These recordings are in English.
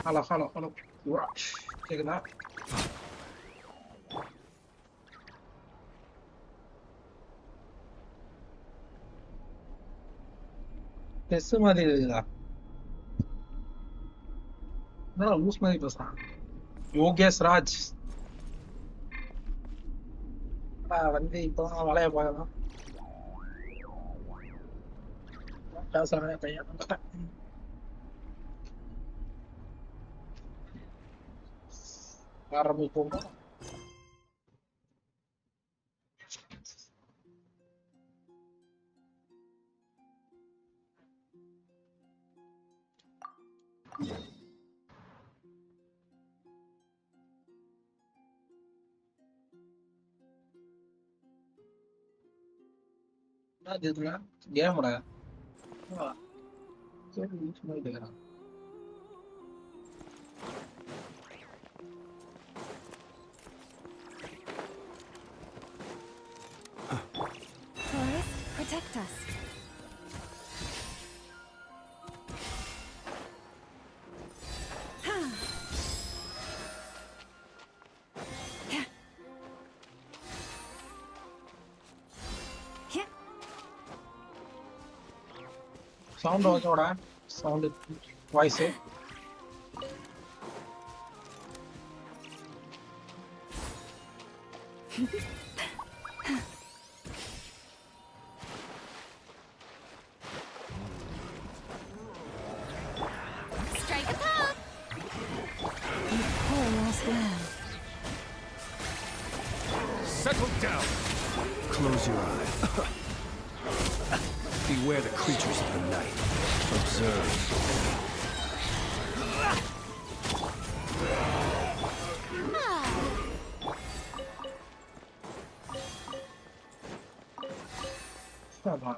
Hello. Rush. Check it out. This மாதிரி இருக்குதா? நான் லூஸ் மாதிரி பேசுறான். யோகேஷ் ராஜ். வந்து இப்போ வளைய பார்க்கலாம். பேசுறேன் பையன். ஆரம்பிப்போம். இதுல கேம்டா. சரி லூஸ் மாதிரி கேக்குறான். Protect us. Sound ஓகேடா. Sound voice. Strike a pop. You poor lost lamb. Settle down. Close your eyes. Beware the creatures of the night. Observe. Come on.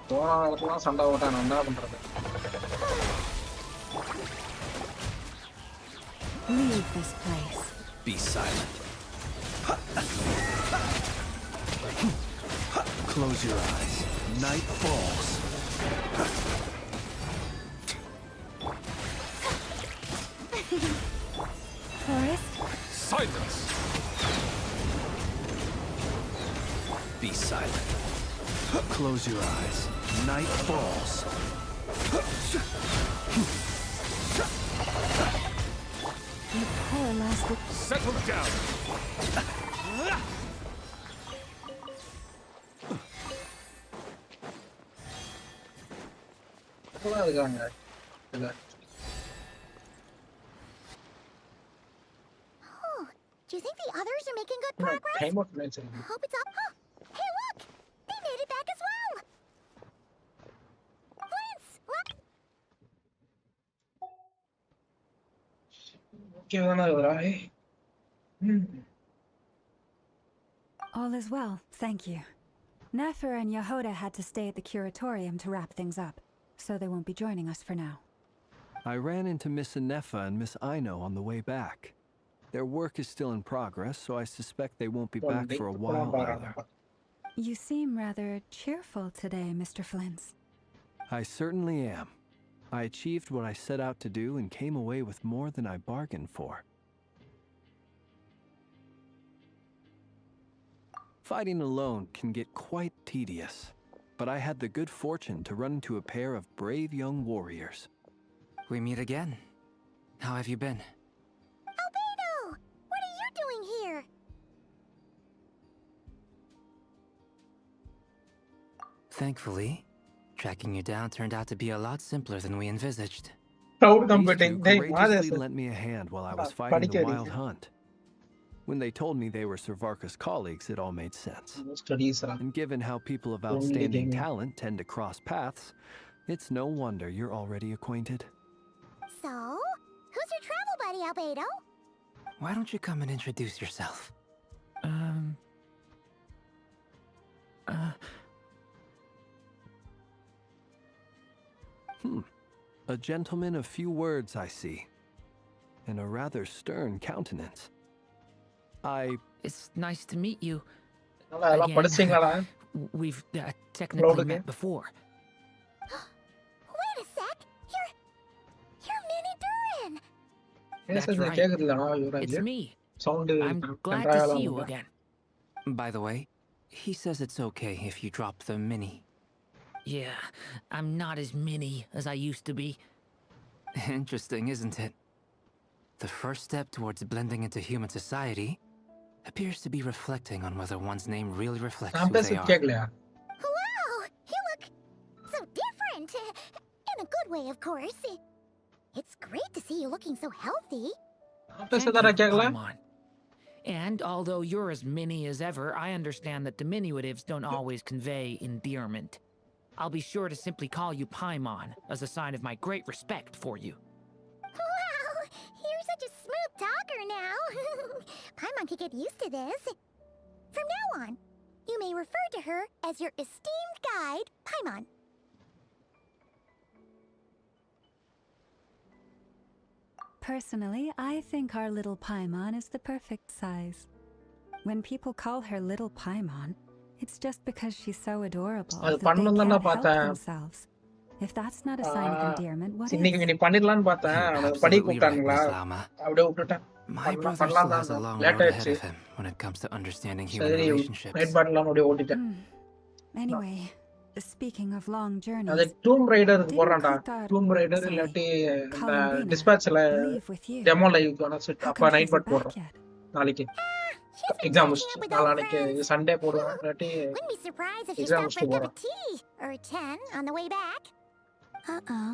போன இடத்துலாம் சண்டை ஓட்டா நான் என்ன பண்றது? Leave this place. Be silent. Close your eyes. Night falls. Forest? Silence. Be silent. Close your eyes. Night falls. You poor lost. Settle down. இப்போதான் இருக்காங்க. இல்ல. Oh, do you think the others are making good progress? Time out match இருக்கு. Hope it's up. Oh, hey, look! They made it back as well. Prince, look! Okay தானே வரா? All is well, thank you. Nefer and Yehoda had to stay at the curatorium to wrap things up, so they won't be joining us for now. I ran into Miss Nefa and Miss Ino on the way back. Their work is still in progress, so I suspect they won't be back for a while either. You seem rather cheerful today, Mr. Flint. I certainly am. I achieved what I set out to do and came away with more than I bargained for. Fighting alone can get quite tedious, but I had the good fortune to run into a pair of brave young warriors. We meet again. How have you been? Albedo! What are you doing here? Thankfully, tracking you down turned out to be a lot simpler than we envisaged. Cloud These computing. two They courageously lent me a hand while I was fighting the wild படிக்க hunt. When they told me they were Sir Varka's colleagues, it all made sense. studies. And given how people of Only outstanding thing- talent tend to cross paths, it's no wonder you're already acquainted. So, who's your travel buddy, Albedo? Why don't you come and introduce yourself? A gentleman of few words, I see. And a rather stern countenance. It's nice to meet you. அதெல்லாம் படிச்சீங்களாடா? We've technically Cloud met before. Wait a sec. You're Minnie Durin. பேசுறது right. கேக்குதுலடா Yuvraj. It's me. Sound I'm glad to see you again. By the way, he says it's okay if you drop the mini. Yeah, I'm not as mini as I used to be. Interesting, isn't it? The first step towards blending into human society appears to be reflecting on whether one's name really reflects நான் who they பேசுறது are. கேக்கலையா? Wow, you look so different. In a good way, of course. It's great to see you looking so healthy. நான் Thank பேசுறதா you, கேக்கல? Paimon. And although you're as mini as ever, I understand that diminutives don't always convey endearment. I'll be sure to simply call you Paimon as a sign of my great respect for you. Wow, you're such a smooth talker now. Paimon could get used to this. From now on, you may refer to her as your esteemed guide, Paimon. Personally, I think our little Paimon is the perfect size. When people call her little Paimon, it's just because she's so adorable அது that they பண்ணணும் can't தான help பார்த்தேன். themselves. If that's not a sign of endearment, what இன்னைக்கு is? நீ பண்ணிடலாம்னு பார்த்தேன். You're அவனுக்கு படி absolutely right, கூப்பிட்டானுங்களா? Miss Lama. அப்படியே விட்டுட்டேன். My brother பண்ணலாம் still has a தான். long லேட் road ahead ஆயிடுச்சு. of him when it comes to understanding human சரி relationships. நைட் பாட்டிலாம் அப்படியே ஓட்டிட்டேன். Anyway, speaking of long அது journeys, டூம் ரைடருக்கு didn't போறான்டா. Kuthar டூம் ரைடர் say இல்லாட்டி இந்த Columbina டிஸ்பாட்ச்ல leave with you? Demo live காணச்சு. How அப்ப come she நைட் isn't பாட் back போடுறோம். yet? நாளைக்கு She's been exam catching up with old நாளைக்கு friends. சண்டே போடுவேன். இல்லாட்டி Wouldn't be surprised if she exam stopped for a cup tomorrow. of tea or 10 on the way back. Uh-oh.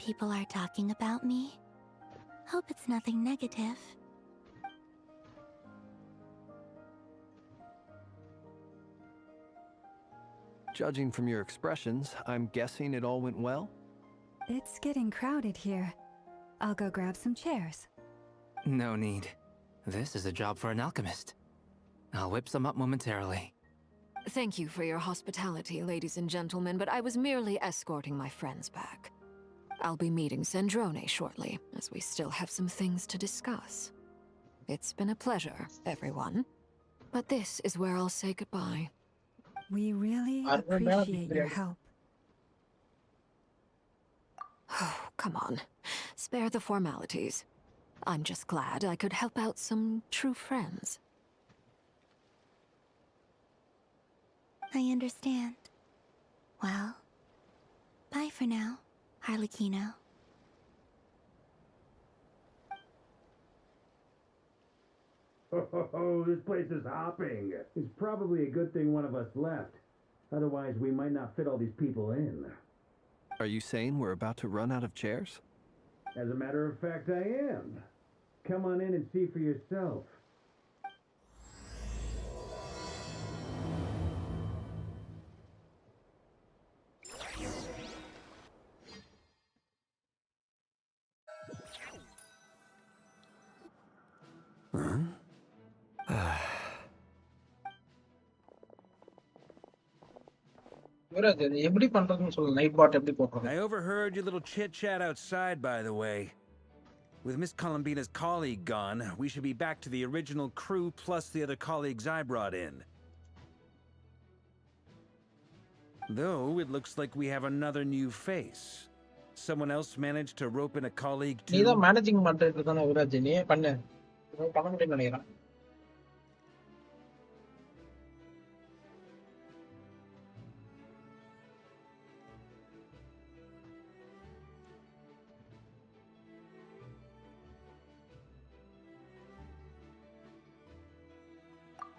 People are talking about me. Hope it's nothing negative. Judging from your expressions, I'm guessing it all went well? It's getting crowded here. I'll go grab some chairs. No need. This is a job for an alchemist. I'll whip some up momentarily. Thank you for your hospitality, ladies and gentlemen, but I was merely escorting my friends back. I'll be meeting Sandrone shortly, as we still have some things to discuss. It's been a pleasure, everyone. But this is where I'll say goodbye. We really I don't know, appreciate your help. Oh, come on. Spare the formalities. I'm just glad I could help out some true friends. I understand. Well, bye for now, Harlequino. Oh, this place is hopping. It's probably a good thing one of us left. Otherwise, we might not fit all these people in. Are you saying we're about to run out of chairs? As a matter of fact, I am. Come on in and see for yourself. Yuvraj அது எப்படி பண்றதுன்னு சொல்லு. Night பாட் எப்படி போடுறது? I overheard your little chit-chat outside, by the way. With Miss Columbina's colleague gone, we should be back to the original crew plus the other colleagues I brought in. Though, it looks like we have another new face. Someone else managed to rope in a colleague நீ too? தான் managing பண்றது தானே யுவராஜ். நீ பண்ணு. பண்ண முடியும்னு நினைக்கிறேன்.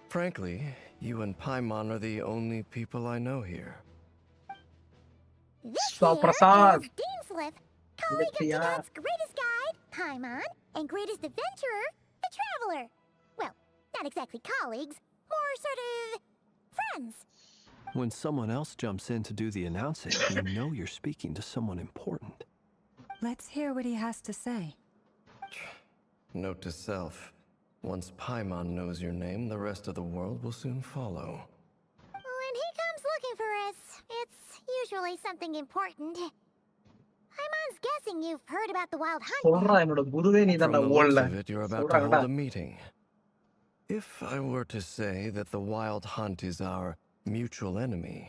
Frankly, you and Paimon are the only people I know here. This So, here Prasad. is Deanslip, colleague of Lithiya. Tibet's greatest guide, Paimon, and greatest adventurer, the Traveler. Well, not exactly colleagues, more sort of friends. When someone else jumps in to do the announcing, you know you're speaking to someone important. Let's hear what he has to say. Note to self. Once Paimon knows your name, the rest of the world will soon follow. When he actually something important. Paimon's guessing you've heard about the wild hunt. சொல்றா என்னோட குருவே நீ From தான்டா the looks ஓல்ல of it, you're about to சொல்றாங்கடா hold a meeting. If I were to say that the wild hunt is our mutual enemy,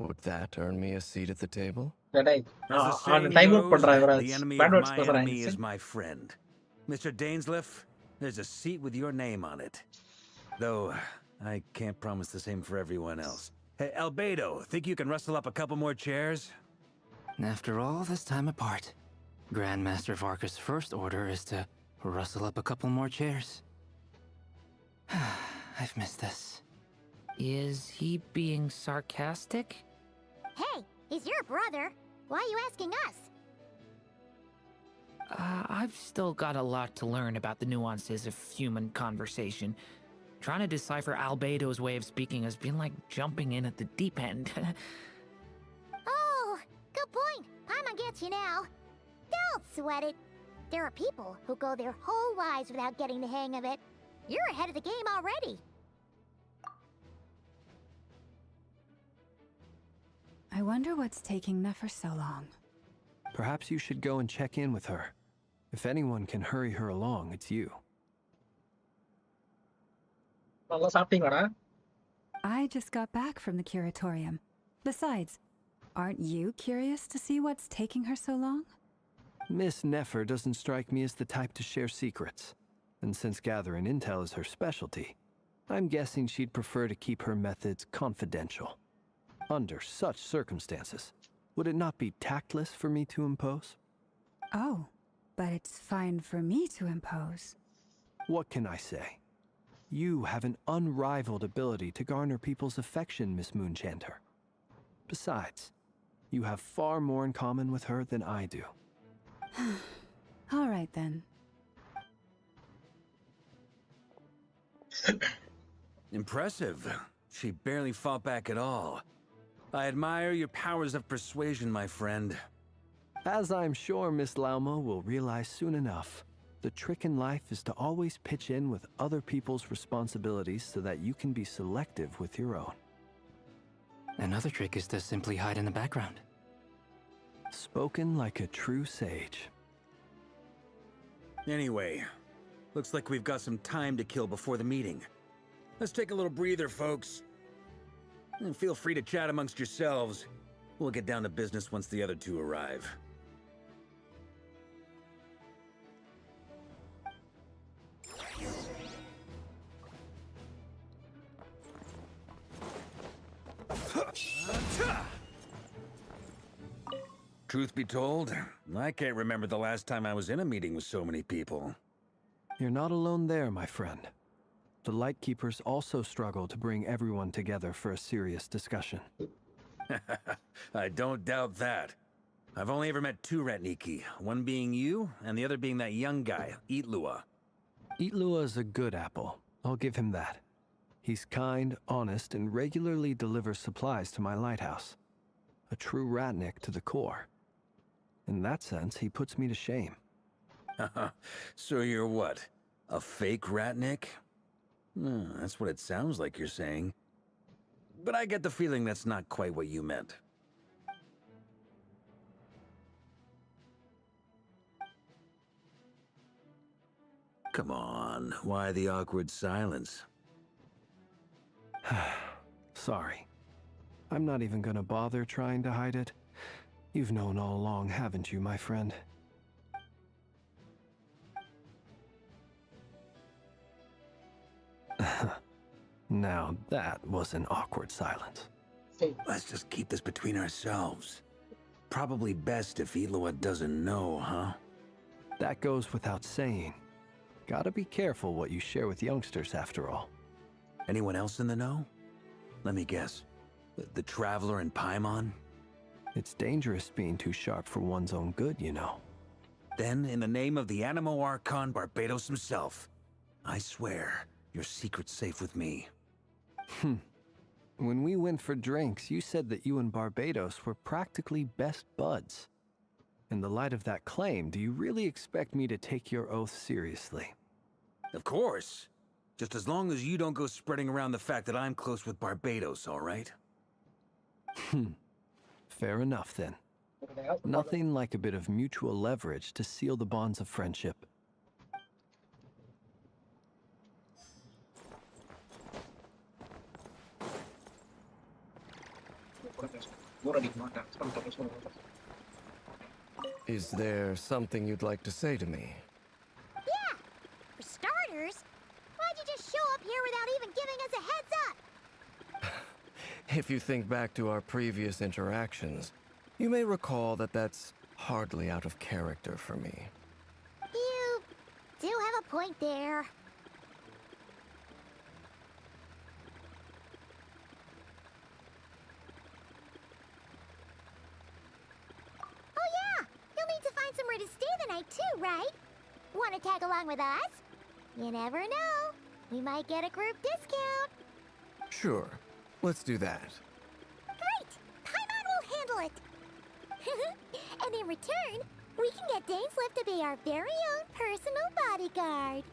would that earn me a seat at the table? டேய் As the saying time out goes, பண்றா இவரா the enemy bad of words my பேசுறாங்க enemy is my friend. Mr. Dainsleif, there's a seat with your name on it. Though, I can't promise the same for everyone else. Hey, Albedo, think you can rustle up a couple more chairs? After all this time apart, Grandmaster Varka's first order is to rustle up a couple more chairs. I've missed this. Is he being sarcastic? Hey, he's your brother. Why are you asking us? I've still got a lot to learn about the nuances of human conversation. Trying to decipher Albedo's way of speaking has been like jumping in at the deep end. Oh, good point. Paimon gets you now. Don't sweat it. There are people who go their whole lives without getting the hang of it. You're ahead of the game already. I wonder what's taking Nefer so long. Perhaps you should go and check in with her. If anyone can hurry her along, it's you. நல்லா சாப்பிட்டீங்களாடா I just got back from the curatorium. Besides, aren't you curious to see what's taking her so long? Miss Nefer doesn't strike me as the type to share secrets. And since gathering intel is her specialty, I'm guessing she'd prefer to keep her methods confidential. Under such circumstances, would it not be tactless for me to impose? Oh, but it's fine for me to impose. What can I say? You have an unrivaled ability to garner people's affection, Miss Moonchanter. Besides, you have far more in common with her than I do. All right then. Impressive. She barely fought back at all. I admire your powers of persuasion, my friend. As I'm sure Miss Lauma will realize soon enough, the trick in life is to always pitch in with other people's responsibilities so that you can be selective with your own. Another trick is to simply hide in the background. Spoken like a true sage. Anyway, looks like we've got some time to kill before the meeting. Let's take a little breather, folks. And feel free to chat amongst yourselves. We'll get down to business once the other two arrive. Truth be told, I can't remember the last time I was in a meeting with so many people. You're not alone there, my friend. The Lightkeepers also struggle to bring everyone together for a serious discussion. I don't doubt that. I've only ever met two Ratniki, one being you, and the other being that young guy, Eatlua. Eatlua is a good apple. I'll give him that. He's kind, honest, and regularly delivers supplies to my lighthouse. A true Ratnik to the core. In that sense, he puts me to shame. So you're what? A fake Ratnik? That's what it sounds like you're saying. But I get the feeling that's not quite what you meant. Come on, why the awkward silence? Sorry. I'm not even gonna bother trying to hide it. You've known all along, haven't you, my friend? Now that was an awkward silence. Let's just keep this between ourselves. Probably best if Eloa doesn't know, huh? That goes without saying. Gotta be careful what you share with youngsters, after all. Anyone else in the know? Let me guess. The Traveler and Paimon? It's dangerous being too sharp for one's own good, you know. Then, in the name of the Animo Archon Barbados himself, I swear your secret's safe with me. When we went for drinks, you said that you and Barbados were practically best buds. In the light of that claim, do you really expect me to take your oath seriously? Of course. Just as long as you don't go spreading around the fact that I'm close with Barbados, all right? Fair enough then. Nothing like a bit of mutual leverage to seal the bonds of friendship. Is there something you'd like to say to me? Yeah! For starters, why'd you just show up here without even giving us a heads up? If you think back to our previous interactions, you may recall that that's hardly out of character for me. You do have a point there. Oh yeah! You'll need to find somewhere to stay the night too, right? Want to tag along with us? You never know. We might get a group discount. Sure, let's do that. Great! Paimon will handle it! And in return, we can get Dainsleif to be our very own personal bodyguard.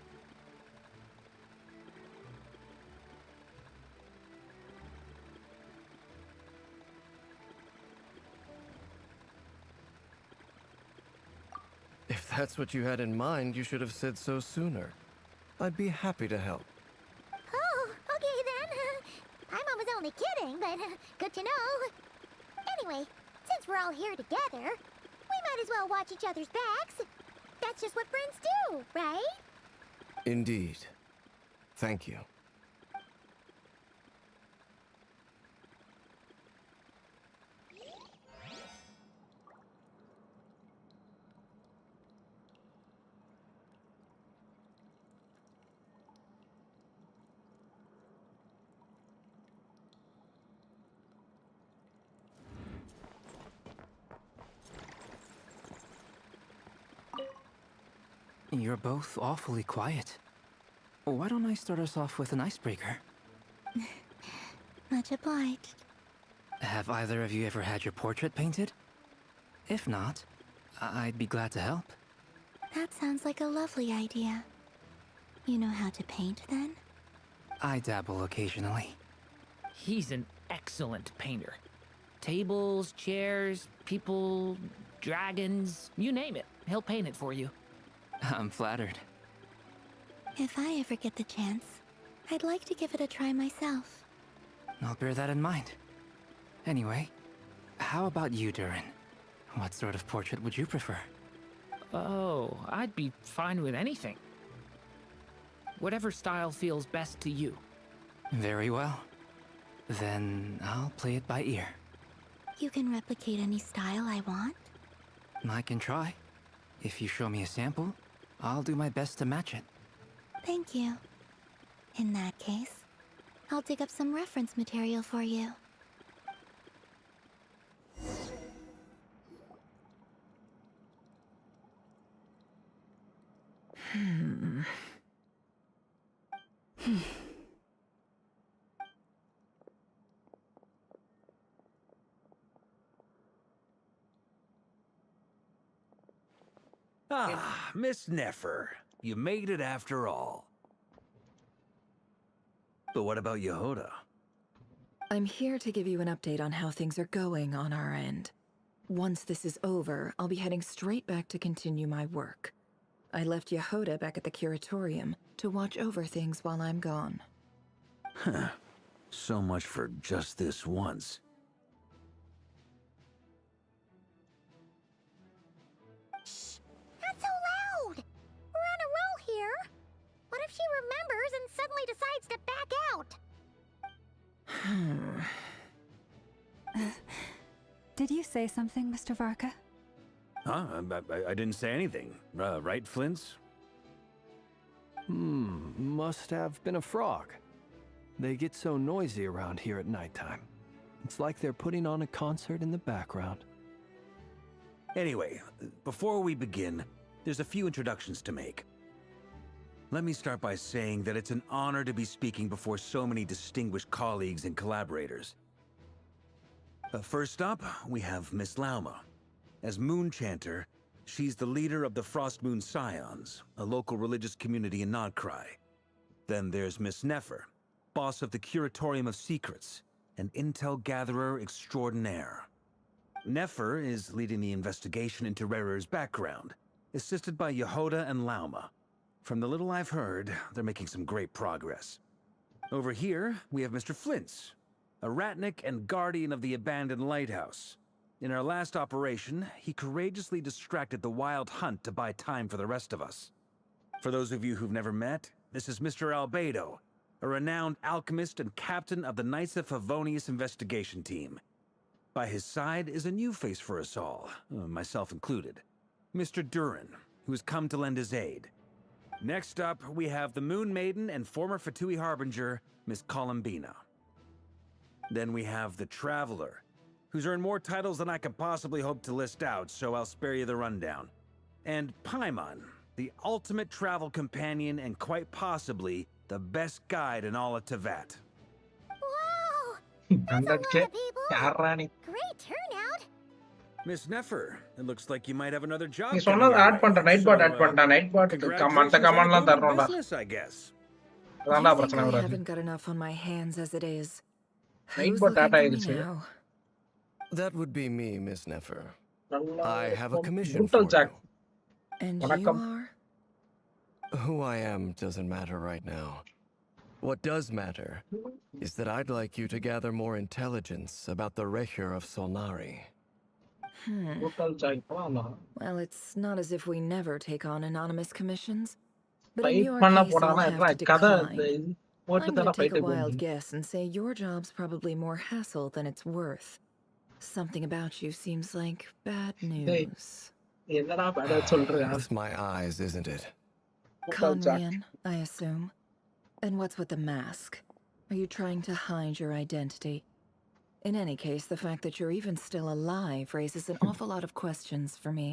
If that's what you had in mind, you should have said so sooner. I'd be happy to help. Oh, okay then. Paimon was only kidding, but good to know. Anyway, since we're all here together, we might as well watch each other's backs. That's just what friends do, right? Indeed. Thank you. You're both awfully quiet. Why don't I start us off with an icebreaker? Much obliged. Have either of you ever had your portrait painted? If not, I'd be glad to help. That sounds like a lovely idea. You know how to paint, then? I dabble occasionally. He's an excellent painter. Tables, chairs, people, dragons, you name it. He'll paint it for you. I'm flattered. If I ever get the chance, I'd like to give it a try myself. I'll bear that in mind. Anyway, how about you, Durin? What sort of portrait would you prefer? Oh, I'd be fine with anything. Whatever style feels best to you. Very well. Then I'll play it by ear. You can replicate any style I want? I can try. If you show me a sample, I'll do my best to match it. Thank you. In that case, I'll dig up some reference material for you. Ah, Miss Nefer. You made it after all. But what about Yehoda? I'm here to give you an update on how things are going on our end. Once this is over, I'll be heading straight back to continue my work. I left Yehoda back at the curatorium to watch over things while I'm gone. Huh. So much for just this once. Shh! Not so loud! We're on a roll here. What if she remembers and suddenly decides to back out? Did you say something, Mr. Varka? Huh? I didn't say anything. Right, Flint's? Must have been a frog. They get so noisy around here at nighttime. It's like they're putting on a concert in the background. Anyway, before we begin, there's a few introductions to make. Let me start by saying that it's an honor to be speaking before so many distinguished colleagues and collaborators. First up, we have Miss Lauma. As Moon Chanter, she's the leader of the Frost Moon Scions, a local religious community in Nodcry. Then there's Miss Nefer, boss of the Curatorium of Secrets, an intel gatherer extraordinaire. Nefer is leading the investigation into Rerer's background, assisted by Yehoda and Lauma. From the little I've heard, they're making some great progress. Over here, we have Mr. Flintz, a ratnik and guardian of the abandoned lighthouse. In our last operation, he courageously distracted the Wild Hunt to buy time for the rest of us. For those of you who've never met, this is Mr. Albedo, a renowned alchemist and captain of the Knights of Favonius investigation team. By his side is a new face for us all, myself included, Mr. Durin, who has come to lend his aid. Next up, we have the Moon Maiden and former Fatui Harbinger, Miss Columbina. Then we have the Traveler, who's earned more titles than I could possibly hope to list out, so I'll spare you the rundown. And Paimon, the ultimate travel companion and quite possibly the best guide in all of Tevat. Wow! That's a lot of 100K. people! Yarrani. Great turnout! Miss Nefer, it looks like you might have another job நீ coming சொன்னது your add way. பண்ணிட்டேன் night பாட் add So, பண்ணிட்டேன் night பாட் மத்த congratulations on கமாண்ட்லாம் the booming தரணும்டா business, I guess. அதான்டா I think பிரச்சனை I வராது haven't got enough on my hands as it is. Night Who's பாட் looking at for me ஆயிடுச்சு now? That would be me, Miss Nefer. நல்லா I have a commission brutal for jack you. And Vanakkam. you are? Who I am doesn't matter right now. What does matter is that I'd like you to gather more intelligence about the Recher of Solnari. brutal jack போலாம் Well, it's not as if we never take on anonymous commissions. But in type your பண்ண case, I'll போறானா have என்ன to கதை decline. போட்டு I'm தான gonna take fight a wild போகும் guess and say your job's probably more hassle than it's worth. Something about you seems like bad Hey. news. என்னடா பேட சொல்றியா It's my eyes, isn't it? brutal jack Conrian, I assume. And what's with the mask? Are you trying to hide your identity? In any case, the fact that you're even still alive raises an awful lot of questions for me.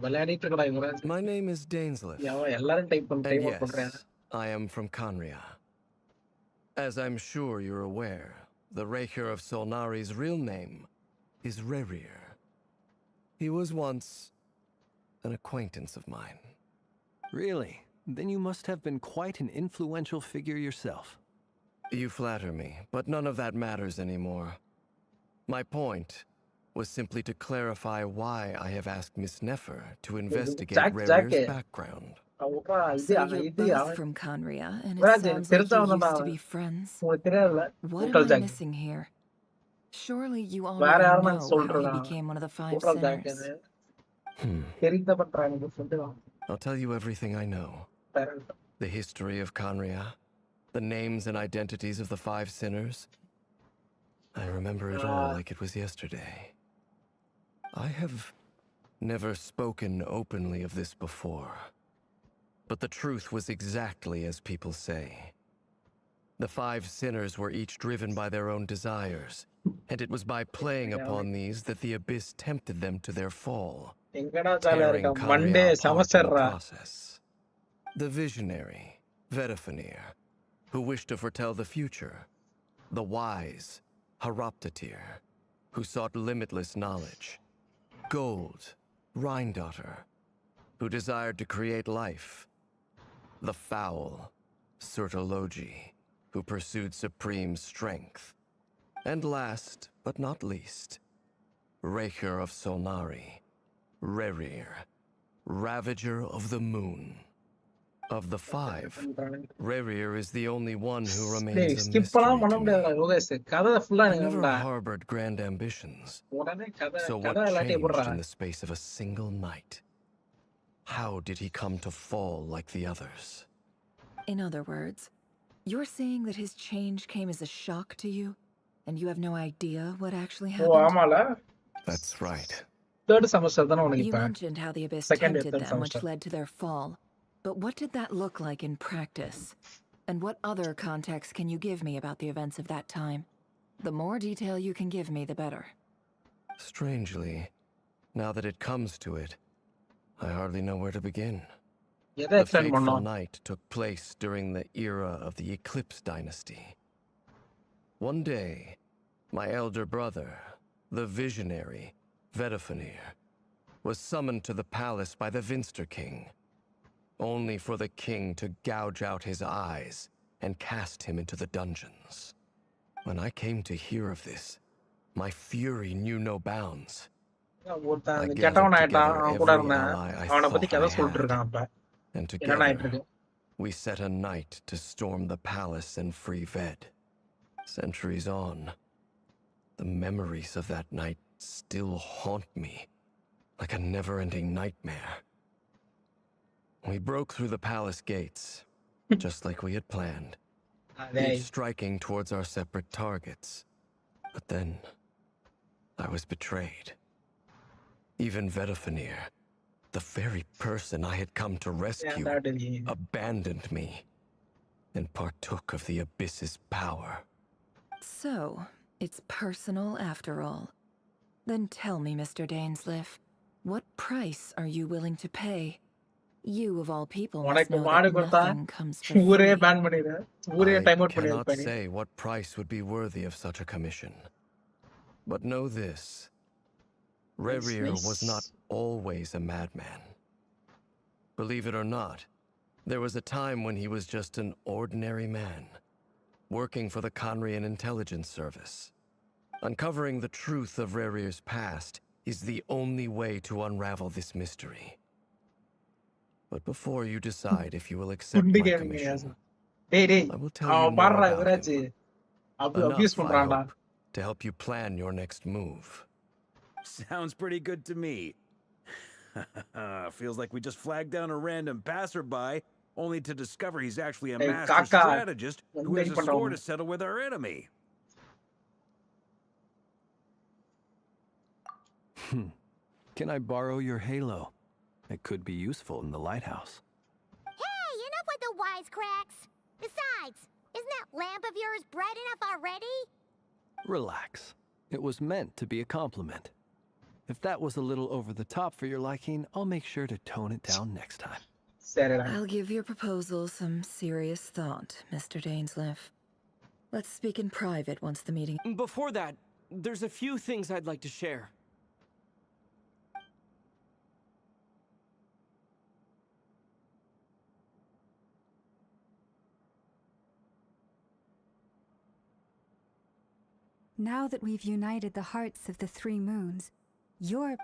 விளையாடிட்டு இருக்கடா இவங்க My name is Dainsleif. எல்லாரும் type பண்ண And type out பண்றாங்க yes, I am from Conria. As I'm sure you're aware, the Recher of Solnari's real name is Rerir. He was once an acquaintance of mine. Really? Then you must have been quite an influential figure yourself. You flatter me, but none of that matters anymore. My point was simply to clarify why I have asked Miss Nefer to investigate Jack, Rerir's Jack. background. அவரா இது So ஆனா you're இது both from Conria, and it Whereas sounds like பெருசா you வந்தா used to be friends. உங்களுக்கு தெரியாதுல What brutal am I jack missing here? Surely you வேற already யாரும் know நான் how சொல்றேன் he became one of the five brutal jack sinners. இது தெரிந்த பண்றாங்க சொல்லுவாங்க I'll tell you everything I know. The history of Conria, the names and identities of the five sinners. I remember it all like it was yesterday. I have never spoken openly of this before. But the truth was exactly as people say. The five sinners were each driven by their own desires, and it was by playing upon these that the abyss tempted them to their fall, எங்கடா ஜாலியா tearing இருக்க Monday Conria apart in the செமஸ்டர்ரா process. The visionary, Vedafinir, who wished to foretell the future. The wise, Haroptatir, who sought limitless knowledge. Gold, Rhindaughter, who desired to create life. The foul, Sertologi, who pursued supreme strength. And last, but not least, Recher of Solnari, Rerir, Ravager of the Moon. Of the five, Rerir is the only one who டேய் remains a skip பண்ணாம பண்ண mystery to முடியாதுடா me. Yogesh கதை ஃபுல்லா I எனக்கு never வேணும்டா harbored grand ambitions. உடனே கதை So கதை what இல்லாட்டி எப்படிடா changed in the space of a single night? How did he come to fall like the others? In other words, you're saying that his change came as a shock to you, and you have no idea what actually O happened? ஆமால That's right. Third semester தானே உனக்கு You இப்ப mentioned how the abyss Second year, tempted third them, which semester. led to their fall. But what did that look like in practice? And what other context can you give me about the events of that time? The more detail you can give me, the better. Strangely, now that it comes to it, I hardly know where to begin. எதை The explain fateful பண்ணோம் night took place during the era of the Eclipse dynasty. One day, my elder brother, the visionary, Vedafinir, was summoned to the palace by the Vinster King, only for the king to gouge out his eyes and cast him into the dungeons. When I came to hear of this, My fury knew no bounds. ஒருத்தன் I கெட்டவன் gathered ஆயிட்டான், together அவன் கூட every இருந்தேன், ally I அவனை பத்தி thought கதை I சொல்லிட்டு had, இருக்கான். அப்ப and என்னடா ஆயிட்டு together இருக்கு? we set a night to storm the palace and free Ved. Centuries on, the memories of that night still haunt me like a never-ending nightmare. We broke through the palace gates, just like we had planned, each striking towards our separate targets. But then, I was betrayed. Even Vanakkam, the very person I had come to rescue, abandoned me and partook of the abyss's power. So, it's personal after all. Then tell me, Mr. Dainsleif, what price are you willing to pay? You, of all people, must know that nothing comes for free. I cannot say what price would be worthy of such a commission. But know this. Rerir was not always a madman. Believe it or not, there was a time when he was just an ordinary man, working for the Conrian Intelligence Service. Uncovering the truth of Rerir's past is the only way to unravel this mystery. But before you decide if you will accept my commission, I will tell you more about him. Enough, I hope, to help you plan your next move. Sounds pretty good to me. Feels like we just flagged down a random passerby, only to discover he's actually a master strategist who has a score to settle with our enemy. Can I borrow your halo? It could be useful in the lighthouse. Hey, enough with the wisecracks. Besides, isn't that lamp of yours bright enough already? Relax. It was meant to be a compliment. If that was a little over the top for your liking, I'll make sure to tone it down next time. I'll give your proposal some serious thought, Mr. Dainsleif. Let's speak in private once the meeting... Before that, there's a few things I'd like to share. Now that we've united the hearts of the three moons, you're...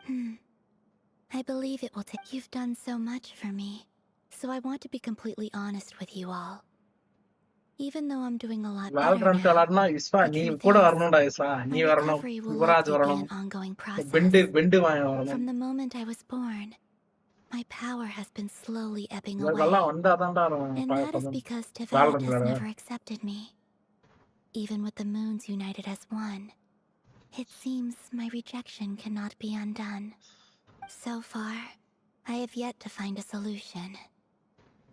I believe it will take... You've done so much for me, so I want to be completely honest with you all. Even though I'm doing a lot better now, the recovery will likely be an ongoing process. From the moment I was born, my power has been slowly ebbing away. And that is because Tevat has never accepted me. Even with the moons united as one, it seems my rejection cannot be undone. So far, I have yet to find a solution.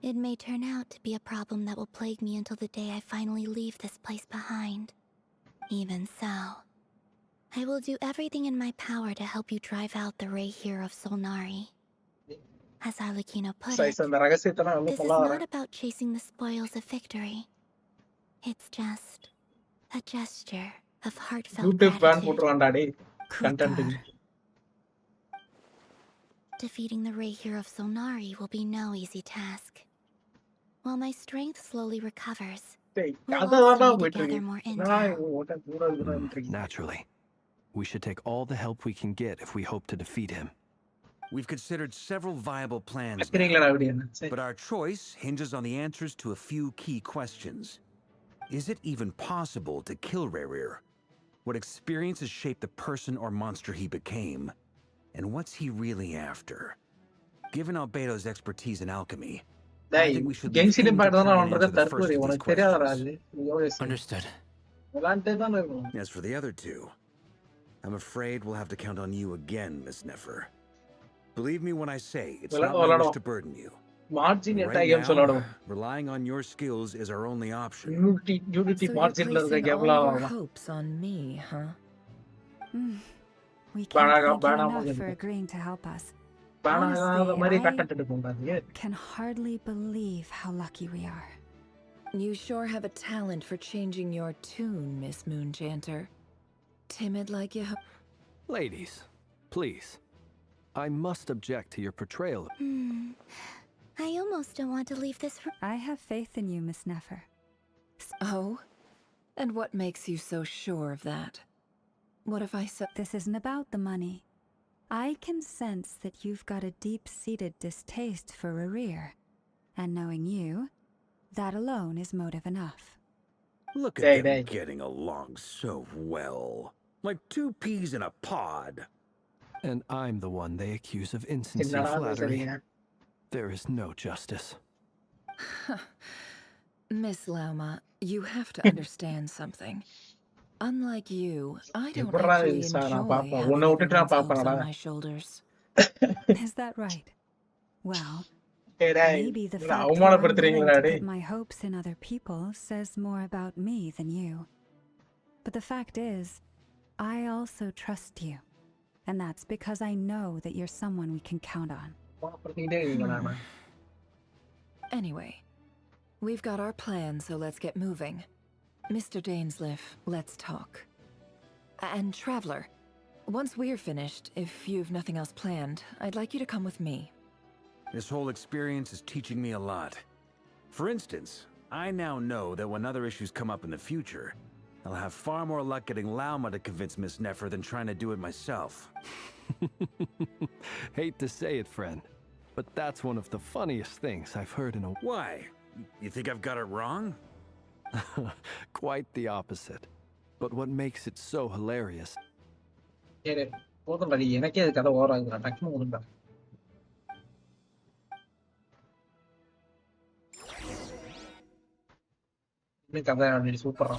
It may turn out to be a problem that will plague me until the day I finally leave this place behind. Even so, I will do everything in my power to help you drive out the Reihir of Solnari. As Arlecchino put it, this is not about chasing the spoils of victory. It's just a gesture of heartfelt gratitude. Defeating the Reihir of Solnari will be no easy task. While my strength slowly recovers, we'll also need to gather more intel. Naturally. We should take all the help we can get if we hope to defeat him. We've considered several viable plans now, but our choice hinges on the answers to a few key questions. Is it even possible to kill Rerir? What experiences shaped the person or monster he became? And what's he really after? Given Albedo's expertise in alchemy, I think we should leave him to try and answer the first of these questions. Understood. As for the other two, I'm afraid we'll have to count on you again, Miss Nefer. Believe me when I say it's not my wish to burden you. Right now, relying on your skills is our only option. So you're placing all your hopes on me, huh? We can't thank you enough for agreeing to help us. Honestly, I can hardly believe how lucky we are. You sure have a talent for changing your tune, Miss Moonjanter. Timid like you... Ladies, please. I must object to your portrayal. I almost don't want to leave this room. I have faith in you, Miss Nefer. Oh? And what makes you so sure of that? What if I said... This isn't about the money. I can sense that you've got a deep-seated distaste for Rerir. And knowing you, that alone is motive enough. Look at Hey, them hey. getting along so well. Like two peas in a pod. And I'm the one they accuse of insincere என்னடா flattery. பேசுறீங்க? There is no justice. Miss Lauma, you have to understand something. Unlike you, I don't எப்படிடா actually வில்சா நான் enjoy பாப்பேன்? having உன்னை விட்டுட்டு நான் everyone's hopes பாப்பேனடா? on my shoulders. Is that right? Well, டேய் டேய், maybe the என்ன fact that I'm willing அவமானப்படுத்துறீங்களா to டேய்? put my hopes in other people says more about me than you. But the fact is, I also trust you. And that's because I know that you're someone we can count on. அவமானப்படுத்திக்கிட்டே இருக்கீங்களா நான்? Anyway, we've got our plan, so let's get moving. Mr. Dainsleif, let's talk. And Traveler, once we're finished, if you've nothing else planned, I'd like you to come with me. This whole experience is teaching me a lot. For instance, I now know that when other issues come up in the future, I'll have far more luck getting Lauma to convince Miss Nefer than trying to do it myself. Hate to say it, friend, but that's one of the funniest things I've heard in a... Why? You think I've got it wrong? Quite the opposite. But what makes it so hilarious... டேய் டேய், போதும்டா நீ, எனக்கே இது கதை over ஆகுதுடா. டக்குனு விடுடா. இன்னும் கதை அப்படி சூப்பரா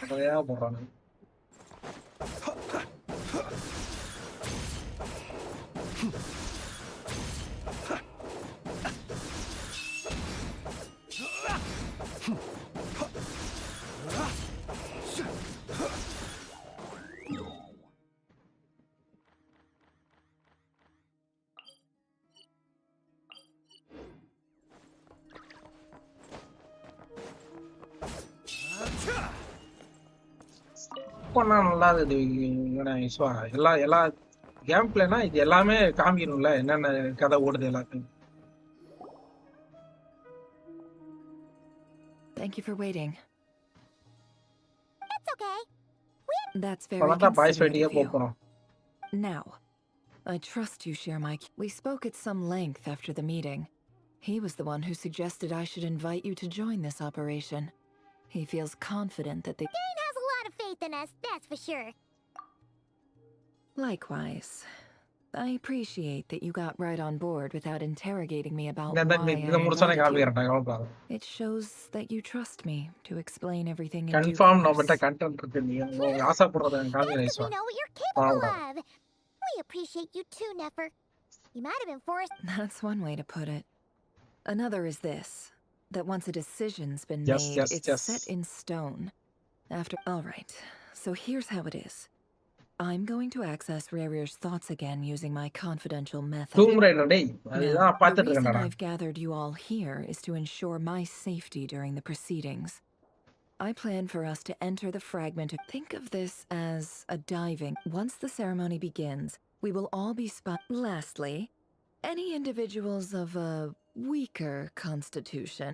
கதையா போடுறானு. பண்ணா நல்லா இது விஸ்வா. எல்லா கேம் பிளேனா இது எல்லாமே காமிக்கணும்ல, என்னென்ன கதை ஓடுது எல்லாத்தையும். Thank you for waiting. It's okay. That's very இப்பதான் பாய்ஸ் considerate வெட்டியே of you. போறோம். Now, I trust you share my... We spoke at some length after the meeting. He was the one who suggested I should invite you to join this operation. He feels confident that the... Dane has a lot of faith in us, that's for sure. Likewise. I appreciate that you got right on board without interrogating me about இந்த why இதை I முடிச்சோன்னே invited you. காமிக்கிறேன், கவலைப்படாத. It shows that you trust me to explain everything in due confirm course. நம்மகிட்ட content இருக்கு. நீ ஆசைப்படுறத காமிக்கிறேன் We விஸ்வா. know what you're capable of. We appreciate you too, Nefer. You might have been forced. That's one way to put it. Another is this, that once a decision's been Yes, made, yes, it's yes. set in stone. All right, so here's how it is. I'm going to access Rerir's thoughts again using my confidential method. Dome rider டேய், அதுதான் Now, the பார்த்துட்டு reason இருக்கேன்டா. I've gathered you all here is to ensure my safety during the proceedings. I plan for us to enter the fragment. Think of this as a diving. Once the ceremony begins, we will all be Lastly, any individuals of a weaker constitution.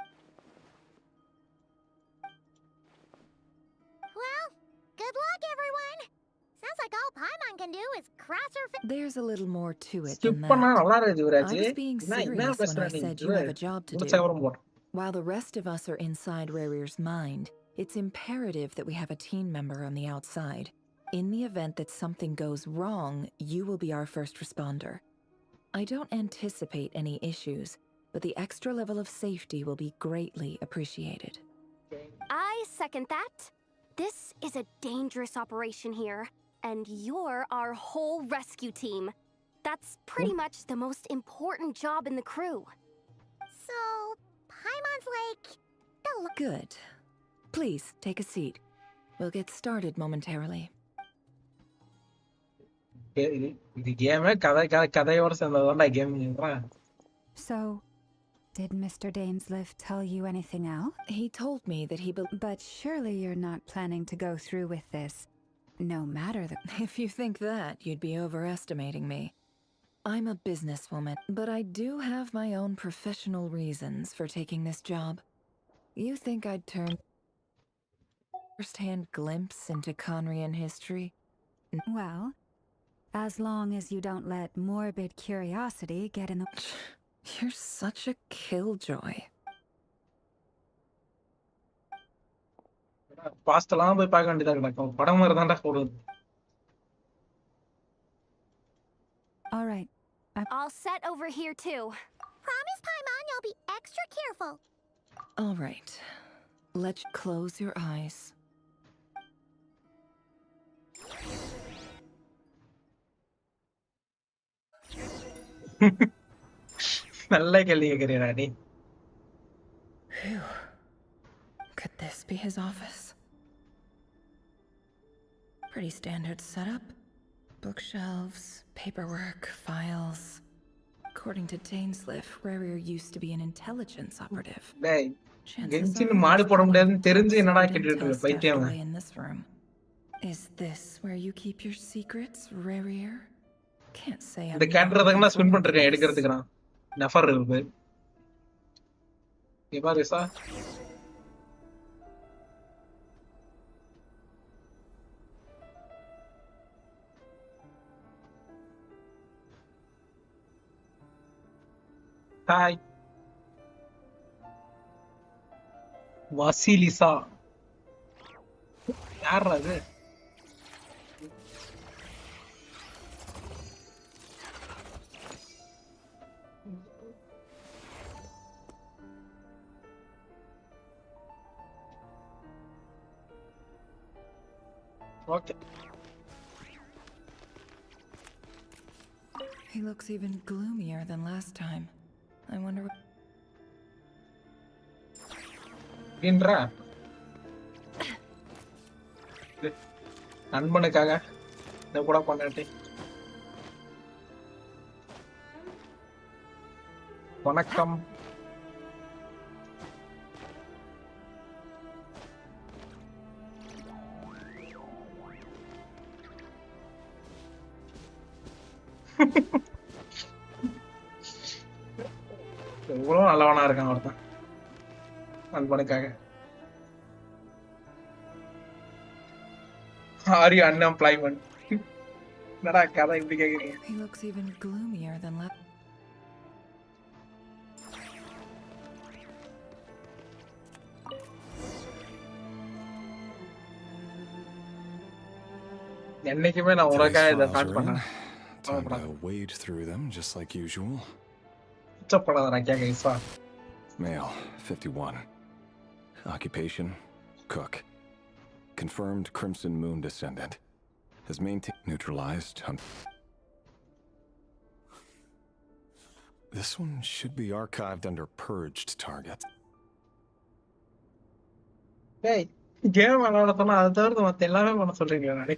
Well, good luck, everyone. Sounds like all Paimon can do is cross her fingers. There's a little more to it skip than பண்ணா that. நல்லா இருக்குது I இவராஜ். was being என்ன serious when பேசுற I நீ? said you have a job to முடிச்ச do. அப்புறம் போறோம். While the rest of us are inside Rerir's mind, it's imperative that we have a team member on the outside. In the event that something goes wrong, you will be our first responder. I don't anticipate any issues, but the extra level of safety will be greatly appreciated. I second that. This is a dangerous operation here, and you're our whole rescue team. That's pretty much the most important job in the crew. So, Paimon's like... Good. Please, take a seat. We'll get started momentarily. இது கேமே கதையோட சேர்ந்ததான்டா game. So, did Mr. Dainsleif tell you anything else? He told me that he... But surely you're not planning to go through with this, no matter the... If you think that, you'd be overestimating me. I'm a businesswoman, but I do have my own professional reasons for taking this job. You think I'd turn... first-hand glimpse into Conrian history? Well, as long as you don't let morbid curiosity get in the... You're such a killjoy. Past எல்லாம் போய் பார்க்க வேண்டியதா கிடக்கும். படம் மாதிரி தான்டா போடுது. All right. All set over here too. Promise, Paimon, you'll be extra careful. All right. Let's close your eyes. நல்ல கேள்வி கேக்குறீடா நீ. Phew. Could this be his office? Pretty standard setup. Bookshelves, paperwork, files. According to Dainsliff, Rarier used to be an intelligence operative. டேய், Chances Genshin are மாடு he's போட got முடியாதுன்னு தெரிஞ்சு என்னடா sensitive கேட்டுட்டு intel இருக்க stashed பைத்தியம். away in this room. Is this where you keep your secrets, Rarier? Can't say I'm இந்த கேட்றதுக்கு நான் ஸ்பின் பண்ணிருக்கேன் this. எடுக்கிறதுக்கு நான். நஃபர் இருக்கு. இவா ரிசா. ஹாய். வாசிலிசா. யாரா அது? Okay. He looks even gloomier than last time. I wonder what... இன்றா நண்பனுக்காக இத கூட பண்ணாட்டி. வணக்கம். எவ்வளவு நல்லவனா இருக்கான் ஒருத்தன் நண்பனுக்காக. Are you unemployment? என்னடா கதை இப்படி கேக்குறீங்க? He looks even gloomier than last... என்னைக்குமே நான் உனக்காக இதை ஸ்டார்ட் Files are in. பண்ணேன். Time to wade through them just like usual. உச்சப்படாதடா கேக்க Ishvah. Male, 51. Occupation, cook. Confirmed Crimson Moon descendant. Has maintained neutralized. This one should be archived under purged targets. டேய், game விளையாடத்தனா அதை தவிர்த்து மத்த எல்லாமே பண்ண சொல்றீங்களா? நானே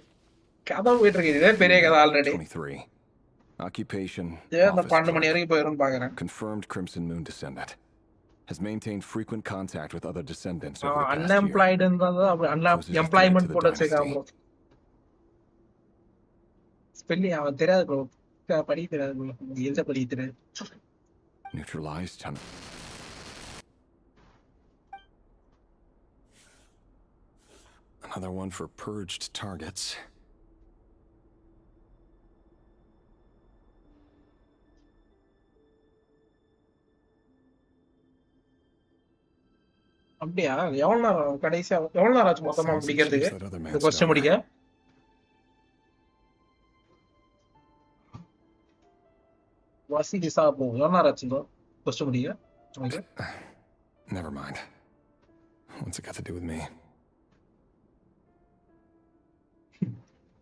கதை போயிட்டு இருக்கு. இதே பெரிய கதை ஆல்ரெடி. 23. Occupation. ஏன் இந்த office 12 மணி clerk. வரைக்கும் போயிரும் பாக்குறேன். Confirmed Crimson Moon descendant. Has maintained frequent contact with other descendants over the past year. அன்எம்ப்ளாய்டுன்றது அப்படி எம்ப்ளாய்மெண்ட் போட்டு வச்சிருக்கான் ப்ரோ. ஸ்பெல்லிங் அவன் தெரியாது ப்ரோ. படிக்க தெரியாது ப்ரோ. எழுத படிக்க தெரியாது. Neutralized. Another one for purged targets. அப்படியா? எவ்வளவு நேரம் கடைசியா எவ்வளவு நேரம் ஆச்சு மொத்தமா முடிக்கிறதுக்கு? இந்த கொஸ்டின் முடிக்க? வாசிலிசா போ. எவ்வளவு நேரம் ஆச்சு கொஸ்டின் முடிக்க? உங்களுக்கு? Never mind. What's it got to do with me?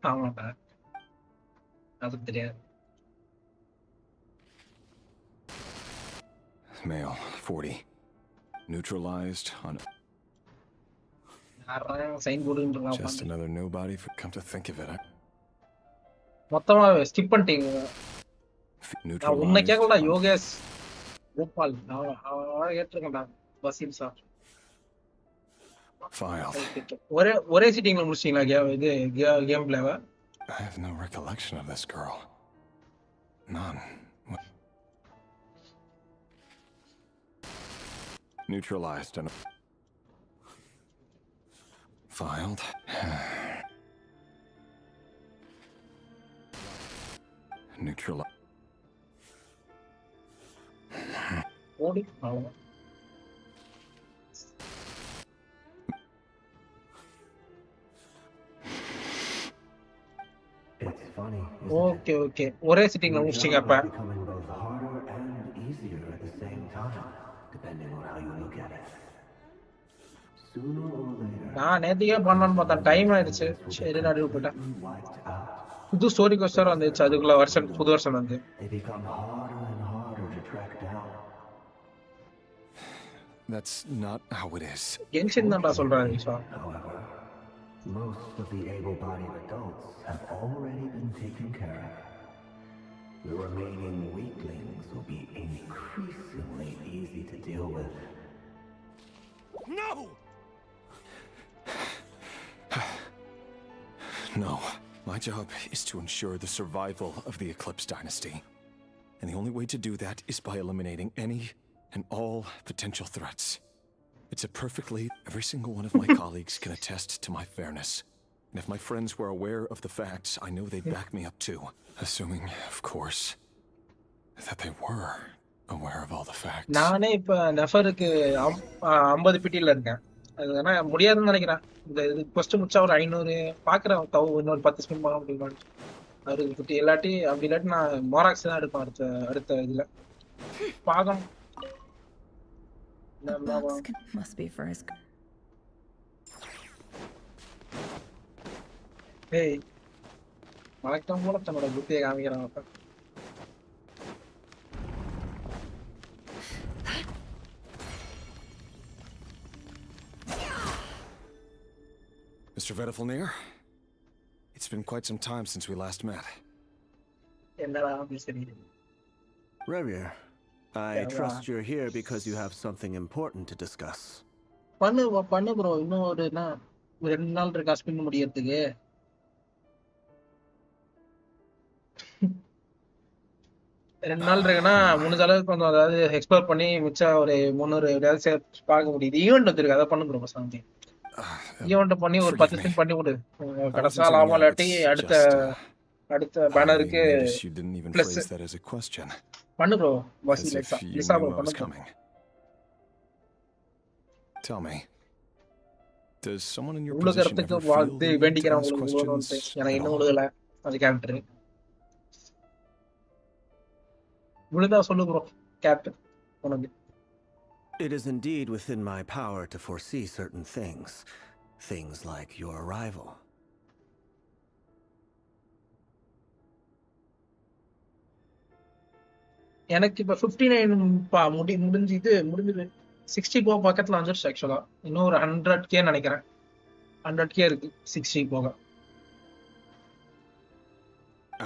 ஆமாடா. அது தெரியாது. Male, 40. Neutralized on... சைன் போடுன்றா. Just another nobody. Come to think of it. மொத்தமா ஸ்கிப் பண்ணிட்டீங்க. நான் உன்னை கேட்கலடா யோகேஷ் கோபால். நான் கேட்டிருக்கேன்டா வசீம் சார். File. ஒரே சிட்டிங்ல முடிச்சிட்டீங்களா இது game பிளேவ? I have no recollection of this girl. None. Neutralized and Filed. Neutral. ஓடி அவ்வளவுதான். It's funny, ஓகே ஓகே ஒரே சிட்டிங்ல முடிச்சிட்டீங்க அப்ப. becoming both harder and easier at the same time, depending on how you look at it. Sooner or later, நான் நேத்திக்கே பண்ணலாம்னு பார்த்தேன், time ஆயிடுச்சு. சரி நடுவு போயிட்டேன். புது ஸ்டோரி கொஸ்டர் வந்துச்சு, அதுக்குள்ள வருஷன் புது வருஷன் வந்து. they become harder and harder to track down. That's not how it is. Genshin தான்டா சொல்றாரு Vishwa. However, most of the able-bodied adults have already been taken care of. The remaining weaklings will be increasingly easy to deal with. No! No. My job is to ensure the survival of the Eclipse Dynasty. And the only way to do that is by eliminating any and all potential threats. It's a perfectly... Every single one of my colleagues can attest to my fairness. And if my friends were aware of the facts, I know they'd back me up too. Assuming, of course, that they were aware of all the facts. நானே இப்ப நெஃபருக்கு 50 பிட்டில இருக்கேன். அது ஆனா முடியாதுன்னு நினைக்கிறேன். இந்த இது first முடிச்சா ஒரு 500 பாக்குறேன். இன்னொரு 10 ஸ்பின் பண்ண முடியுமா? 60 பிட்டி இல்லாட்டி அப்படி இல்லாட்டி நான் மோராக்ஸ் தான் எடுப்பேன் அடுத்த இதுல. பாகம் Must be for his. ஏய் வணக்கம் போல தன்னோட புத்தியை காமிக்கிறான் அப்ப. Mr. Vedafilnir, it's been quite some time since we last met. என்னடா பேசுறீ? Revere, I trust you're here because you have something important to discuss. பண்ணு ப்ரோ, இன்னும் ஒரு 2 நாள் இருக்கா ஸ்பின் முடியறதுக்கு. ரெண்டு நாள் இருக்குன்னா 3 அளவுக்கு கொஞ்சம் அதாவது எக்ஸ்ப்ளோர் பண்ணி மிச்சம் ஒரு 300 எப்படியாவது பார்க்க முடியுது. ஈவெண்ட் வந்துருக்கு, அதை பண்ணு ப்ரோ. சாந்தி ஈவெண்ட் பண்ணி ஒரு 10 ஸ்பின் பண்ணி விடு. கடைசியா லாபம் இல்லாட்டி அடுத்த பேனருக்கு பிளஸ் பண்ணு ப்ரோ. லிசா ப்ரோ பண்ணு. Tell me, does someone in your position ever feel the need to ask questions? எனக்கு இன்னும் உழுகல அது கேரக்டர். விழுதா சொல்லு ப்ரோ கேப்டன் உனக்கு. It is indeed within my power to foresee certain things. Things like your arrival. எனக்கு இப்ப 59 முடிஞ்சது 60 போக பக்கத்துல வந்துருச்சு. ஆக்சுவலா இன்னும் ஒரு 100K நினைக்கிறேன். 100K இருக்கு 60 போக.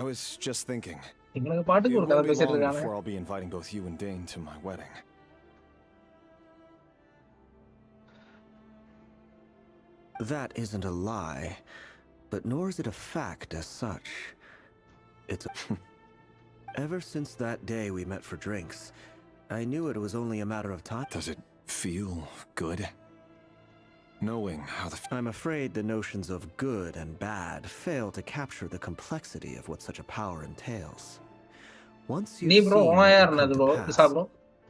I was just thinking. எங்களுக்கு பாட்டுக்கு ஒரு கதை பேசிட்டு இருக்காங்க. Before I'll be inviting both you and Dane to my wedding. That isn't a lie, but nor is it a fact as such. It's ever since that day we met for drinks, I knew it was only a matter of time. Does it feel good? Knowing how I'm afraid the notions of good and bad fail to capture the complexity of what such a power entails. Once you see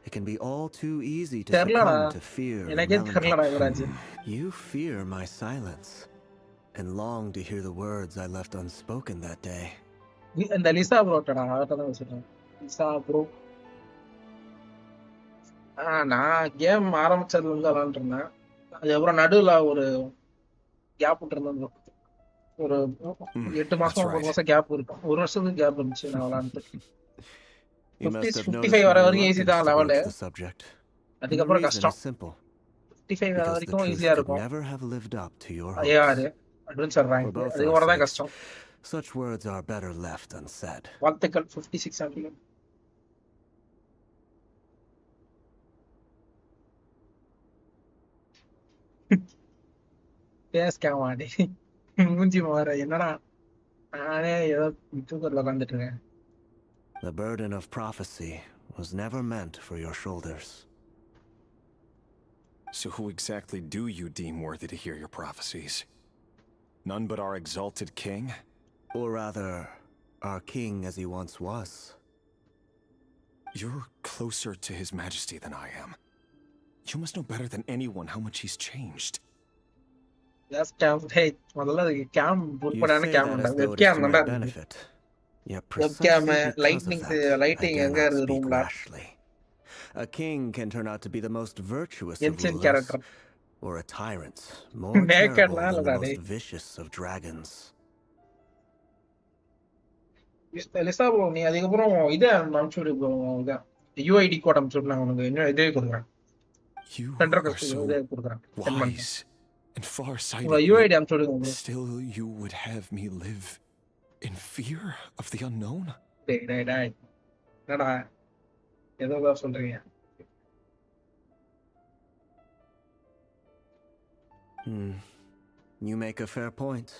it can be all too easy to succumb to fear and melancholy. You fear my silence and long to hear the words I left unspoken that day. இந்த Lisa ப்ரோட்டடா அவர்தான் வச்சிட்டேன். Lisa bro நான் game ஆரம்பிச்சதுல இருந்து விளையாண்டு இருந்தேன். அதுக்கப்புறம் நடுவில் ஒரு கேப் விட்டுருந்தேன். ஒரு 8 மாசம் 9 மாசம் கேப் இருக்கும். 1 வருஷத்துக்கு கேப் இருந்துச்சு நான் விளையாண்டு. 55 வர வரைக்கும் ஈஸி தான் லெவலு. அதுக்கப்புறம் கஷ்டம். 55 வர வரைக்கும் ஈஸியா இருக்கும். ஐயாரு அட்வென்ச்சர் ரேங்க் அதுக்கப்புறம் தான் கஷ்டம். Such words are better left unsaid. வாழ்த்துக்கள் 56 ஆகிங்க. பேஸ்காமாடி மூஞ்சி மாற என்னடா நானே ஏதோ தூக்கத்துல உட்காந்துட்டு இருக்கேன். The burden of prophecy was never meant for your shoulders. So who exactly do you deem worthy to hear your prophecies? None but our exalted king? Or rather, our king as he once was. You're closer to His Majesty than I am. You must know better than anyone how much he's changed. Yes, cam. Hey, முதல்ல அதுக்கு cam full You பண்ணானே say cam that உண்டா? as though it is Webcam to தான்டா my இருந்துச்சு. benefit. Yet Webcam, precisely because of lightning, that, I lighting dare எங்க not இருக்கு speak roomல? rashly. A king can turn out to be the most virtuous of Genshin rulers, character. or a tyrant, more Naked terrible lah than the lah, most டேய். vicious of dragons. Lisa bro நீ அதுக்கப்புறம் இதை அனுப்பிச்சு விடு bro. இதை UID code அனுப்பிச்சு விடு. நான் உனக்கு இன்னும் இதே கொடுக்குறேன். You சென்டர் are கஸ்ட் so இதே கொடுக்குறேன். சென்ட் பண்ணிட்டேன். wise and far-sighted, உங்க யூஐடி அனுப்பிச்சு விடுங்க bro. still you would have me live in fear of the unknown? டேய் டேய் டேய். என்னடா ஏதோ சொல்றீங்க? You make a fair point.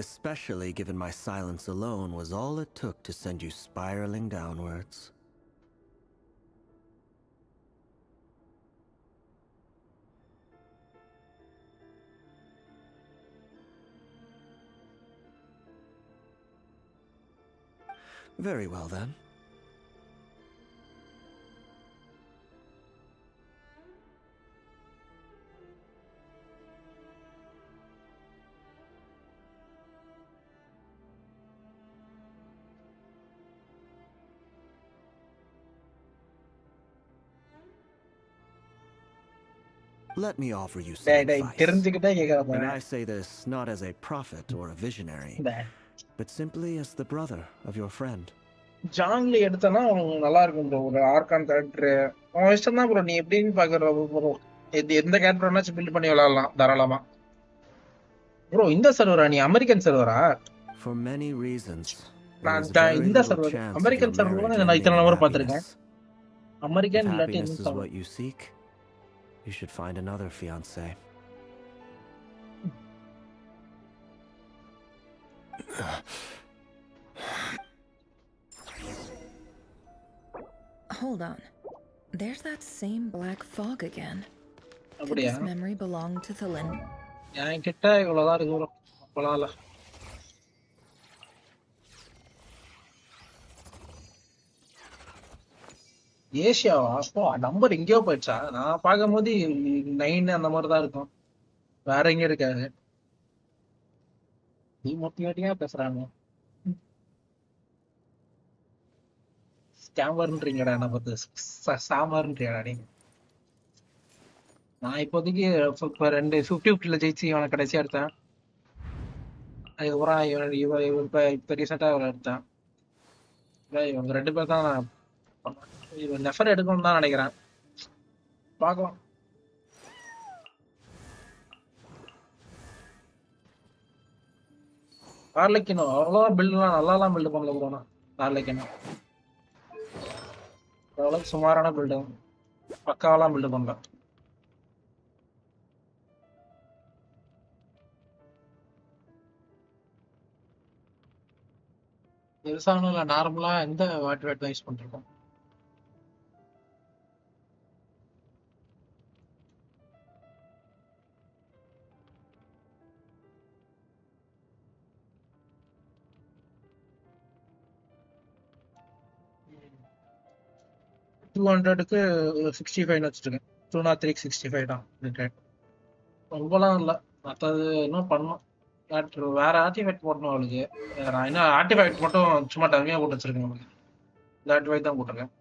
Especially given my silence alone was all it took to send you spiraling downwards. Very well then. Let me offer you some டேய் டேய் advice. தெரிஞ்சுக்கிட்டே கேக்குறப்ப. And I say this not as a prophet or a visionary, but simply as the brother of your friend. Junglee எடுத்தனா உனக்கு நல்லா இருக்கும் bro. ஒரு argon character அவன் இஷ்டம் தான் ப்ரோ. நீ எப்படின்னு பாக்குற ப்ரோ. எந்த கேரக்டர் வேணாச்சும் பில்ட் பண்ணி விளையாடலாம் தாராளமா. ப்ரோ இந்த சர்வரா? நீ அமெரிக்கன் சர்வரா? For many reasons. நான் இந்த சர்வர் அமெரிக்கன் சர்வர் நான் இத்தனை நம்பர் பார்த்திருக்கேன். அமெரிக்கன் If இல்லாட்டி happiness இந்த is server. what you seek, you should find another fiancé. Hold on. There's that same black fog again. Could அப்படியா? this memory belong to the Lin? என் கிட்ட இவ்வளவுதான் இருக்கு bro. அப்பலாம் இல்ல. ஏசியாவா? அப்போ நம்பர் எங்கேயோ போயிடுச்சா? நான் பார்க்கும்போது 9 அந்த மாதிரி தான் இருக்கும். வேற எங்க இருக்காது. நீ மொட்டியா பேசுறாங்க. ஸ்கேமர்ன்றீங்கடா என்ன பார்த்து. சாமர்ன்றீங்கடா நீங்க. நான் இப்போதைக்கு இப்போ 2 50-50ல ஜெயிச்சு இவனை கடைசியா எடுத்தேன். அதுக்கப்புறம் இப்போ ரீசெண்டாக இவரை எடுத்தேன். இவங்க 2 பேர் தான் நான் இவன் நெஃபர் எடுக்கணும்னு தான் நினைக்கிறேன். பார்க்கலாம். ஆர்லைக்கணும் அவ்வளோதான் பில்டுலாம் நல்லாலாம் பில்டு பண்ணல ப்ரோனா. ஆர்லைக்கணும் ஓரளவுக்கு சுமாரான பில்டு, பக்காவெல்லாம் பில்டு பண்ணல. பெருசான இல்லை, நார்மலா எந்த வாட் தான் யூஸ் பண்ணிருக்கோம். $200க்கு 65 வச்சுருக்கேன். 203க்கு 65 தான் ரிட்டையர்ட். ரொம்பலாம் இல்லை. மற்றது இன்னும் பண்ணணும். வேற ஆர்டிஃபேக்ட் போடணும் அவளுக்கு. நான் இன்னும் ஆர்டிஃபேக்ட் மட்டும் சும்மா டம்மியாக போட்டு வச்சிருக்கேன். அவளுக்கு இந்த ஆர்டிஃபேக்ட் தான் போட்டிருக்கேன்.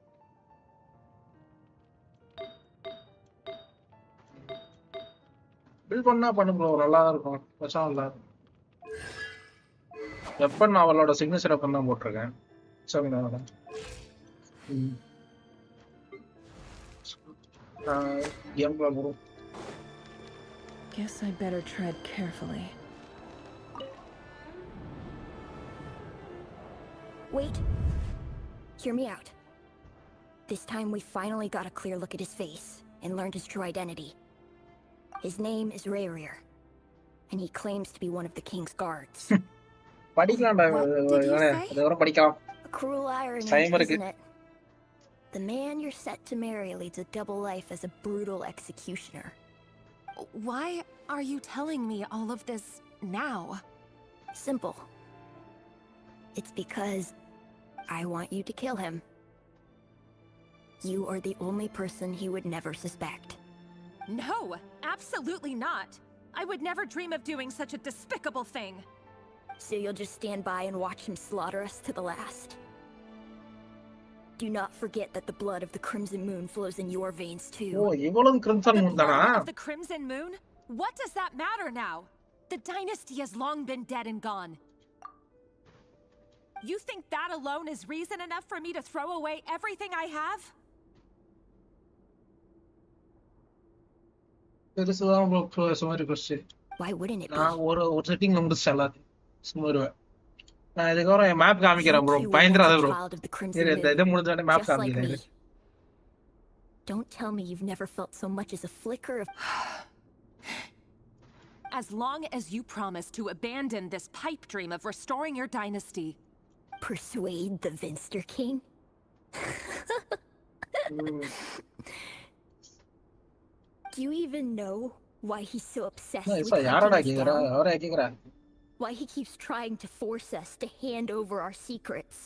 பில்ட் பண்ணா பண்ணு ப்ரோ, நல்லா தான் இருக்கும். பிரச்சனை இல்லை. வெப்பன் அவளோட சிக்னேச்சர் வெப்பன் தான் போட்டிருக்கேன். சரிங்களா? Guess I better tread carefully. Wait. Hear me out. This time we finally got a clear look at his face and learned his true identity. His name is Rayrir, and he claims to be one of the king's guards. படிக்கலாம்டா. படிக்கலாம். A cruel irony, isn't it? The man you're set to marry leads a double life as a brutal executioner. Why are you telling me all of this now? Simple. It's because I want you to kill him. You are the only person he would never suspect. No, absolutely not. I would never dream of doing such a despicable thing. So you'll just stand by and watch him slaughter us to the last. Do not forget that the blood of the Crimson Moon flows in your veins too. ஓ இவளும் crimson The Moon தானா? blood of the Crimson Moon? What does that matter now? The dynasty has long been dead and gone. You think that alone is reason enough for me to throw away everything I have? பெருசுதான் bro சுமாரி question. Why wouldn't it be? நான் ஒரு செட்டிங்ல முடிச்சு எல்லாத்தையும் சுமாருவேன். நான் இதுக்கப்புறம் என் map காமிக்கிறேன் bro. பயந்துராத bro. சரி இது முடிஞ்சோடனே மேப் காமிக்கிறேன். Don't tell me you've never felt so much as a flicker of... As long as you promise to abandon this pipe dream of restoring your dynasty. Persuade the Vinster King? Do you even know why he's so obsessed with hunting us down? Why he keeps trying to force us to hand over our secrets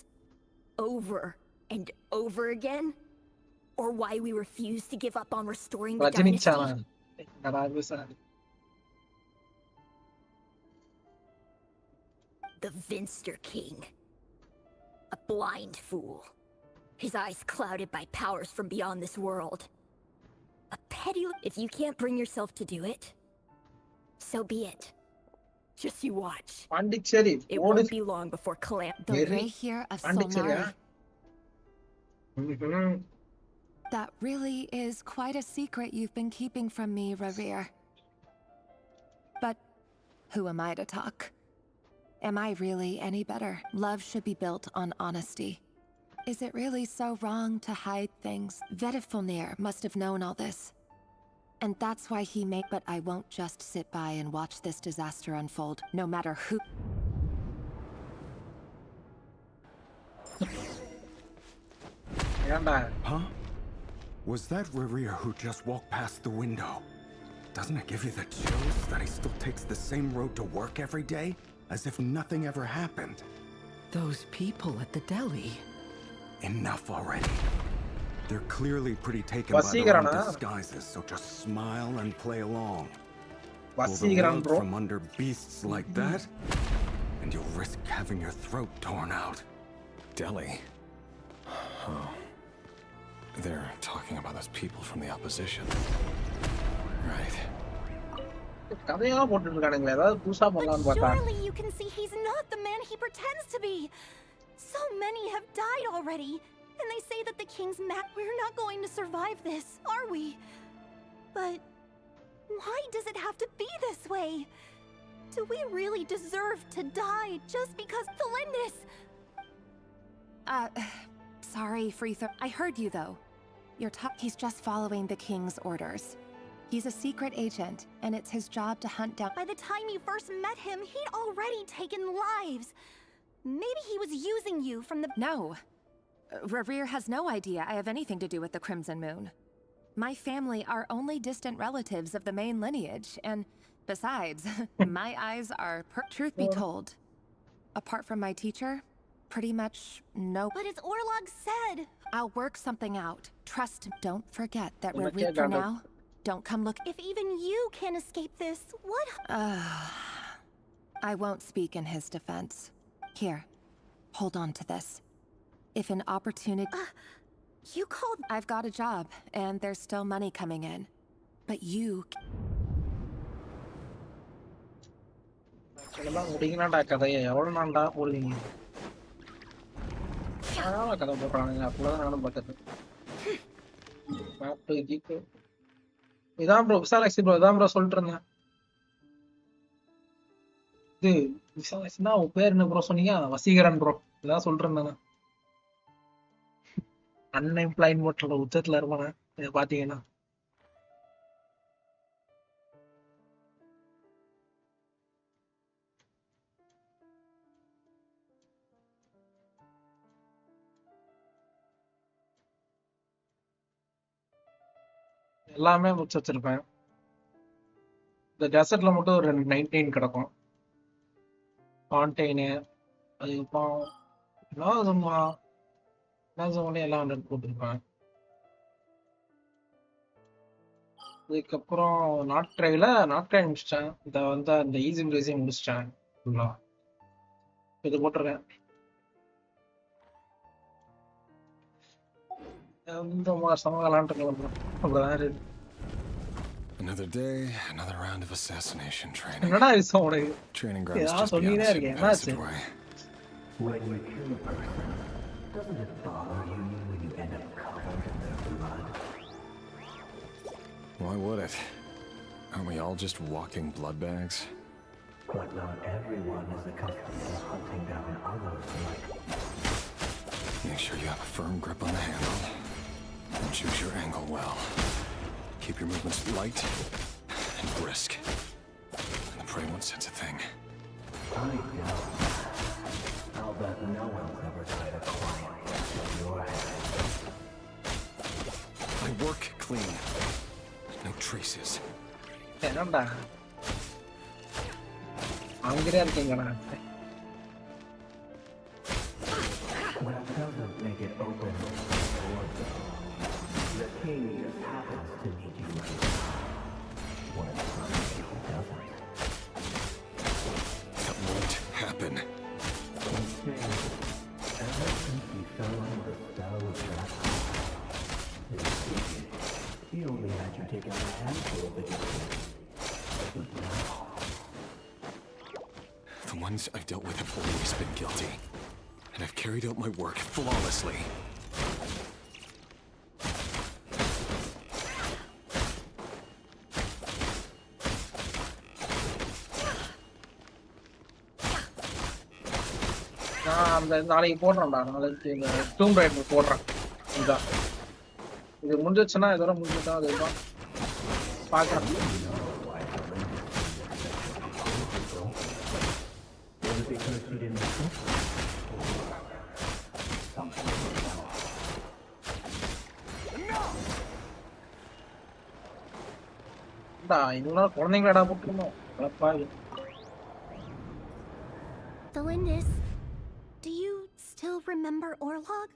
over and over again? Or why we refuse to give up on restoring the dynasty? The Vinster King. A blind fool. His eyes clouded by powers from beyond this world. A petty... If you can't bring yourself to do it, so be it. Just you watch. It won't be long before The ray here of Solnari. That really is quite a secret you've been keeping from me, Revere. But who am I to talk? Am I really any better? Love should be built on honesty. Is it really so wrong to hide things? Vedifulnir must have known all this. And that's why he made... But I won't just sit by and watch this disaster unfold, no matter who... Huh? Was that Revere who just walked past the window? Doesn't it give you the chills that he still takes the same road to work every day? As if nothing ever happened. Those people at the deli. Enough already. They're clearly pretty taken by their own disguises, so just smile and play along. Pull the rug from under beasts like that, and you'll risk having your throat torn out. Deli? Oh. They're talking about those people from the opposition. Right. But surely you can see he's not the man he pretends to be. So many have died already, and they say that the king's mad. We're not going to survive this, are we? But why does it have to be this way? Do we really deserve to die just because Thalindis? Sorry, Freether. I heard you though. He's just following the king's orders. He's a secret agent, and it's his job to hunt down... By the time you first met him, he'd already taken lives. Maybe he was using you from the... No. Revere has no idea I have anything to do with the Crimson Moon. My family are only distant relatives of the main lineage, and besides, my eyes are... Truth be told, apart from my teacher, pretty much no... But as Orlog said... I'll work something out. Trust. Don't forget that we're weak for now. Don't come look... If even you can't escape this, what... I won't speak in his defense. Here, hold on to this. If an opportunity... you called... I've got a job, and there's still money coming in. But you... இதான் bro விசாலாக்சி bro இதான் bro சொல்லிட்டு இருந்தேன். இது விசாலாக்சினா உன் பேர் என்ன bro சொன்னீங்க? Vaseegaran bro. இதான் சொல்லிட்டு இருந்தேன். அன்எம்ப்ளாய்மெண்ட்ல உச்சத்துல இருப்பானே இதை பாத்தீங்கன்னா. எல்லாமே முடிச்சு வச்சிருப்பேன். இந்த டெசர்ட்ல மட்டும் ஒரு 99 கிடக்கும். கான்டெய்னர் அதுக்கப்புறம் லாசமா லாசமாலே எல்லாம் 100 போட்டிருப்பேன். அதுக்கப்புறம் நாட்கிராய் முடிச்சிட்டேன். இந்த வந்து அந்த ஈஸி பிரேஸையும் முடிச்சிட்டேன் ஃபுல்லா. இது போட்டிருக்கேன். இந்த மாசம் விளாண்டு கிளம்புறேன். அப்படிதான் இருக்கு. Another day, another round of assassination training. என்னடா விஷயம் உனக்கு? Training grounds ஏதாவது just beyond சொல்லினே the இருக்கேன். hidden என்னாச்சு? passageway. When you kill a person, doesn't it bother you when you end up covered in their blood? Why would it? Aren't we all just walking blood bags? But not everyone is accustomed to hunting down others like... Make sure you have a firm grip on the handle. And choose your angle well. Keep your movements light and brisk. And the prey won't sense a thing. I don't. I'll bet no one's ever tried a quiet test of your head. I work clean. No traces. என்னடா அங்கேயே இருக்கீங்களா? That doesn't make it open the door, though. The king just happens to need you right now. When somebody doesn't. That won't happen. Instead, ever since we fell under the spell of that he only had you take out a handful of the gifts. But now... The ones I've dealt with have always been guilty. And I've carried out my work flawlessly. நான் அந்த நாளைக்கு போடுறேன்டா. நாளைக்கு இந்த டூம் rider போடுறேன். இதுதான் இது முடிஞ்சிச்சுன்னா இதோட முடிஞ்சுதான் அதுதான் பார்க்குறேன். Was it because you didn't listen? Something else. இவங்களால குழந்தைங்களடா போட்டுருந்தோம். Celindis, do you still remember Orlog?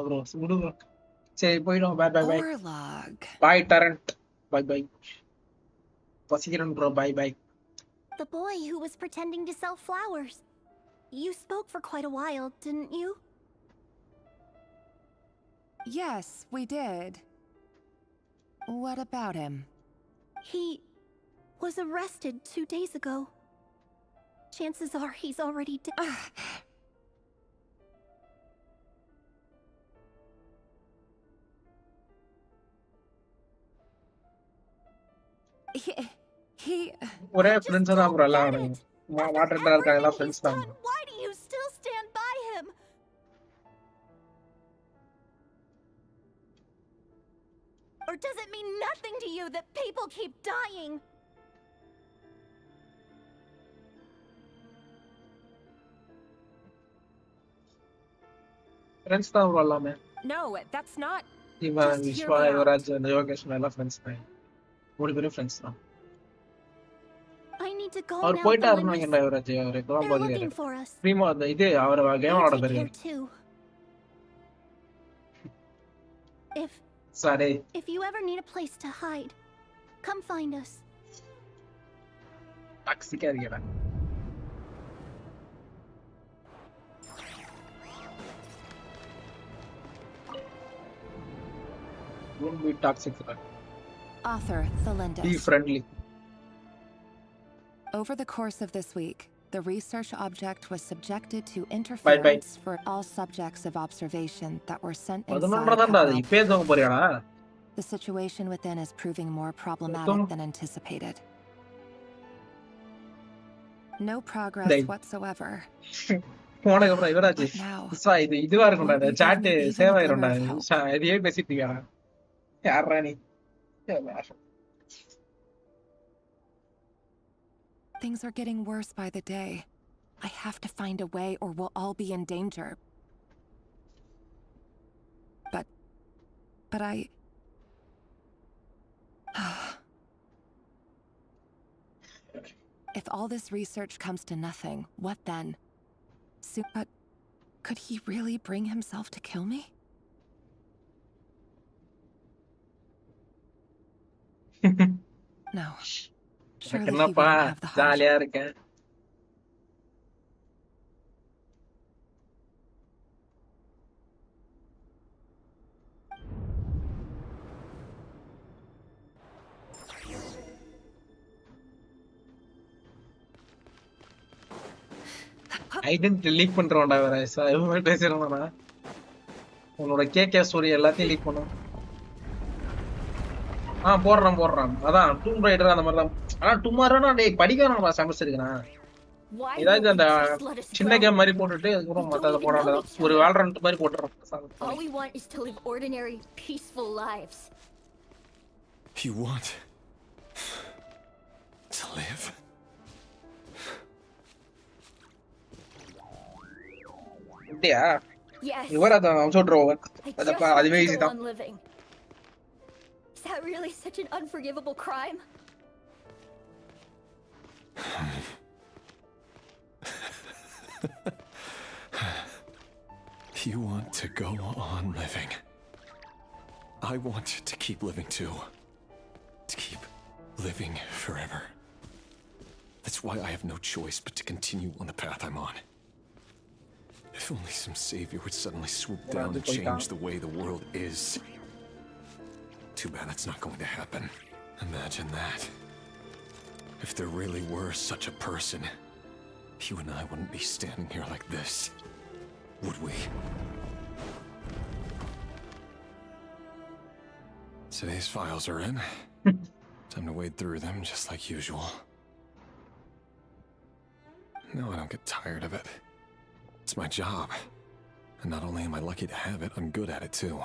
Bro சுடு ப்ரோ. சரி போயிடும். Bye bye bye. Orlog. Bye டரண்ட். Bye bye. பசிக்கிறேன் bro. Bye bye. The boy who was pretending to sell flowers. You spoke for quite a while, didn't you? Yes, we did. What about him? He was arrested 2 days ago. Chances are he's already dead. He... ஒரே friends தான் bro எல்லாம். Water Daryl இருக்காங்க எல்லாம் friends தான். Why do you still stand by him? Or does it mean nothing to you that people keep dying? Friends தான் bro எல்லாமே. No, that's not... இவன் விஸ்வா யுவராஜ் அந்த யோகேஷ் எல்லாம் ஃப்ரெண்ட்ஸ் தான். மூணு பேரும் ஃப்ரெண்ட்ஸ் தான். I need to go our now. போயிட்டாருன்னு நினைக்கிறேன் யுவராஜ். அவர் இப்பதான் They're போதும். looking for us. ப்ரீமோ அந்த இது அவர் கேம் You ஆட take care போயிருக்காரு. too. சரி. If you ever need a place to hide, come find us. டாக்ஸிக்கா இருக்கடா. Don't be toxic. Author Celindis. Be friendly. Over the course of this week, the research object was subjected to interference for all subjects of observation that were sent inside. The situation within is proving more problematic than anticipated. No progress whatsoever. போனக்கு அப்புறம் இவராஜ் இதுவா இருக்கும்டா. இந்த chat save ஆயிரும்டா. இதையே பேசிட்டு இருக்காடா. யாரா நீ? Things are getting worse by the day. I have to find a way or we'll all be in danger. But But I... If all this research comes to nothing, what then? But could he really bring himself to kill me? No. Surely he என்னப்பா wouldn't have the heart. ஜாலியா இருக்கேன். Identity league பண்றோம்டா வேற. இவங்க பேசுறோம்னா உன்னோட KK story எல்லாத்தையும் league பண்ணும். போடுறான். அதான் டூம் ரைடர் அந்த மாதிரி தான். ஆனா டுமாரோனா டேய் படிக்கணும்டா செமஸ்டருக்கு நான். ஏதாவது அந்த சின்ன கேம் மாதிரி போட்டுட்டு அதுக்கப்புறம் மத்தத போடாத. ஒரு வால்ரண்ட் மாதிரி போட்டுறோம். All we want is to live ordinary, peaceful lives. You want to live? அப்படியா? Yes. இவர அதான் சொல்றோம். அதப்பா அதுவே ஈஸி தான். Is that really such an unforgivable crime? You want to go on living. I want to keep living too. To keep living forever. That's why I have no choice but to continue on the path I'm on. If only some savior would suddenly swoop down and change the way the world is. Too bad that's not going to happen. Imagine that. If there really were such a person, you and I wouldn't be standing here like this, would we? Today's files are in. Time to wade through them just like usual. No, I don't get tired of it. It's my job. And not only am I lucky to have it, I'm good at it too.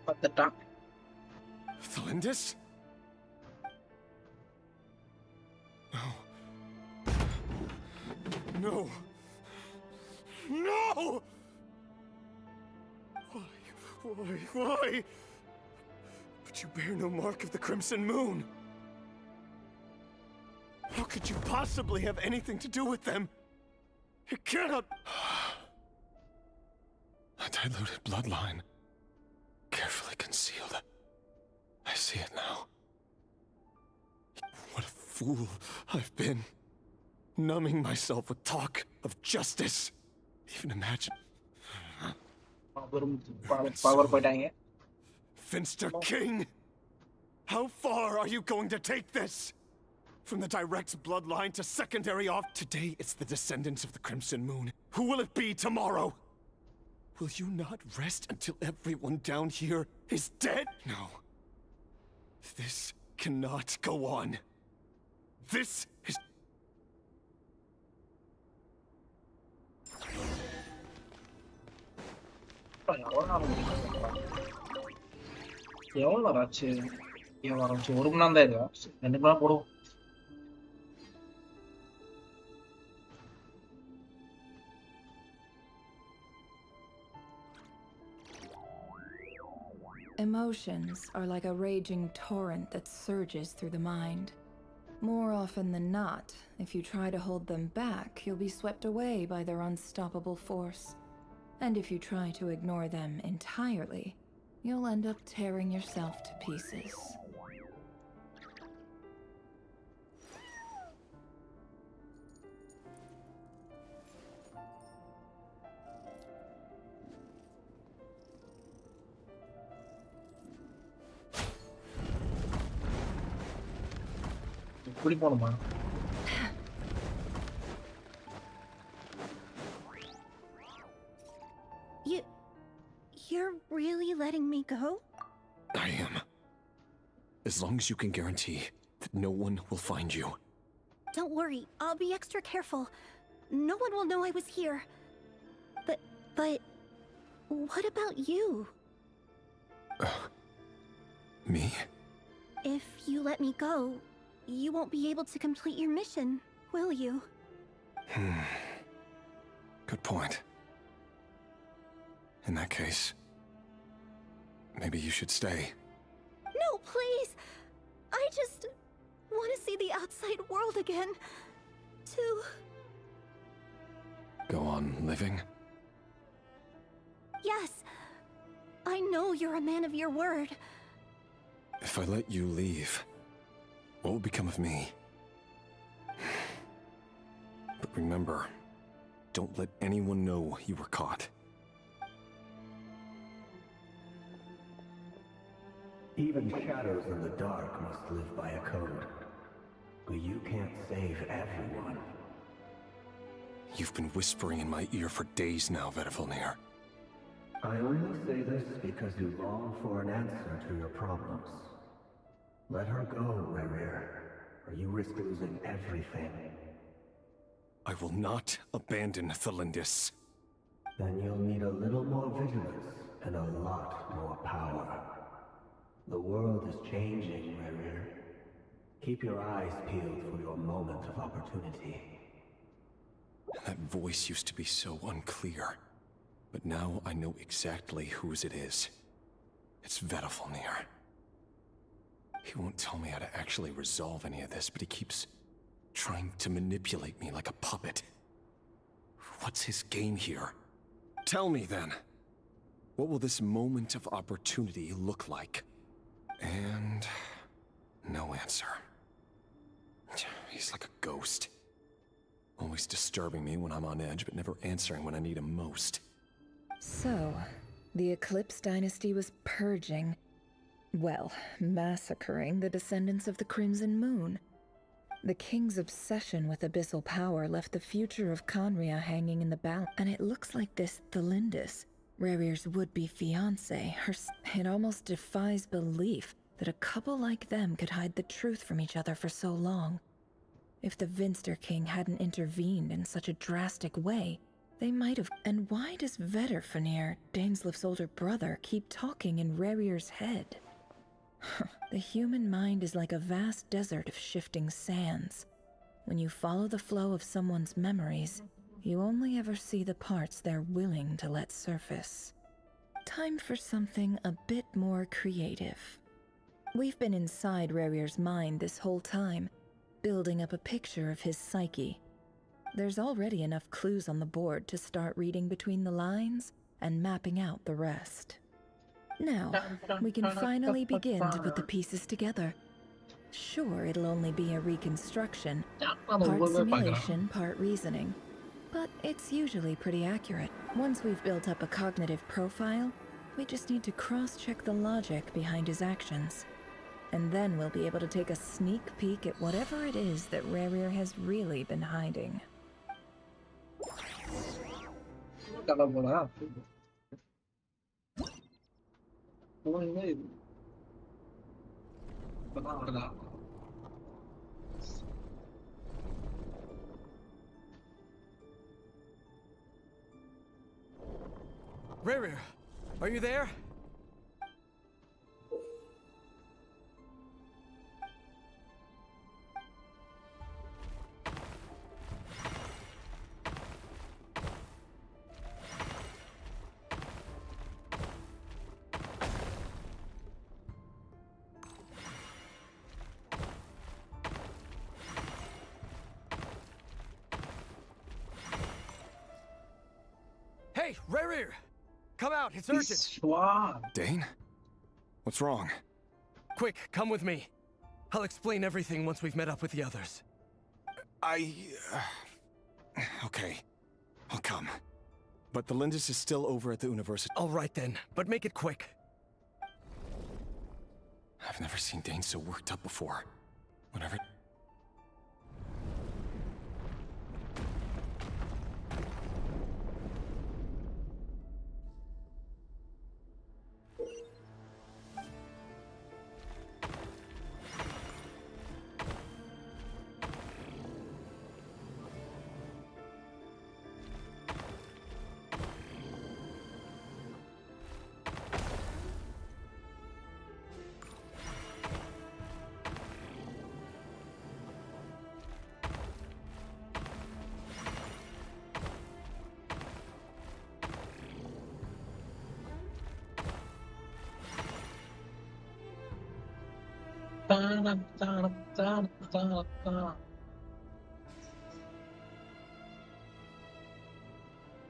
What the top? Thalindis? No. No! No! Why? But you bear no mark of the Crimson Moon! How could you possibly have anything to do with them? It cannot... A diluted bloodline. Carefully concealed. I see it now. What a fool I've been. Numbing myself with talk of justice. Even imagine... Power போயிட்டாங்க. Finster King! How far are you going to take this? From the direct bloodline to secondary off. Today it's the descendants of the Crimson Moon. Who will it be tomorrow? Will you not rest until everyone down here is dead? No. This cannot go on. This is... எவ்வளவு ஆச்சு? ஆரம்பிச்சு 1 மணி நேரம் தான் இருக்கா? 2 மணி நேரம் போடுவோம். Emotions are like a raging torrent that surges through the mind. More often than not, if you try to hold them back, you'll be swept away by their unstoppable force. And if you try to ignore them entirely, you'll end up tearing yourself to pieces. இப்படி போணுமா? You're really letting me go? I am. As long as you can guarantee that no one will find you. Don't worry, I'll be extra careful. No one will know I was here. But... what about you? Me? If you let me go, you won't be able to complete your mission, will you? Good point. In that case, maybe you should stay. No, please! I just want to see the outside world again. To... Go on living? Yes. I know you're a man of your word. If I let you leave, what will become of me? But remember, don't let anyone know you were caught. Even shadows in the dark must live by a code. But you can't save everyone. You've been whispering in my ear for days now, Vedafilnir. I only say this because you long for an answer to your problems. Let her go, Rerir, or you risk losing everything. I will not abandon Thalindis. Then you'll need a little more vigilance and a lot more power. The world is changing, Rerir. Keep your eyes peeled for your moment of opportunity. That voice used to be so unclear. But now I know exactly whose it is. It's Vedafilnir. He won't tell me how to actually resolve any of this, but he keeps trying to manipulate me like a puppet. What's his game here? Tell me then. What will this moment of opportunity look like? And no answer. He's like a ghost. Always disturbing me when I'm on edge, but never answering when I need him most. So, the Eclipse Dynasty was purging, well, massacring the descendants of the Crimson Moon. The king's obsession with abyssal power left the future of Conria hanging in the balance, and it looks like this Thalindis, Rerir's would-be fiancé, it almost defies belief that a couple like them could hide the truth from each other for so long. If the Vinster King hadn't intervened in such a drastic way, they might have. And why does Vedafilnir, Dainsleif's older brother, keep talking in Rerir's head? The human mind is like a vast desert of shifting sands. When you follow the flow of someone's memories, you only ever see the parts they're willing to let surface. Time for something a bit more creative. We've been inside Rerir's mind this whole time, building up a picture of his psyche. There's already enough clues on the board to start reading between the lines and mapping out the rest. Now, we can finally begin to put the pieces together. Sure, it'll only be a reconstruction, part simulation, part reasoning, but it's usually pretty accurate. Once we've built up a cognitive profile, we just need to cross-check the logic behind his actions. And then we'll be able to take a sneak peek at whatever it is that Rerir has really been hiding. Rerir, are you there? Hey, Rerir! Come out, it's urgent! Dane? What's wrong? Quick, come with me. I'll explain everything once we've met up with the others. Okay. I'll come. But the Lindis is still over at the university. All right then, but make it quick. I've never seen Dane so worked up before. Whenever...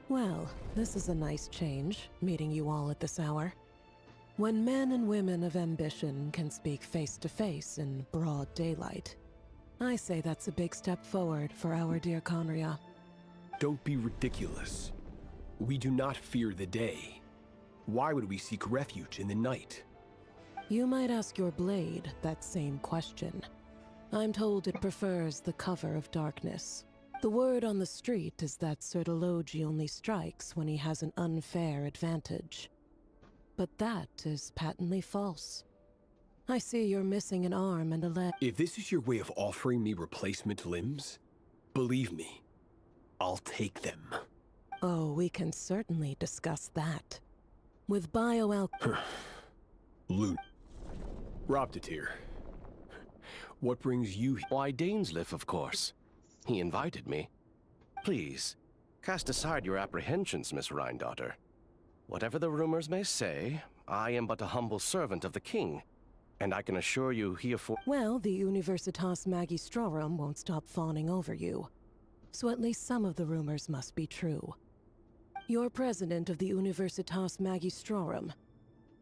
Well, this is a nice change, meeting you all at this hour. When men and women of ambition can speak face to face in broad daylight, I say that's a big step forward for our dear Conria. Don't be ridiculous. We do not fear the day. Why would we seek refuge in the night? You might ask your blade that same question. I'm told it prefers the cover of darkness. The word on the street is that Sertologi only strikes when he has an unfair advantage. But that is patently false. I see you're missing an arm and a leg. If this is your way of offering me replacement limbs, believe me, I'll take them. Oh, we can certainly discuss that. With bioalchemy. Loot. Roptatir. What brings you here? Why, Dainsleif, of course. He invited me. Please, cast aside your apprehensions, Miss Rhindaughter. Whatever the rumors may say, I am but a humble servant of the king, and I can assure you he Well, the Universitas Magistrorum won't stop fawning over you. So at least some of the rumors must be true. You're president of the Universitas Magistrorum,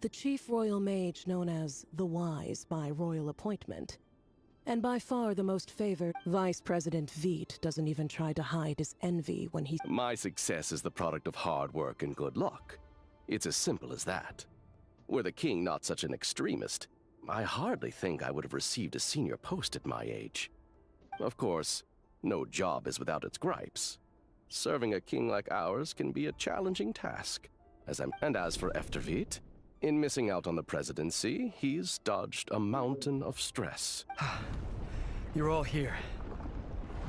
the chief royal mage known as the Wise by royal appointment, and by far the most favored. Vice President Veit doesn't even try to hide his envy when he... My success is the product of hard work and good luck. It's as simple as that. Were the king not such an extremist, I hardly think I would have received a senior post at my age. Of course, no job is without its gripes. Serving a king like ours can be a challenging task. And as for Efterveit, in missing out on the presidency, he's dodged a mountain of stress. You're all here.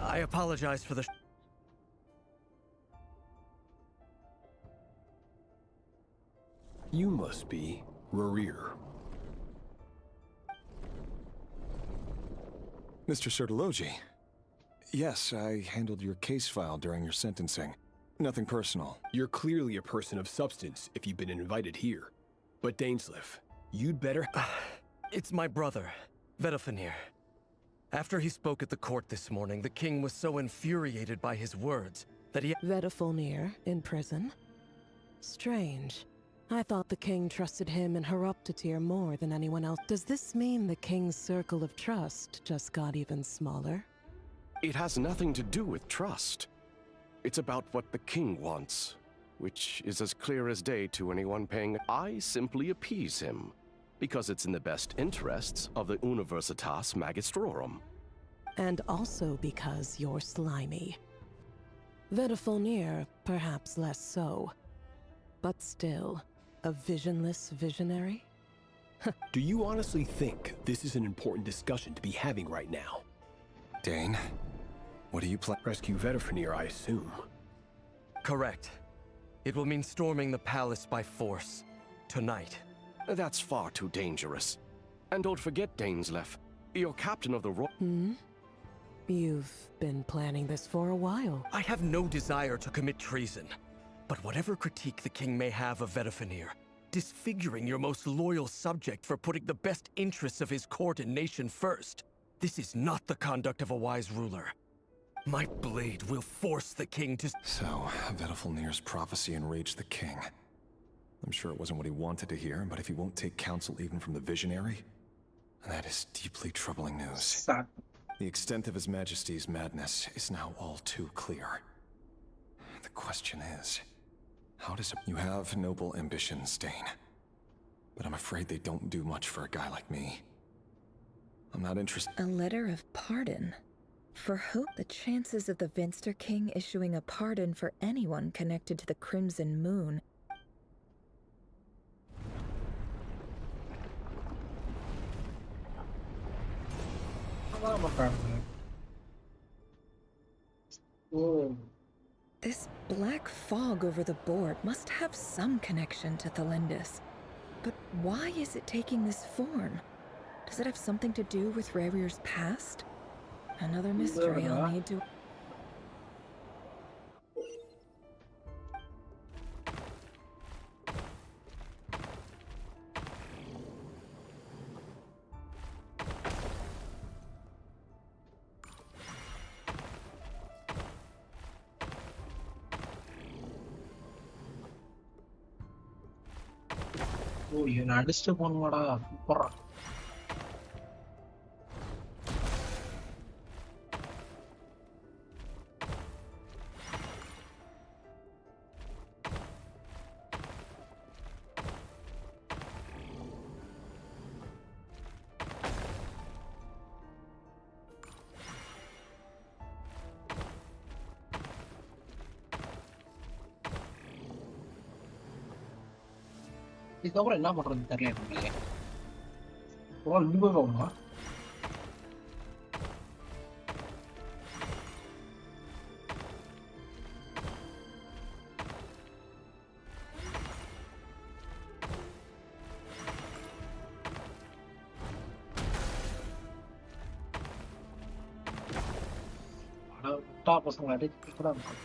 I apologize for the... You must be Rerir. Mr. Sertologi. Yes, I handled your case file during your sentencing. Nothing personal. You're clearly a person of substance if you've been invited here. But Dainsleif, you'd better... It's my brother, Vedofenir. After he spoke at the court this morning, the king was so infuriated by his words that he... Vedofenir in prison? Strange. I thought the king trusted him and Horoptatir more than anyone else. Does this mean the king's circle of trust just got even smaller? It has nothing to do with trust. It's about what the king wants, which is as clear as day to anyone paying. I simply appease him, because it's in the best interests of the Universitas Magistrorum. And also because you're slimy. Vedofenir, perhaps less so. But still, a visionless visionary? Do you honestly think this is an important discussion to be having right now? Dane, what do you plan? Rescue Vedofenir, I assume. Correct. It will mean storming the palace by force. Tonight. That's far too dangerous. And don't forget, Dainsleif, you're captain of the You've been planning this for a while. I have no desire to commit treason. But whatever critique the king may have of Vedofenir, disfiguring your most loyal subject for putting the best interests of his court and nation first, this is not the conduct of a wise ruler. My blade will force the king to... So, Vedofenir's prophecy enraged the king. I'm sure it wasn't what he wanted to hear, but if he won't take counsel even from the visionary, that is deeply troubling news. The extent of His Majesty's madness is now all too clear. The question is, how does you have noble ambitions, Dane? But I'm afraid they don't do much for a guy like me. I'm not interested. A letter of pardon? For hope, the chances of the Vinster King issuing a pardon for anyone connected to the Crimson Moon. This black fog over the board must have some connection to Thelindis. But why is it taking this form? Does it have something to do with Rerir's past? Another mystery I'll need to... ஓ இவன் அடிச்சுட்டு போகணுமாடா சூப்பரா. இதுக்கப்புறம் என்ன பண்றது தெரியல நம்மளுக்கு. இங்க போய் போகணுமா? முட்டா பசங்க அடிச்சு கூட இருக்கும்.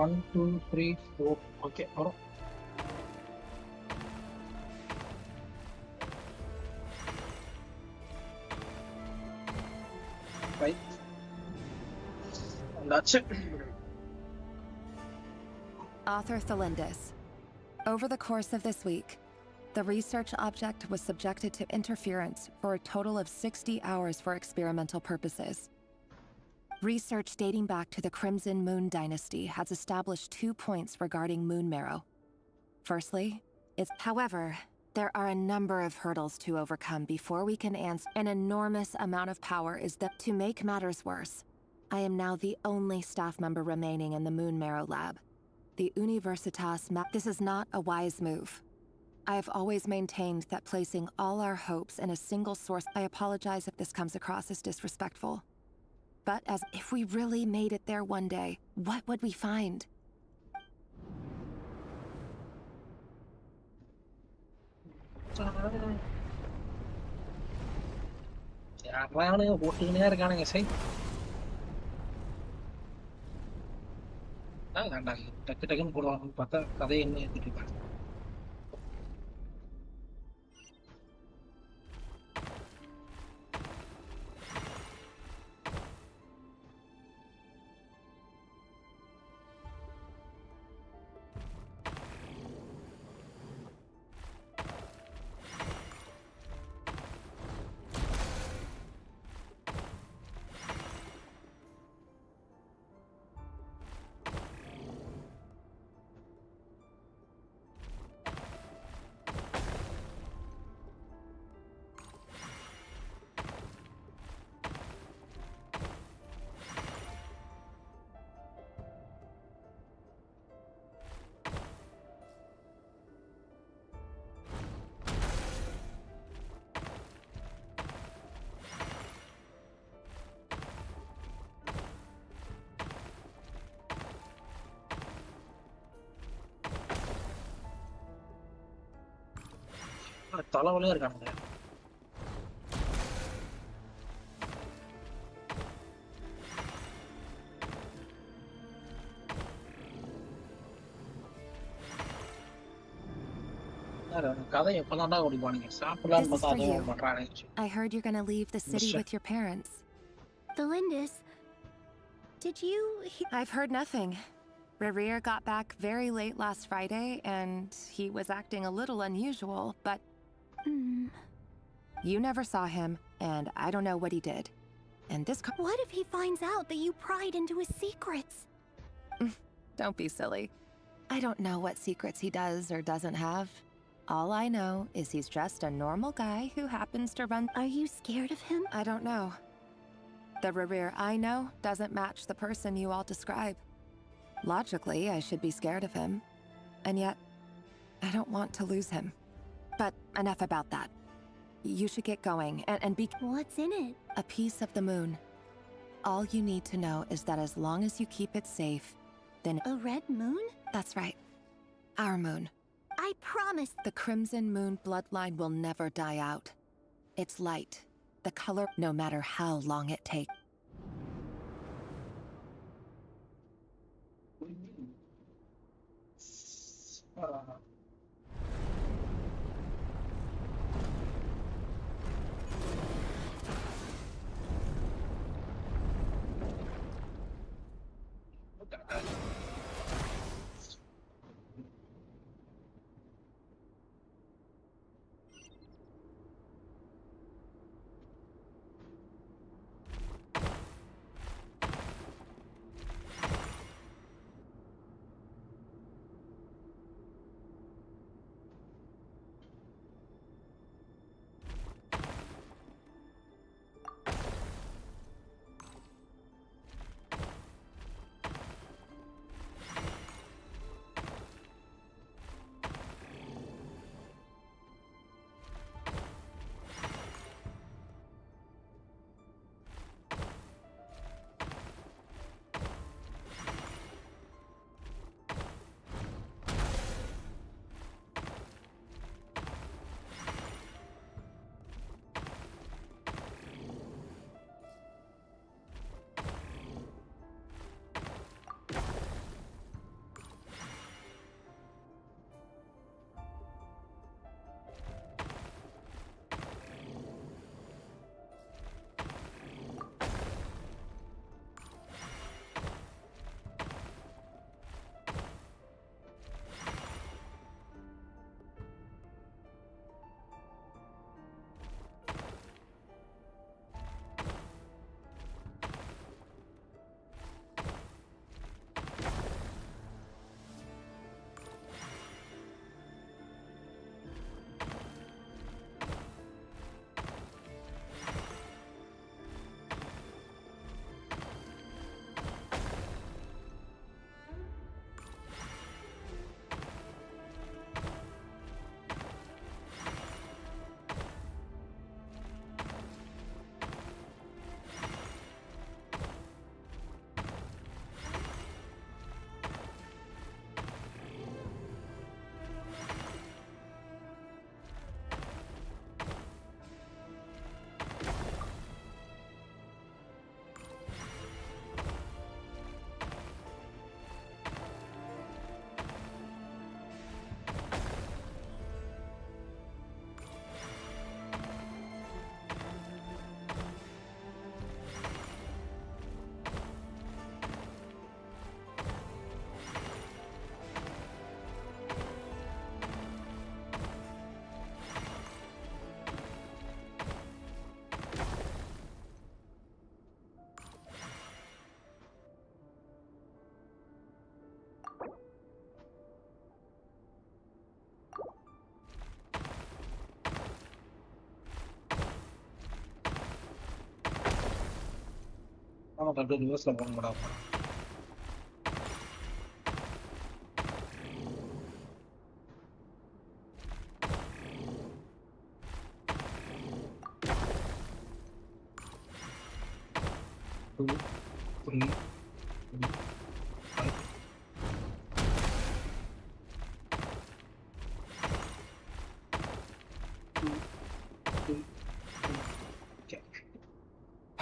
One, two, three, four. Okay, வரும். Right. And that's it. Author Thalindis. Over the course of this week, the research object was subjected to interference for a total of 60 hours for experimental purposes. Research dating back to the Crimson Moon Dynasty has established 2 points regarding moon marrow. Firstly, however, there are a number of hurdles to overcome before we can answer. An enormous amount of power is that to make matters worse. I am now the only staff member remaining in the moon marrow lab. The Universitas This is not a wise move. I have always maintained that placing all our hopes in a single source. I apologize if this comes across as disrespectful. But as if we really made it there one day, what would we find? யாரானுங்க போட்டுக்கினே இருக்கானுங்க சை. டக்கு டக்குன்னு போடுவாங்கன்னு பார்த்தா கதையை என்ன ஏற்றிட்டு இருக்காங்க. தலைவலியா இருக்கானுங்க. கதை எப்பதான்டா ஓடிப்பானுங்க. சாப்பிடலான்னு பார்த்தா அதுவும் பண்றானுங்க. I heard you're gonna leave the city with your parents. Thalindis, did you... I've heard nothing. Rerir got back very late last Friday, and he was acting a little unusual, but... You never saw him, and I don't know what he did. And this... What if he finds out that you pried into his secrets? Don't be silly. I don't know what secrets he does or doesn't have. All I know is he's just a normal guy who happens to run... Are you scared of him? I don't know. The Rerir I know doesn't match the person you all describe. Logically, I should be scared of him. And yet, I don't want to lose him. But enough about that. You should get going and be... What's in it? A piece of the moon. All you need to know is that as long as you keep it safe, then... A red moon? That's right. Our moon. I promise. The Crimson Moon bloodline will never die out. It's light. The color, no matter how long it takes. அப்படியே ரிவர்ஸ்ல போகணும்டா.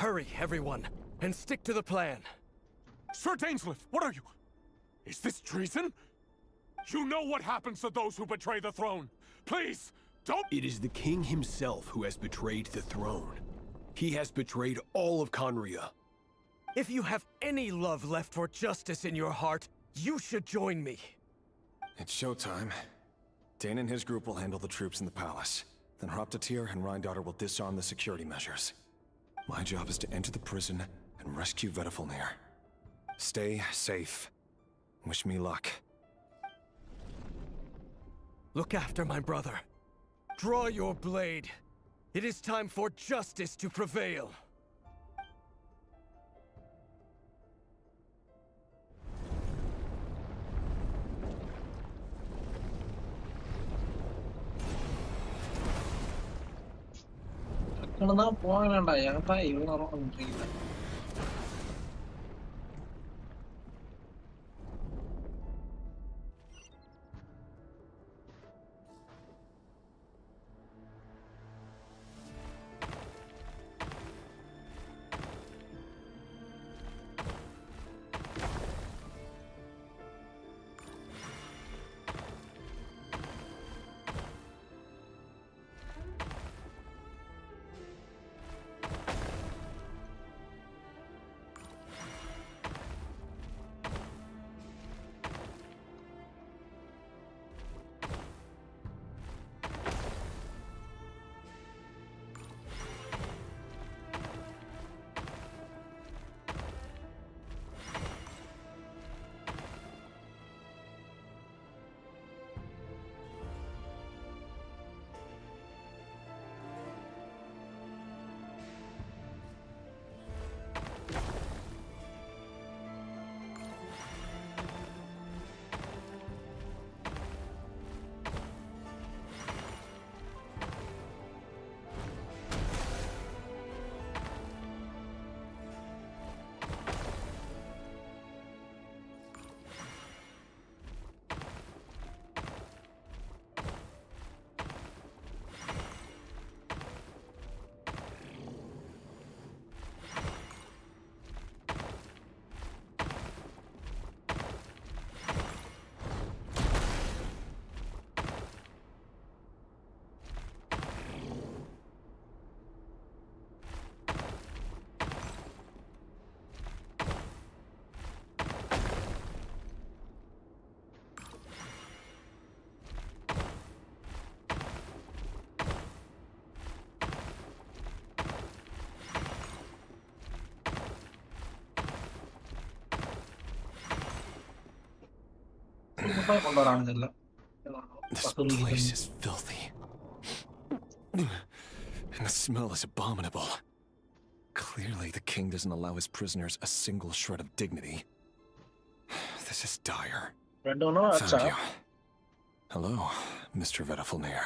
Hurry, everyone, and stick to the plan. Sir Dainsleif, what are you? Is this treason? You know what happens to those who betray the throne. Please, don't— It is the king himself who has betrayed the throne. He has betrayed all of Conria. If you have any love left for justice in your heart, you should join me. It's showtime. Dane and his group will handle the troops in the palace. Then Hraptatir and Rhindaughter will disarm the security measures. My job is to enter the prison and rescue Vedifalnir. Stay safe. Wish me luck. Look after my brother. Draw your blade. It is time for justice to prevail. டக்குனுதான் போகலாம்டா. ஏன்டா இவ்வளவு நேரம் பண்றீங்க? This place is filthy. And the smell is abominable. Clearly, the king doesn't allow his prisoners a single shred of dignity. This is dire. Found you. Hello, Mr. Vedifalnir.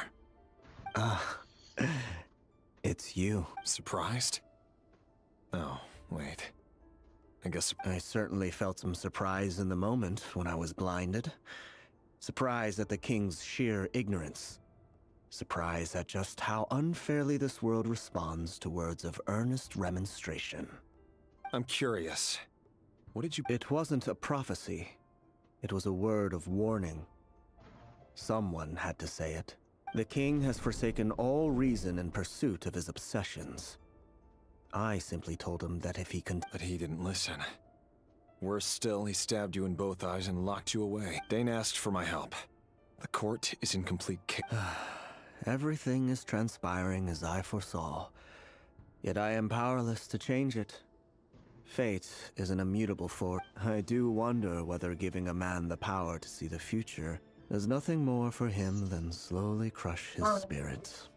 It's you. Surprised? Oh, wait. I guess I certainly felt some surprise in the moment when I was blinded. Surprise at the king's sheer ignorance. Surprise at just how unfairly this world responds to words of earnest remonstration. I'm curious. What did you— It wasn't a prophecy. It was a word of warning. Someone had to say it. The king has forsaken all reason in pursuit of his obsessions. I simply told him that if he But he didn't listen. Worse still, he stabbed you in both eyes and locked you away. Dane asked for my help. The court is in complete chaos. Everything is transpiring as I foresaw. Yet I am powerless to change it. Fate is an immutable force. I do wonder whether giving a man the power to see the future does nothing more for him than slowly crush his spirit.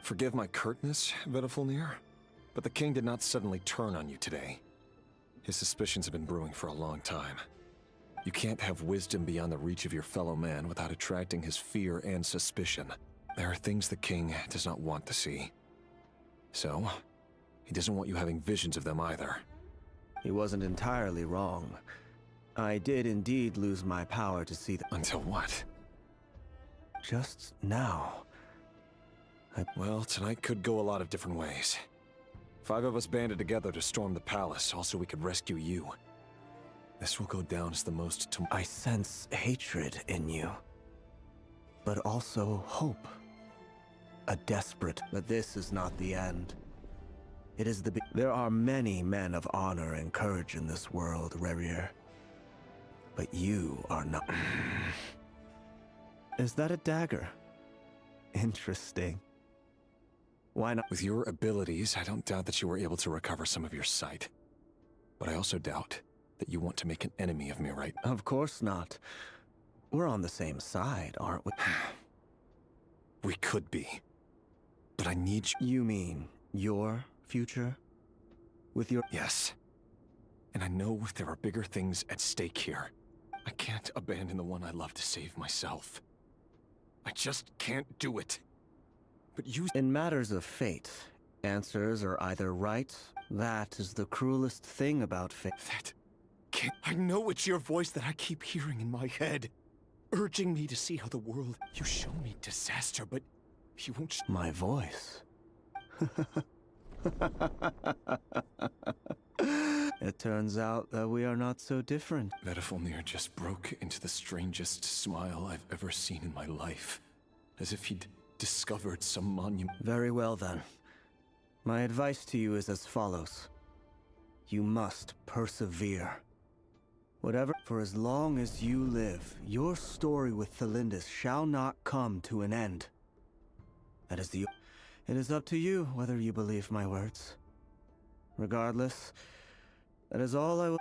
Forgive my curtness, Vedifalnir, but the king did not suddenly turn on you today. His suspicions have been brewing for a long time. You can't have wisdom beyond the reach of your fellow man without attracting his fear and suspicion. There are things the king does not want to see. So, he doesn't want you having visions of them either. He wasn't entirely wrong. I did indeed lose my power to see them. Until what? Just now. Well, tonight could go a lot of different ways. 5 of us banded together to storm the palace, also we could rescue you. This will go down as the most... I sense hatred in you. But also hope. A desperate... But this is not the end. It is the... There are many men of honor and courage in this world, Rerir. But you are not... Is that a dagger? Interesting. Why not? With your abilities, I don't doubt that you were able to recover some of your sight. But I also doubt that you want to make an enemy of me, right? Of course not. We're on the same side, aren't we? We could be. But I need you. You mean your future? With your... Yes. And I know there are bigger things at stake here. I can't abandon the one I love to save myself. I just can't do it. But you... In matters of fate, answers are either right. That is the cruelest thing about fate. That... Can't... I know it's your voice that I keep hearing in my head. Urging me to see how the world... You show me disaster, but you won't... My voice? It turns out that we are not so different. Vedifilnir just broke into the strangest smile I've ever seen in my life. As if he'd discovered some monument. Very well then. My advice to you is as follows. You must persevere. Whatever, for as long as you live, your story with Thalindis shall not come to an end. That is the... It is up to you whether you believe my words. Regardless, that is all I will...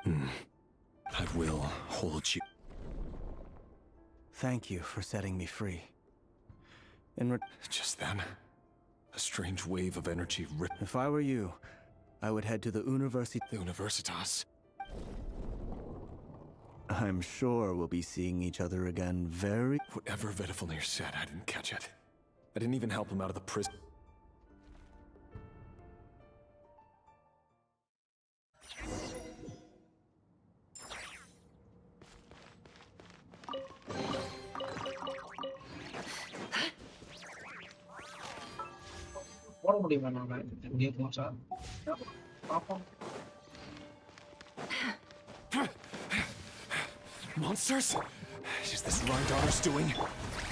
I will hold you. Thank you for setting me free. Just then, a strange wave of energy ripped... If I were you, I would head to the The Universitas. I'm sure we'll be seeing each other again very... Whatever Vedifilnir said, I didn't catch it. I didn't even help him out of the prison. போட முடியுமா நாம இங்கே போச்சா பாப்போம். Monsters? Is this Rhindaughter's doing?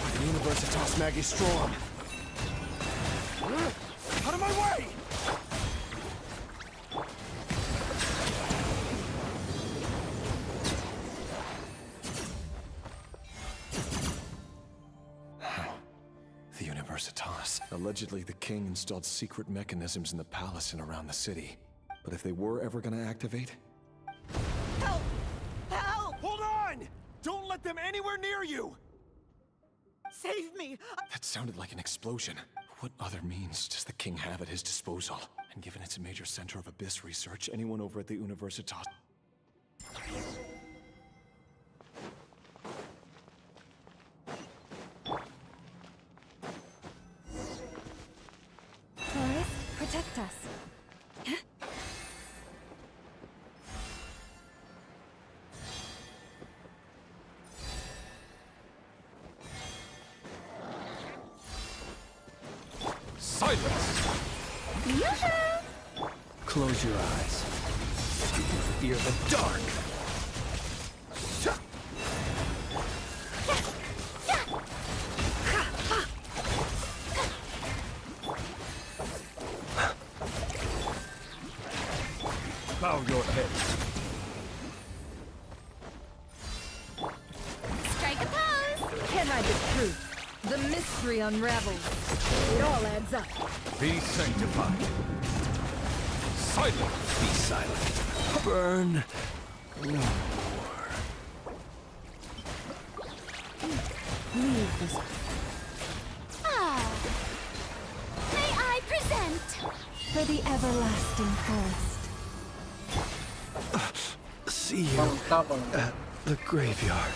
Or the Universitas Magistrorum? Out of my way! The Universitas. Allegedly, the king installed secret mechanisms in the palace and around the city. But if they were ever gonna activate... Help! Help! Hold on! Don't let them anywhere near you! Save me! That sounded like an explosion. What other means does the king have at his disposal? And given it's a major center of abyss research, anyone over at the Universitas... Forest, protect us. Silence! Close your eyes. Fear the dark. Bow your head. Strike a pose! Can't hide the truth. The mystery unravels. It all adds up. Be sanctified. Silence! Be silent. Burn. No more. Leave this. Ah! May I present? For the everlasting forest. see you Stop on at the graveyard.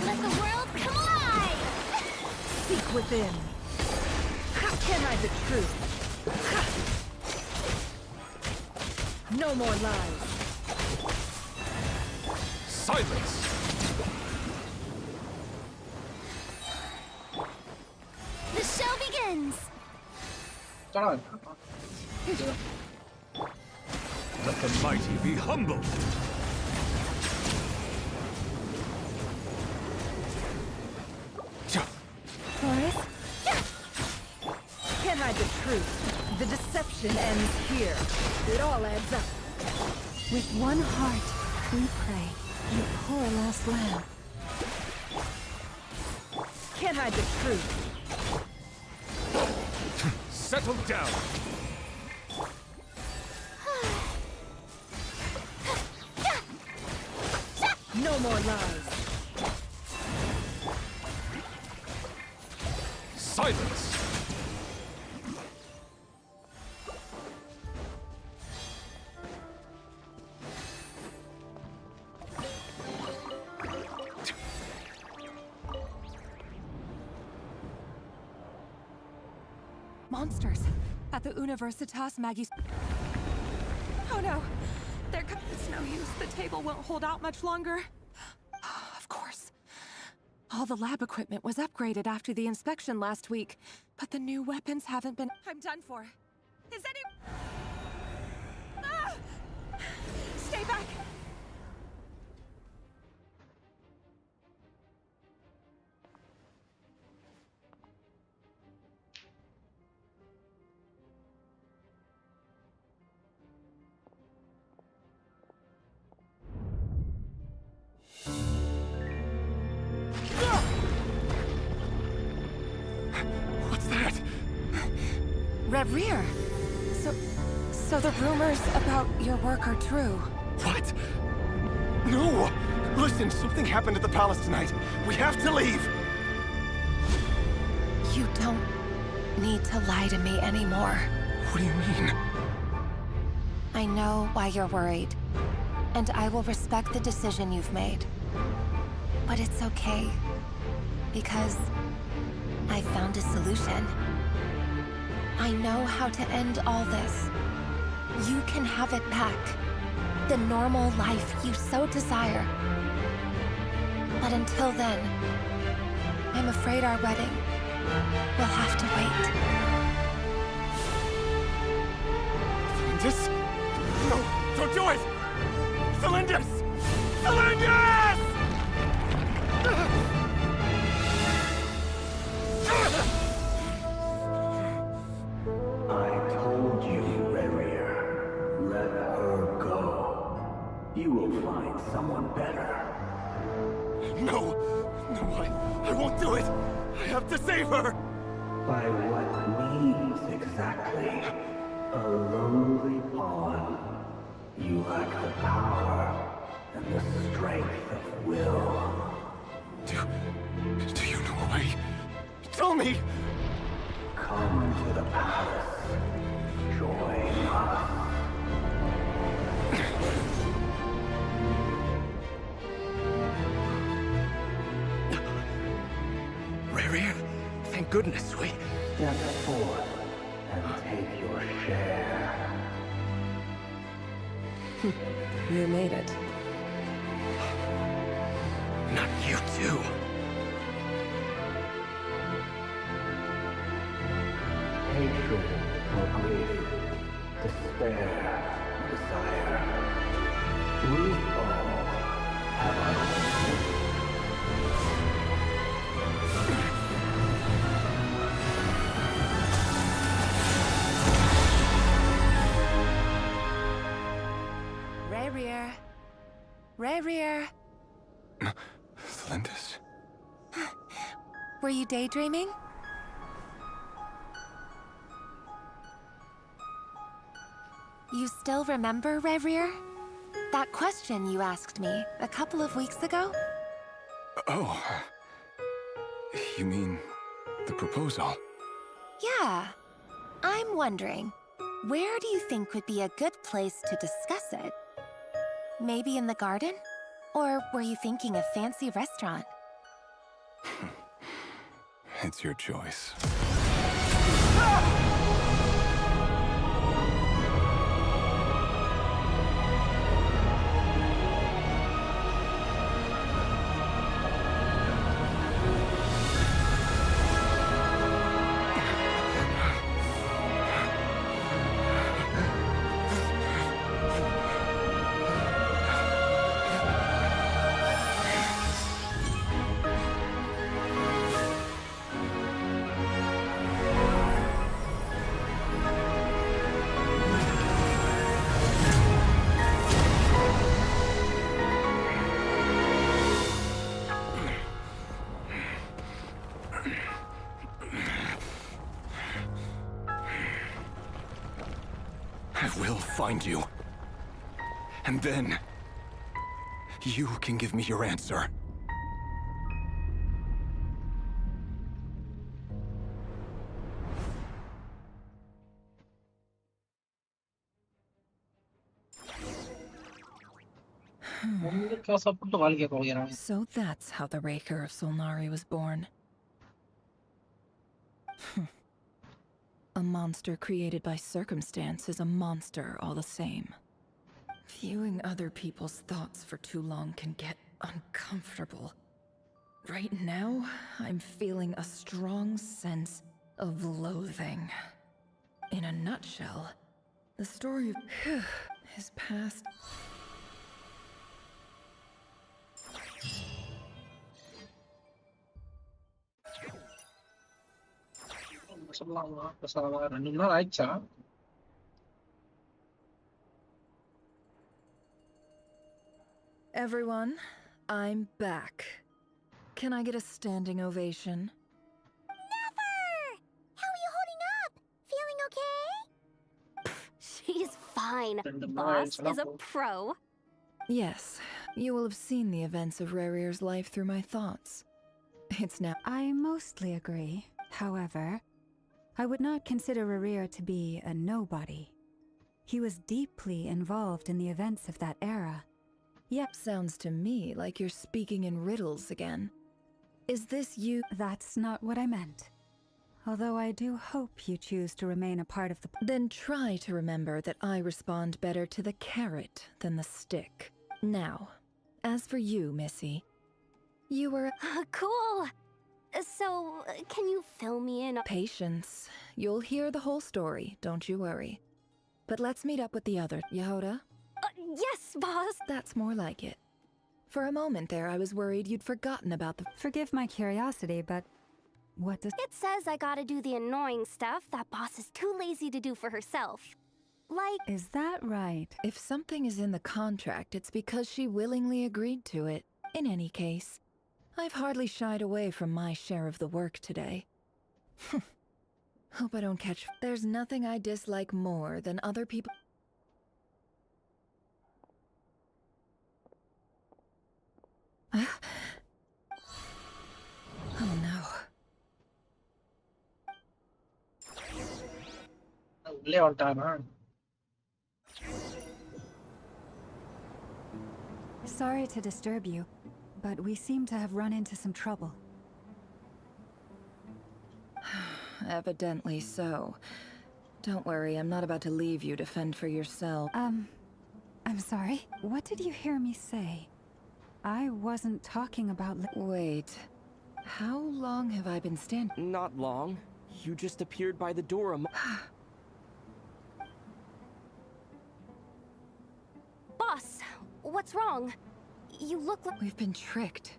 Let the world come alive! Seek within. Can't hide the truth. No more lies. Silence! The show begins! Let the mighty be humbled! Boris? Can't hide the truth. The deception ends here. It all adds up. With one heart, we pray, you poor last lamb. Can't hide the truth. Settle down! No more lies. Silence! Monsters at the Universitas Magis. Oh no! It's no use. The table won't hold out much longer. Of course. All the lab equipment was upgraded after the inspection last week, but the new weapons haven't been. I'm done for. Is any... Ah! Stay back! What's that? Rear. So the rumors about your work are true. What? No! Listen, something happened at the palace tonight. We have to leave! You don't need to lie to me anymore. What do you mean? I know why you're worried, and I will respect the decision you've made. But it's okay, because I found a solution. I know how to end all this. You can have it back. The normal life you so desire. But until then, I'm afraid our wedding will have to wait. Celindus? No, don't do it! Celindus! Celindus! I told you, Rerir. Let her go. You will find someone better. No! No, I won't do it! I have to save her! By what means exactly? A lowly pawn. You lack the power and the strength of will. Do you know a way? Tell me! Come to the palace. Join us. Rerir, thank goodness we... Step forth and take your share. You made it. Not you too. Hatred or grief, despair, desire. We all have our own. Rerir. Celindus? Were you daydreaming? You still remember, Rerir? That question you asked me a couple of weeks ago? Oh, You mean the proposal? Yeah. I'm wondering, where do you think would be a good place to discuss it? Maybe in the garden? Or were you thinking a fancy restaurant? It's your choice. I will find you. And then, you can give me your answer. So that's how the Raker of Solnari was born. A monster created by circumstance is a monster all the same. Viewing other people's thoughts for too long can get uncomfortable. Right now, I'm feeling a strong sense of loathing. In a nutshell, the story of his past. Everyone, I'm back. Can I get a standing ovation? Never! How are you holding up? Feeling okay? She's fine. Boss is a pro. Yes, you will have seen the events of Rarir's life through my thoughts. It's now. I mostly agree. However, I would not consider Rarir to be a nobody. He was deeply involved in the events of that era. Yep, sounds to me like you're speaking in riddles again. Is this you? That's not what I meant. Although I do hope you choose to remain a part of the... Then try to remember that I respond better to the carrot than the stick. Now, as for you, Missy, you were... Cool! So, can you fill me in? Patience. You'll hear the whole story, don't you worry. But let's meet up with the other, Yehoda. Yes, boss! That's more like it. For a moment there, I was worried you'd forgotten about the... Forgive my curiosity, but what does... It says I gotta do the annoying stuff that boss is too lazy to do for herself. Like... Is that right? If something is in the contract, it's because she willingly agreed to it. In any case, I've hardly shied away from my share of the work today. Hope I don't catch... There's nothing I dislike more than other people... Oh no. Sorry to disturb you, but we seem to have run into some trouble. Evidently so. Don't worry, I'm not about to leave you to fend for yourself. I'm sorry. What did you hear me say? I wasn't talking about... Wait. How long have I been standing? Not long. You just appeared by the door Boss, what's wrong? You look like... We've been tricked.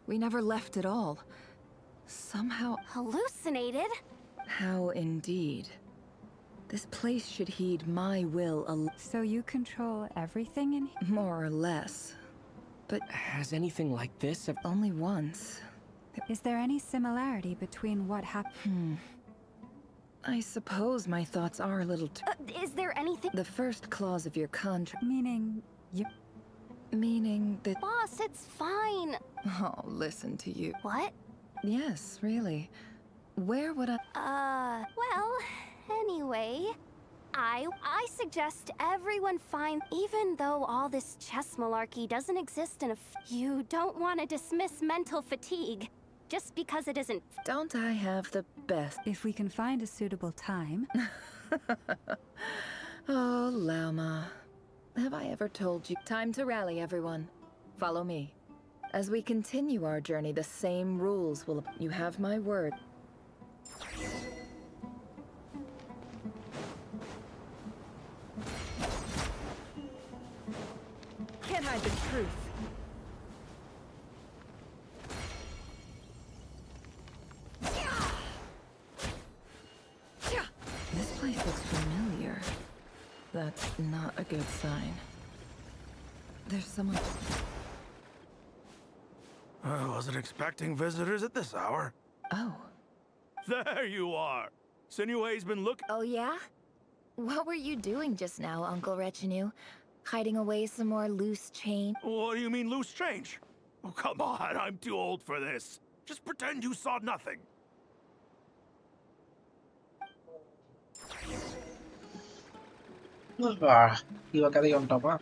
We never left at all. Somehow... Hallucinated? How indeed. This place should heed my will So you control everything in here? More or less. But... Has anything like this ever... Only once. Is there any similarity between what happened? I suppose my thoughts are a little is there anything... The first clause of your contract... Meaning... you... Meaning that... Boss, it's fine. Oh, listen to you. What? Yes, really. Where would I... Well, anyway, I suggest everyone find, even though all this chess malarkey doesn't exist in you don't want to dismiss mental fatigue just because it isn't. Don't I have the best? If we can find a suitable time. Oh, Lauma. Have I ever told you? Time to rally, everyone. Follow me. As we continue our journey, the same rules will... You have my word. Can't hide the truth. This place looks familiar. That's not a good sign. There's someone... I wasn't expecting visitors at this hour. Oh. There you are! Sinue's been looking... Oh yeah? What were you doing just now, Uncle Retinue? Hiding away some more loose change? What do you mean, loose change? Oh, come on, I'm too old for this. Just pretend you saw nothing. இவ கதை வந்துட்டோமா?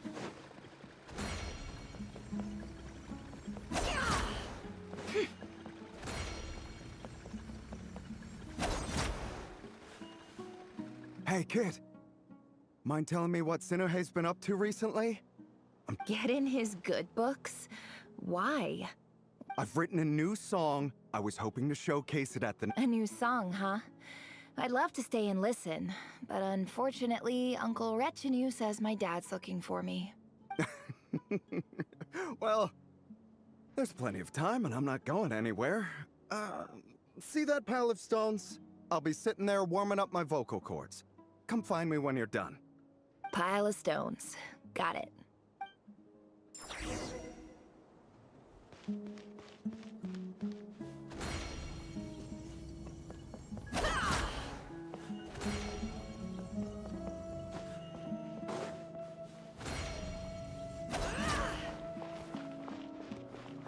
Hey, kid. Mind telling me what Sinuhe's been up to recently? Get in his good books? Why? I've written a new song. I was hoping to showcase it at the... A new song, huh? I'd love to stay and listen, but unfortunately, Uncle Retinue says my dad's looking for me. Well, there's plenty of time and I'm not going anywhere. See that pile of stones? I'll be sitting there warming up my vocal cords. Come find me when you're done. Pile of stones. Got it.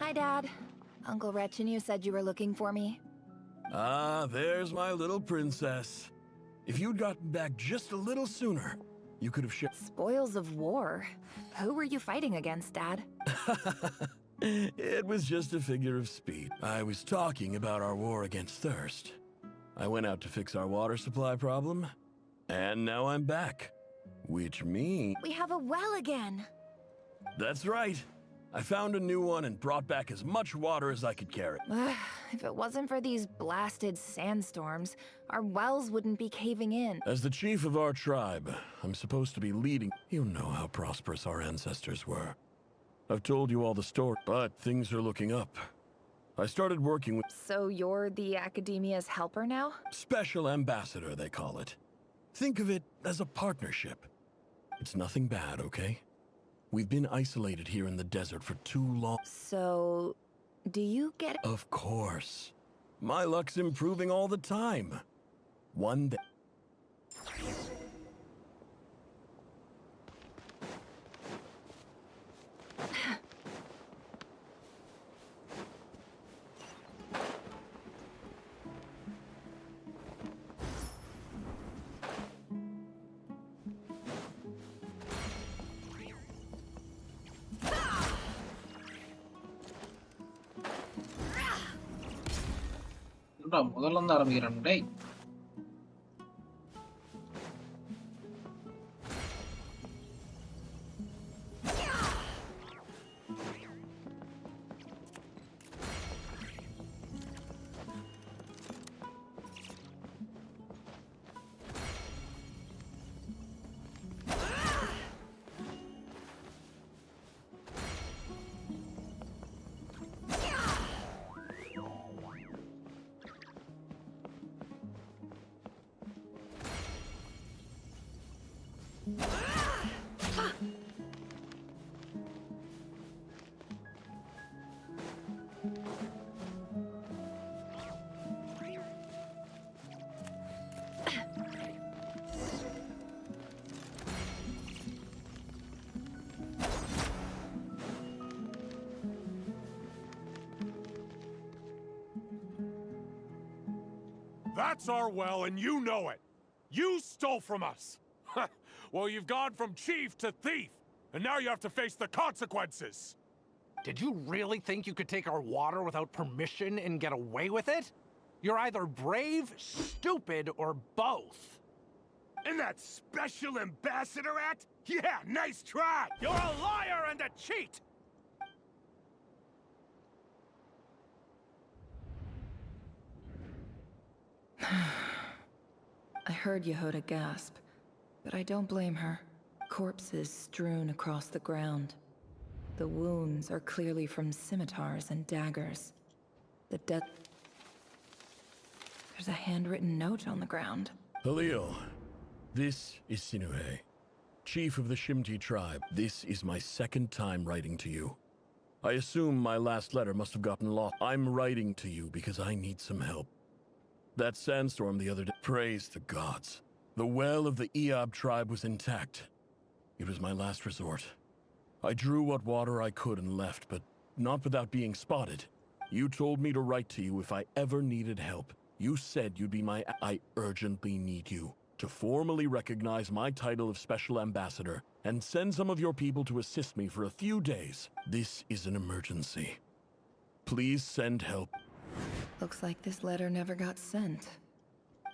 Hi, Dad. Uncle Retinue said you were looking for me. Ah, there's my little princess. If you'd gotten back just a little sooner, you could have shipped... Spoils of war? Who were you fighting against, Dad? It was just a figure of speech. I was talking about our war against thirst. I went out to fix our water supply problem, and now I'm back. Which means... We have a well again! That's right. I found a new one and brought back as much water as I could carry. If it wasn't for these blasted sandstorms, our wells wouldn't be caving in. As the chief of our tribe, I'm supposed to be leading... You know how prosperous our ancestors were. I've told you all the story, but things are looking up. I started working with... So you're the Academia's helper now? Special ambassador, they call it. Think of it as a partnership. It's nothing bad, okay? We've been isolated here in the desert for too long. So, do you get... Of course. My luck's improving all the time. One day... முதல்ல இருந்து ஆரம்பிக்கிறேன் டேய். That's our well, and you know it. You stole from us. Well, you've gone from chief to thief, and now you have to face the consequences. Did you really think you could take our water without permission and get away with it? You're either brave, stupid, or both. And that special ambassador act? Yeah, nice try! You're a liar and a cheat! I heard Yehuda gasp, but I don't blame her. Corpses strewn across the ground. The wounds are clearly from scimitars and daggers. The death... There's a handwritten note on the ground. Halil, this is Sinuhe, chief of the Shimti tribe. This is my second time writing to you. I assume my last letter must have gotten lost. I'm writing to you because I need some help. That sandstorm the other day, praise the gods. The well of the Eob tribe was intact. It was my last resort. I drew what water I could and left, but not without being spotted. You told me to write to you if I ever needed help. You said you'd be my... I urgently need you to formally recognize my title of Special Ambassador and send some of your people to assist me for a few days. This is an emergency. Please send help. Looks like this letter never got sent.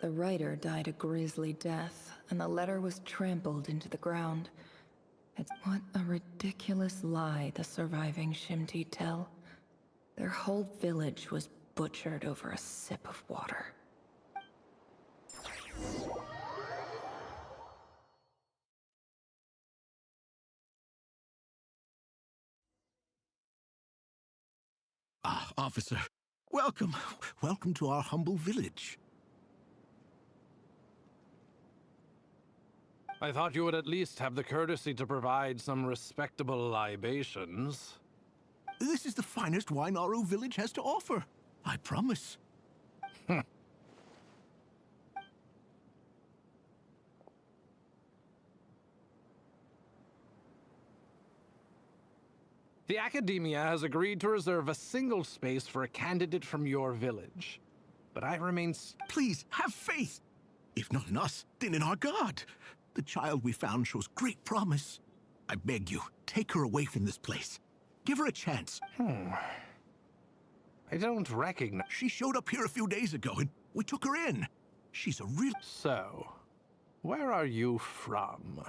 The writer died a grisly death, and the letter was trampled into the ground. What a ridiculous lie the surviving Shimti tell. Their whole village was butchered over a sip of water. Ah, officer. Welcome. Welcome to our humble village. I thought you would at least have the courtesy to provide some respectable libations. This is the finest wine our village has to offer. I promise. The Academia has agreed to reserve a single space for a candidate from your village. But I remain... Please, have faith. If not in us, then in our god. The child we found shows great promise. I beg you, take her away from this place. Give her a chance. I don't recognize... She showed up here a few days ago, and we took her in. She's a real... So, where are you from?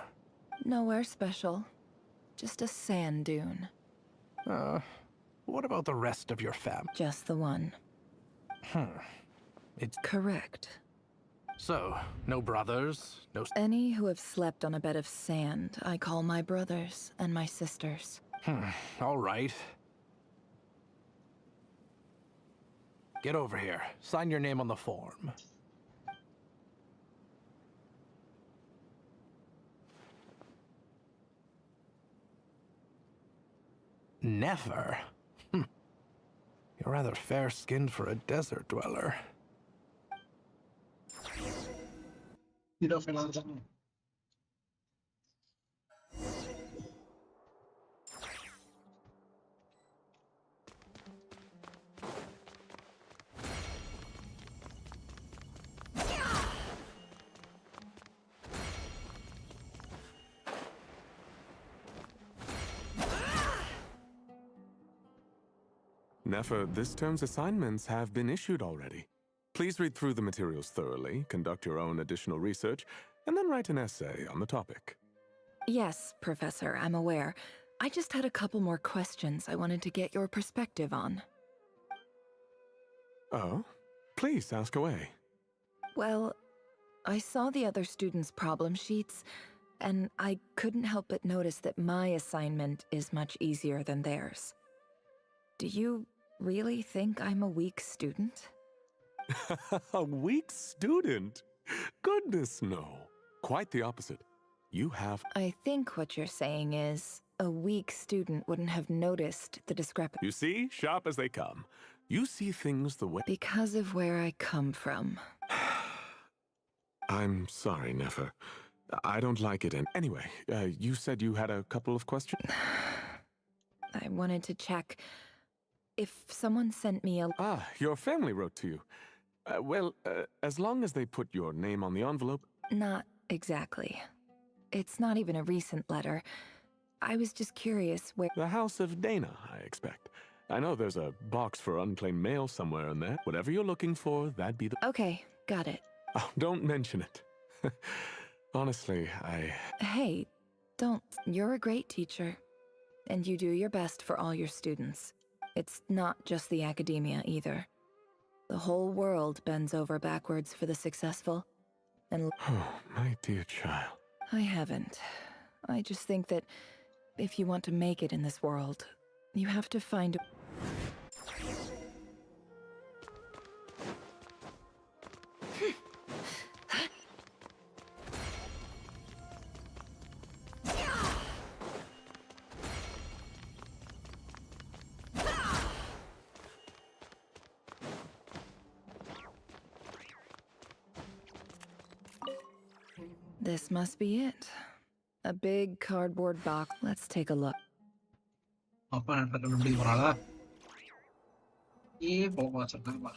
Nowhere special. Just a sand dune. What about the rest of your family? Just the one. It's... Correct. So, no brothers, no... Any who have slept on a bed of sand, I call my brothers and my sisters. All right. Get over here. Sign your name on the form. Never? You're rather fair-skinned for a desert dweller. You don't feel like Nefer, this term's assignments have been issued already. Please read through the materials thoroughly, conduct your own additional research, and then write an essay on the topic. Yes, Professor, I'm aware. I just had a couple more questions I wanted to get your perspective on. Oh? Please ask away. Well, I saw the other students' problem sheets, and I couldn't help but notice that my assignment is much easier than theirs. Do you really think I'm a weak student? A weak student? Goodness, no. Quite the opposite. You have... I think what you're saying is, a weak student wouldn't have noticed the discrepancy. You see, sharp as they come. You see things the way... Because of where I come from. I'm sorry, Nefer. I don't like it. And anyway, you said you had a couple of questions? I wanted to check if someone sent me a... Ah, your family wrote to you. As long as they put your name on the envelope. Not exactly. It's not even a recent letter. I was just curious where... The House of Dana, I expect. I know there's a box for unclaimed mail somewhere in there. Whatever you're looking for, that'd be the... Okay, got it. Oh, don't mention it. Honestly, Hey, don't. You're a great teacher. And you do your best for all your students. It's not just the academia, either. The whole world bends over backwards for the successful. And... Oh, my dear child. I haven't. I just think that if you want to make it in this world, you have to find... This must be it. A big cardboard box. Let's take a look. அப்பா நான் கண்டுபிடிக்க போறாளா? போக வச்சிருக்காங்க.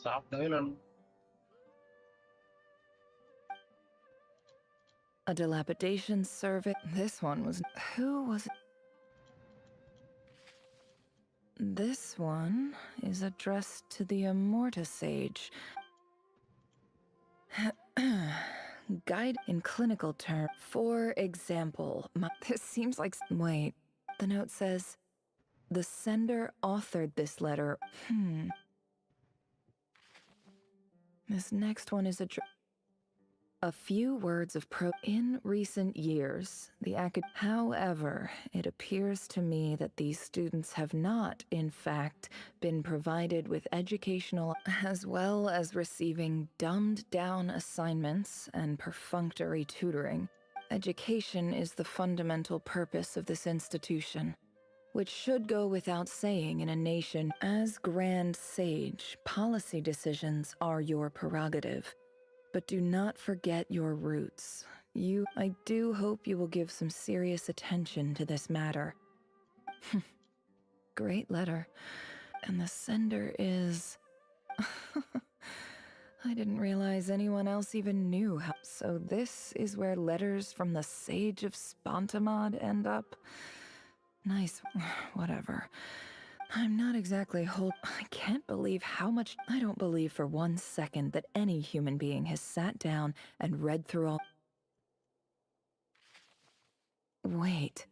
சாப்பிட்டவே இல்லை. A dilapidation survey. This one was... Who was it? This one is addressed to the Immortus Sage. Guide in clinical term. For example, this seems like... Wait. The note says, the sender authored this letter. This next one is a few words of in recent years, however, it appears to me that these students have not, in fact, been provided with educational as well as receiving dumbed-down assignments and perfunctory tutoring. Education is the fundamental purpose of this institution, which should go without saying in a nation. As Grand Sage, policy decisions are your prerogative. But do not forget your roots. I do hope you will give some serious attention to this matter. Great letter. And the sender is... I didn't realize anyone else even knew how... So this is where letters from the Sage of Spontamod end up? Nice. Whatever. I'm not exactly I can't believe how much... I don't believe for 1 second that any human being has sat down and read through all... Wait.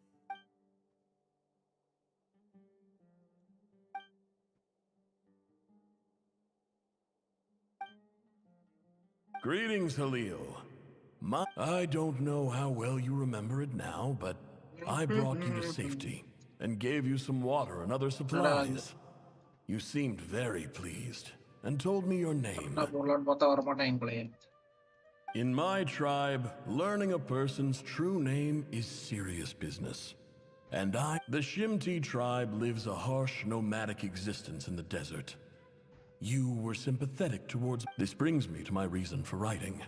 Greetings, Halil. I don't know how well you remember it now, but I brought you to safety and gave you some water and other supplies. You seemed very pleased and told me your name. In my tribe, learning a person's true name is serious business. And the Shimti tribe lives a harsh nomadic existence in the desert. You were sympathetic towards... This brings me to my reason for writing.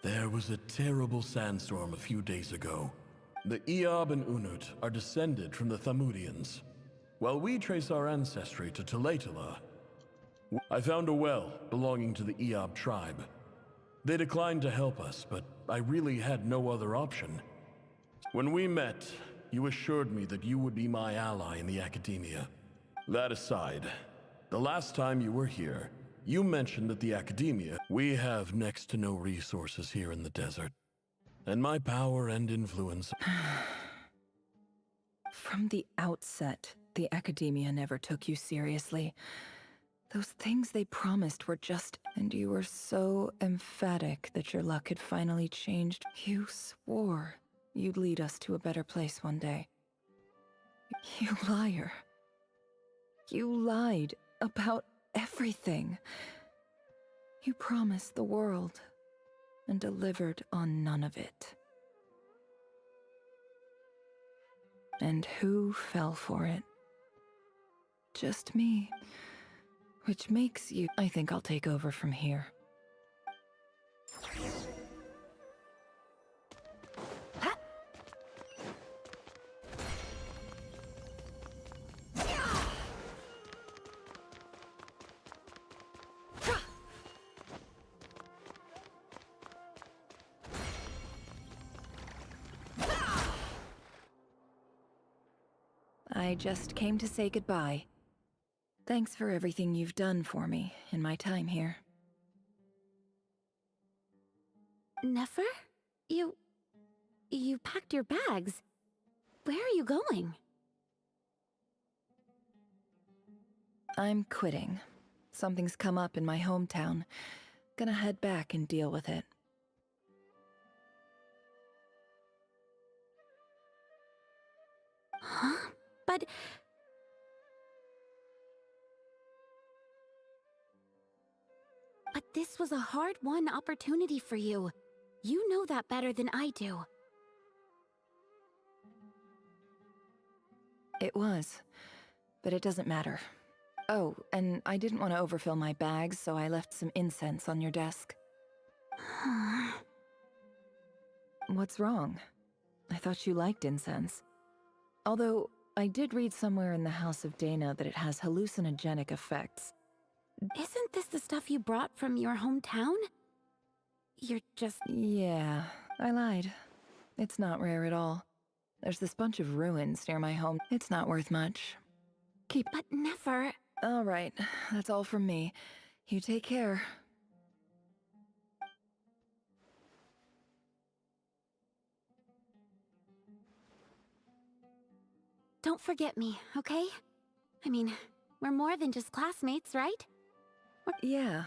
There was a terrible sandstorm a few days ago. The Eob and Unut are descended from the Thamudians. While we trace our ancestry to Tulatula, I found a well belonging to the Eob tribe. They declined to help us, but I really had no other option. When we met, you assured me that you would be my ally in the academia. That aside, the last time you were here, you mentioned that the academia... We have next to no resources here in the desert. And my power and influence... From the outset, the academia never took you seriously. Those things they promised were just... And you were so emphatic that your luck had finally changed. You swore you'd lead us to a better place one day. You liar. You lied about everything. You promised the world. and delivered on none of it. And who fell for it? Just me. Which makes you... I think I'll take over from here. I just came to say goodbye. Thanks for everything you've done for me in my time here. Nefer? You packed your bags. Where are you going? I'm quitting. Something's come up in my hometown. Gonna head back and deal with it. Huh? But this was a hard-won opportunity for you. You know that better than I do. It was, but it doesn't matter. Oh, and I didn't want to overfill my bags, so I left some incense on your desk. What's wrong? I thought you liked incense. Although, I did read somewhere in the House of Dana that it has hallucinogenic effects. Isn't this the stuff you brought from your hometown? You're just... Yeah, I lied. It's not rare at all. There's this bunch of ruins near my home. It's not worth much. But Nefer... All right, that's all from me. You take care. Don't forget me, okay? I mean, we're more than just classmates, right? Yeah.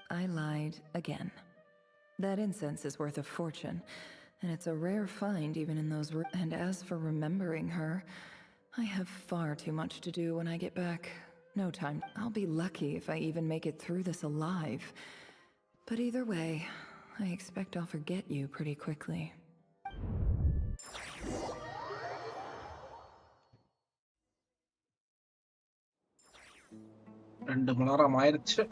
I lied again. That incense is worth a fortune, and it's a rare find even in those and as for remembering her, I have far too much to do when I get back. No time. I'll be lucky if I even make it through this alive. But either way, I expect I'll forget you pretty quickly. ரெண்டு மணி நேரம் ஆயிடுச்சு.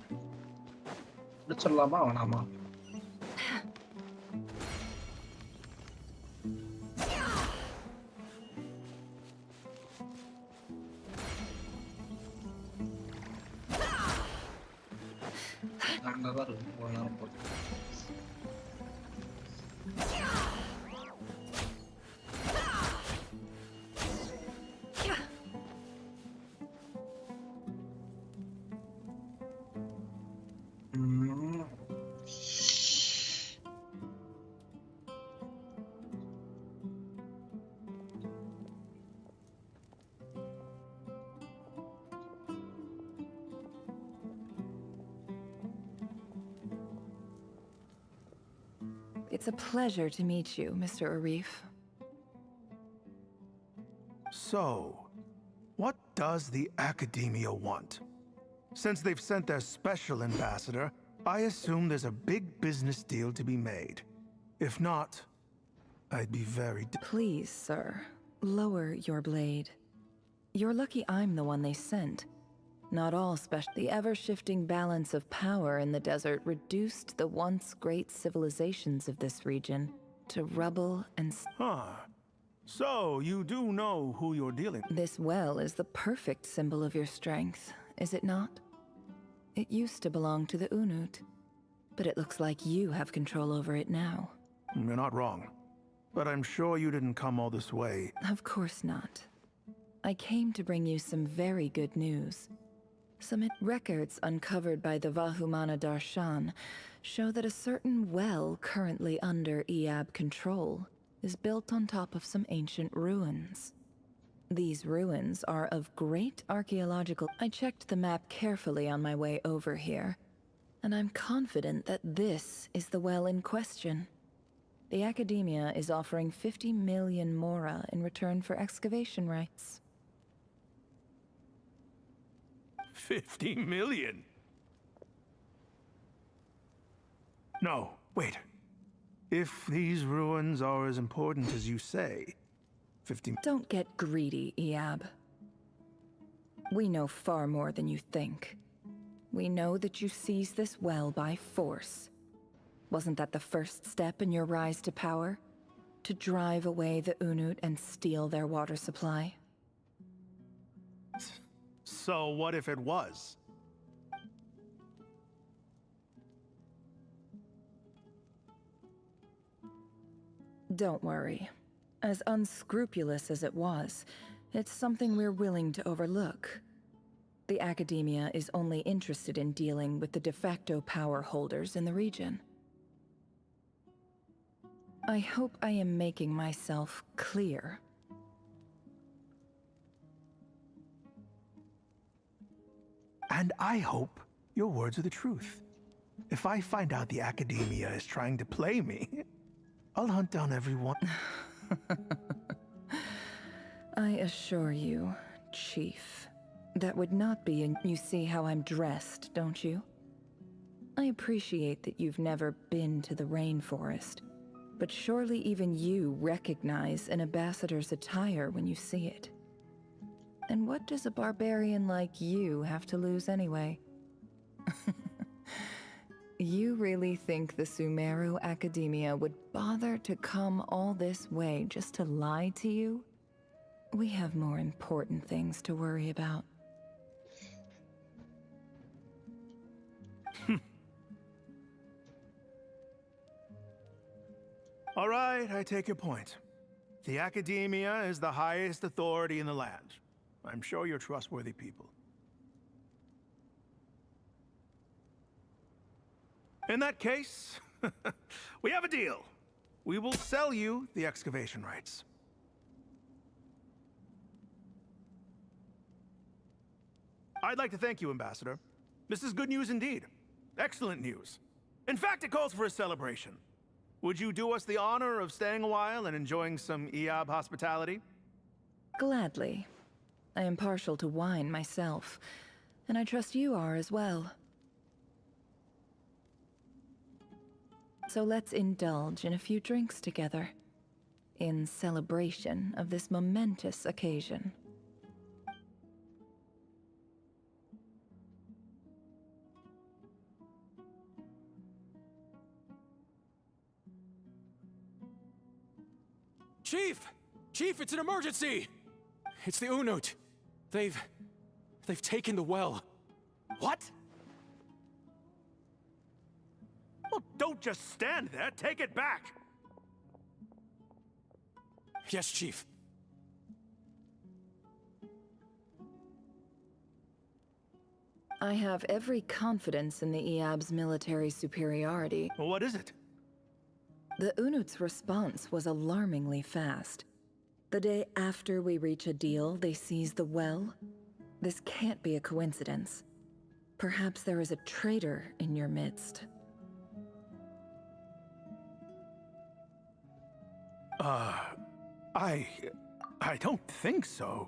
முடிச்சிடலாமா வேணாமா? அங்கதான் இருக்கு ஒரு நேரம் போட்டு. It's a pleasure to meet you, Mr. Arif. So, what does the Academia want? Since they've sent their special ambassador, I assume there's a big business deal to be made. If not, I'd be very... Please, sir, lower your blade. You're lucky I'm the one they sent. Not all special. The ever-shifting balance of power in the desert reduced the once great civilizations of this region to rubble and... Huh. So, you do know who you're dealing with? This well is the perfect symbol of your strength, is it not? It used to belong to the Unut, but it looks like you have control over it now. You're not wrong. But I'm sure you didn't come all this way. Of course not. I came to bring you some very good news. Some records uncovered by the Vahumana Darshan show that a certain well currently under Iab control is built on top of some ancient ruins. These ruins are of great archaeological... I checked the map carefully on my way over here, and I'm confident that this is the well in question. The Academia is offering 50 million mora in return for excavation rights. 50 million? No, wait. If these ruins are as important as you say, 50... Don't get greedy, Eab. We know far more than you think. We know that you seized this well by force. Wasn't that the first step in your rise to power? To drive away the Unut and steal their water supply? So what if it was? Don't worry. As unscrupulous as it was, it's something we're willing to overlook. The Academia is only interested in dealing with the de facto power holders in the region. I hope I am making myself clear. And I hope your words are the truth. If I find out the Academia is trying to play me, I'll hunt down everyone. I assure you, Chief, that would not be in... You see how I'm dressed, don't you? I appreciate that you've never been to the rainforest, but surely even you recognize an ambassador's attire when you see it. And what does a barbarian like you have to lose anyway? You really think the Sumeru Academia would bother to come all this way just to lie to you? We have more important things to worry about. All right, I take your point. The Academia is the highest authority in the land. I'm sure you're trustworthy people. In that case, we have a deal. We will sell you the excavation rights. I'd like to thank you, Ambassador. This is good news indeed. Excellent news. In fact, it calls for a celebration. Would you do us the honor of staying a while and enjoying some Eab hospitality? Gladly. I am partial to wine myself, and I trust you are as well. So let's indulge in a few drinks together, in celebration of this momentous occasion. Chief! Chief, it's an emergency! It's the Unut. They've taken the well. What? Well, don't just stand there. Take it back. Yes, Chief. I have every confidence in the Eab's military superiority. Well, what is it? The Unut's response was alarmingly fast. The day after we reach a deal, they seize the well. This can't be a coincidence. Perhaps there is a traitor in your midst. I don't think so.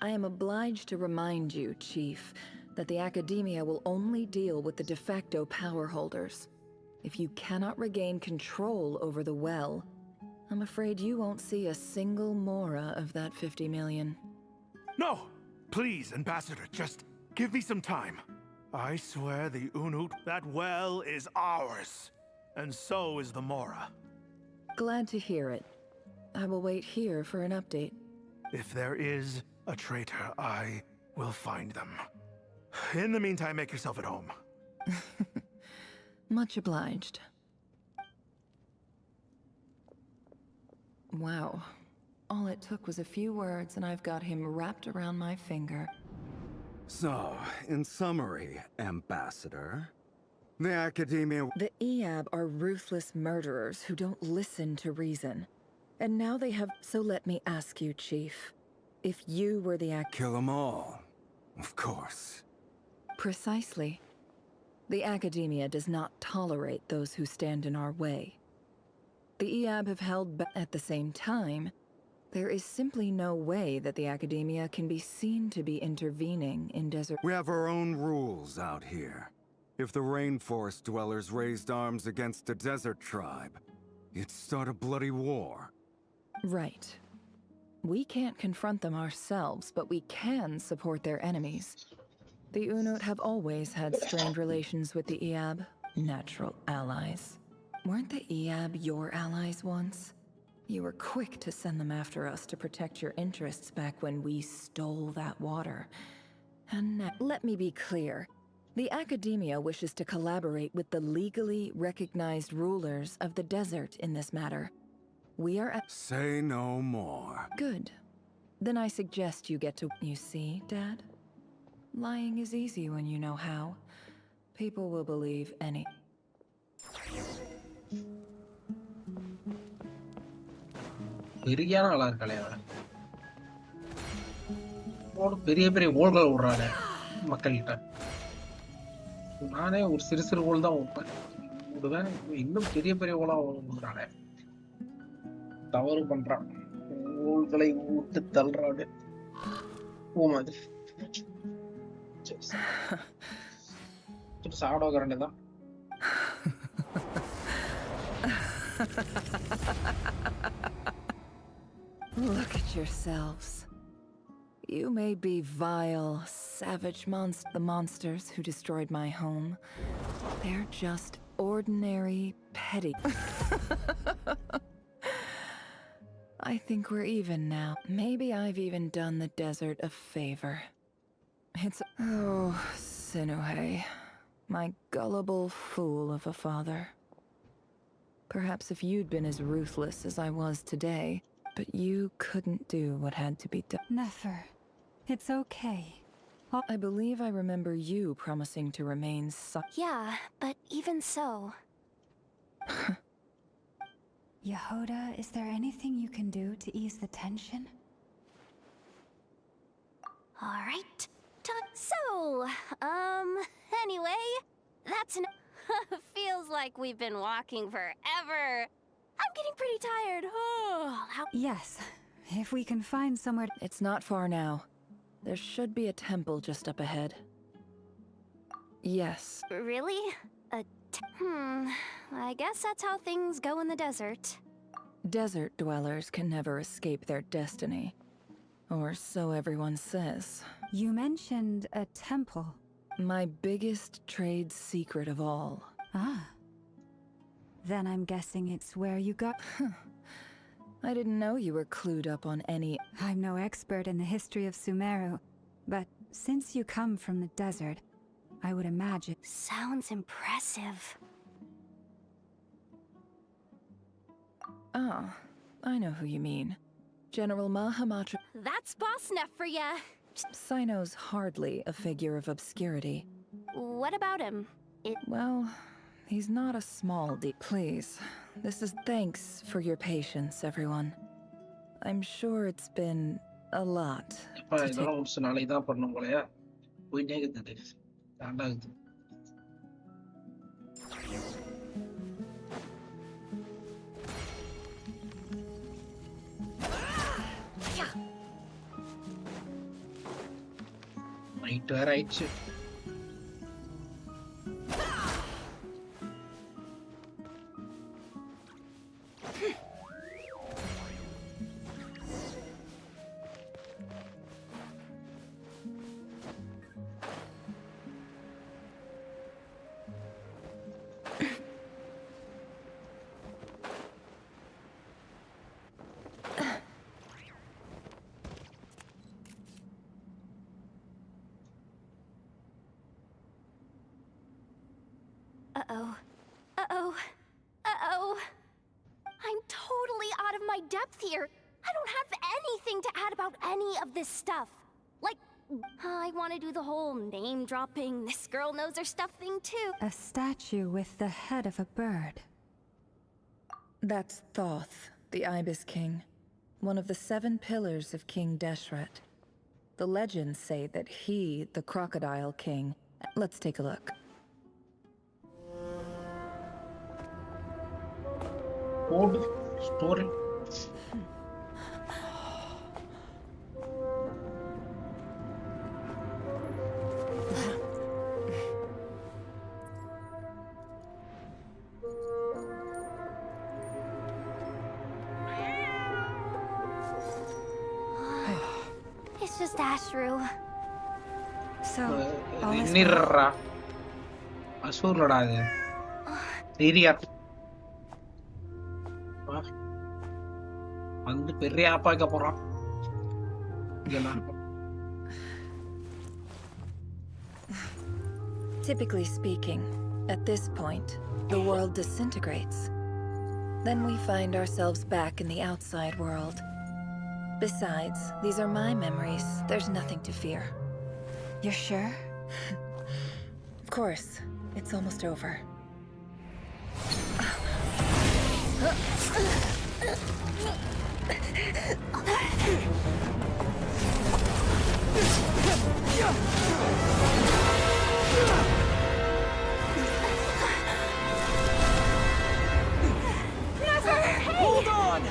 I am obliged to remind you, Chief, that the Academia will only deal with the de facto power holders. If you cannot regain control over the well, I'm afraid you won't see a single mora of that 50 million. No! Please, Ambassador, just give me some time. I swear the Unut, that well is ours. And so is the mora. Glad to hear it. I will wait here for an update. If there is a traitor, I will find them. In the meantime, make yourself at home. Much obliged. Wow. All it took was a few words and I've got him wrapped around my finger. So, in summary, Ambassador, the Academia... The Eab are ruthless murderers who don't listen to reason. And now they have... So let me ask you, Chief. If you were the Kill them all. Of course. Precisely. The Academia does not tolerate those who stand in our way. The Eab have held back. At the same time, there is simply no way that the Academia can be seen to be intervening in desert... We have our own rules out here. If the rainforest dwellers raised arms against a desert tribe, You'd start a bloody war. Right. We can't confront them ourselves, but we can support their enemies. The Unut have always had strained relations with the Eab, natural allies. Weren't the Eab your allies once? You were quick to send them after us to protect your interests back when we stole that water. And now, let me be clear. The Academia wishes to collaborate with the legally recognized rulers of the desert in this matter. We are Say no more. Good. Then I suggest you get to... You see, Dad? Lying is easy when you know how. People will believe any... பெரியான ஆளா இருக்காளே பெரிய பெரிய ஓல்கள் விடுறாங்க மக்கள்கிட்ட. நானே ஒரு சிறு சிறு ஓல் தான் விடுவேன், இன்னும் பெரிய பெரிய ஓலா விடுறாங்க. தவறு பண்றான், ஓல்களை விட்டு தள்ளுறாடு ஓ மாதிரி. சாடோ கரண்ட் தான். Look at yourselves. You may be vile, savage the monsters who destroyed my home. They're just ordinary, petty. I think we're even now. Maybe I've even done the desert a favor. It's... Oh, Sinuhe. My gullible fool of a father. Perhaps if you'd been as ruthless as I was today, but you couldn't do what had to be done. Nefer, it's okay. I believe I remember you promising to remain Yeah, but even so... Yehoda, is there anything you can do to ease the tension? Alright. So, anyway, that's feels like we've been walking forever. I'm getting pretty tired. Yes, if we can find somewhere... It's not far now. There should be a temple just up ahead. Yes. Really? I guess that's how things go in the desert. Desert dwellers can never escape their destiny. Or so everyone says. You mentioned a temple. My biggest trade secret of all. Ah. Then I'm guessing it's where you got... I didn't know you were clued up on any... I'm no expert in the history of Sumeru, but since you come from the desert, I would imagine... Sounds impressive. Ah, I know who you mean. General Mahamatra... That's Boss Neff for ya! Sino's hardly a figure of obscurity. What about him? Well, he's not a small Please, this is thanks for your patience, everyone. I'm sure it's been a lot. நாளைக்கு தான் பண்ணணும் போலயா, போயிட்டே இருக்குது. தாண்டாகுது. Night வேற ஆயிடுச்சு. I'm totally out of my depth here. I don't have anything to add about any of this stuff. Like, I want to do the whole name-dropping, this girl knows her stuff thing too. A statue with the head of a bird. That's Thoth, the Ibis King. One of the 7 pillars of King Deshret. The legends say that he, the Crocodile King... Let's take a look. Old story. just Ashru. So, all is well? நிர்றா அசூர்லடா அது சீரியா வந்து பெரிய ஆப்பாக்க போறான் இங்கெல்லாம். Typically speaking, at this point, the world disintegrates. Then we find ourselves back in the outside world. Besides, these are my memories. There's nothing to fear. You're sure? Of course. It's almost over. Hold on!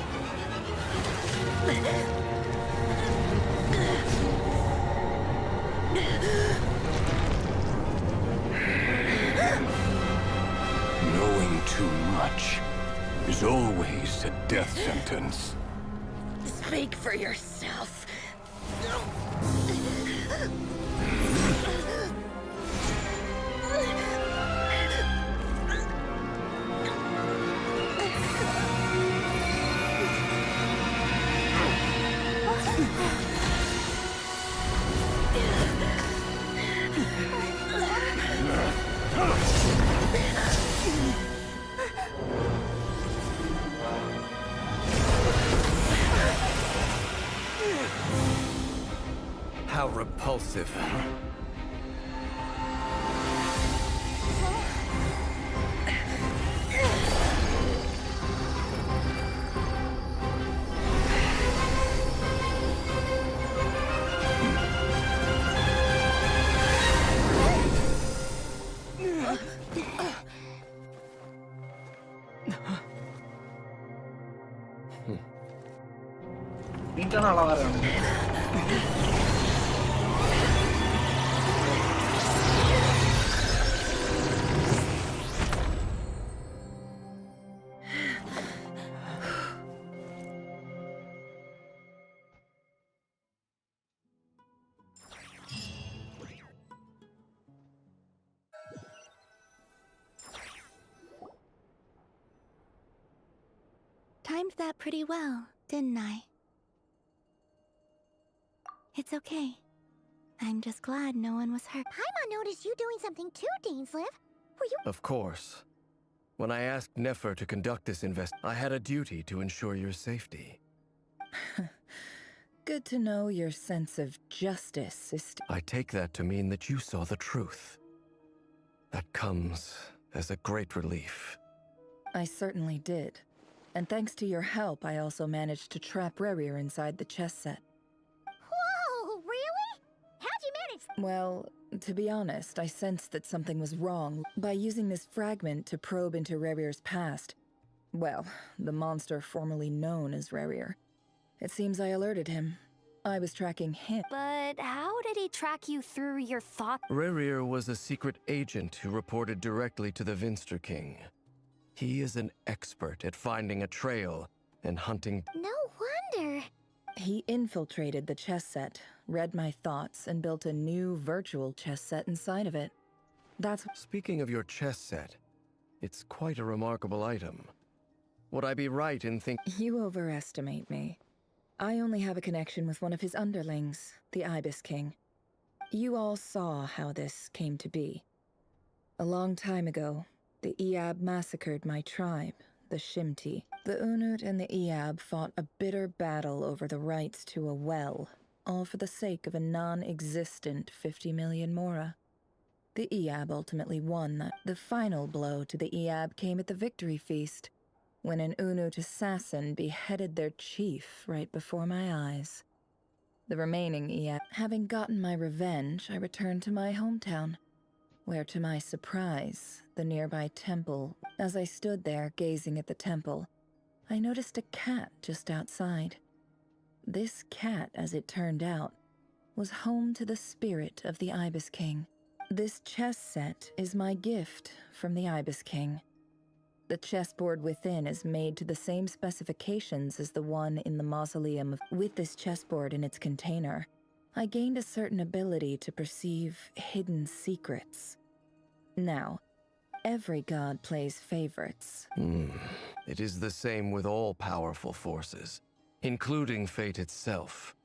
Knowing too much is always a death sentence. Speak for yourself. How repulsive. நீட்டான அழகா இருக்காங்க. Timed that pretty well, didn't I? It's okay. I'm just glad no one was hurt. Paimon noticed you doing something too, Dainsleif. Were you— Of course. When I asked Nefer to conduct this I had a duty to ensure your safety. Good to know your sense of justice is I take that to mean that you saw the truth. That comes as a great relief. I certainly did. And thanks to your help, I also managed to trap Rerir inside the chess set. Whoa, really? How'd you manage— Well, to be honest, I sensed that something was wrong by using this fragment to probe into Rerir's past. Well, the monster formerly known as Rerir. It seems I alerted him. I was tracking him. But how did he track you through your thoughts? Rerir was a secret agent who reported directly to the Vinster King. He is an expert at finding a trail and hunting. No wonder. He infiltrated the chess set, read my thoughts, and built a new virtual chess set inside of it. That's— Speaking of your chess set, it's quite a remarkable item. Would I be right in thinking— You overestimate me. I only have a connection with one of his underlings, the Ibis King. You all saw how this came to be. A long time ago, the Eab massacred my tribe, the Shimti. The Unut and the Eab fought a bitter battle over the rights to a well, all for the sake of a non-existent 50 million mora. The Eab ultimately won that. The final blow to the Eab came at the victory feast, when an Unut assassin beheaded their chief right before my eyes. The remaining Eab— Having gotten my revenge, I returned to my hometown, where to my surprise, the nearby temple— As I stood there gazing at the temple, I noticed a cat just outside. This cat, as it turned out, was home to the spirit of the Ibis King. This chess set is my gift from the Ibis King. The chessboard within is made to the same specifications as the one in the mausoleum. With this chessboard in its container, I gained a certain ability to perceive hidden secrets. Now, every god plays favorites. It is the same with all powerful forces, including fate itself.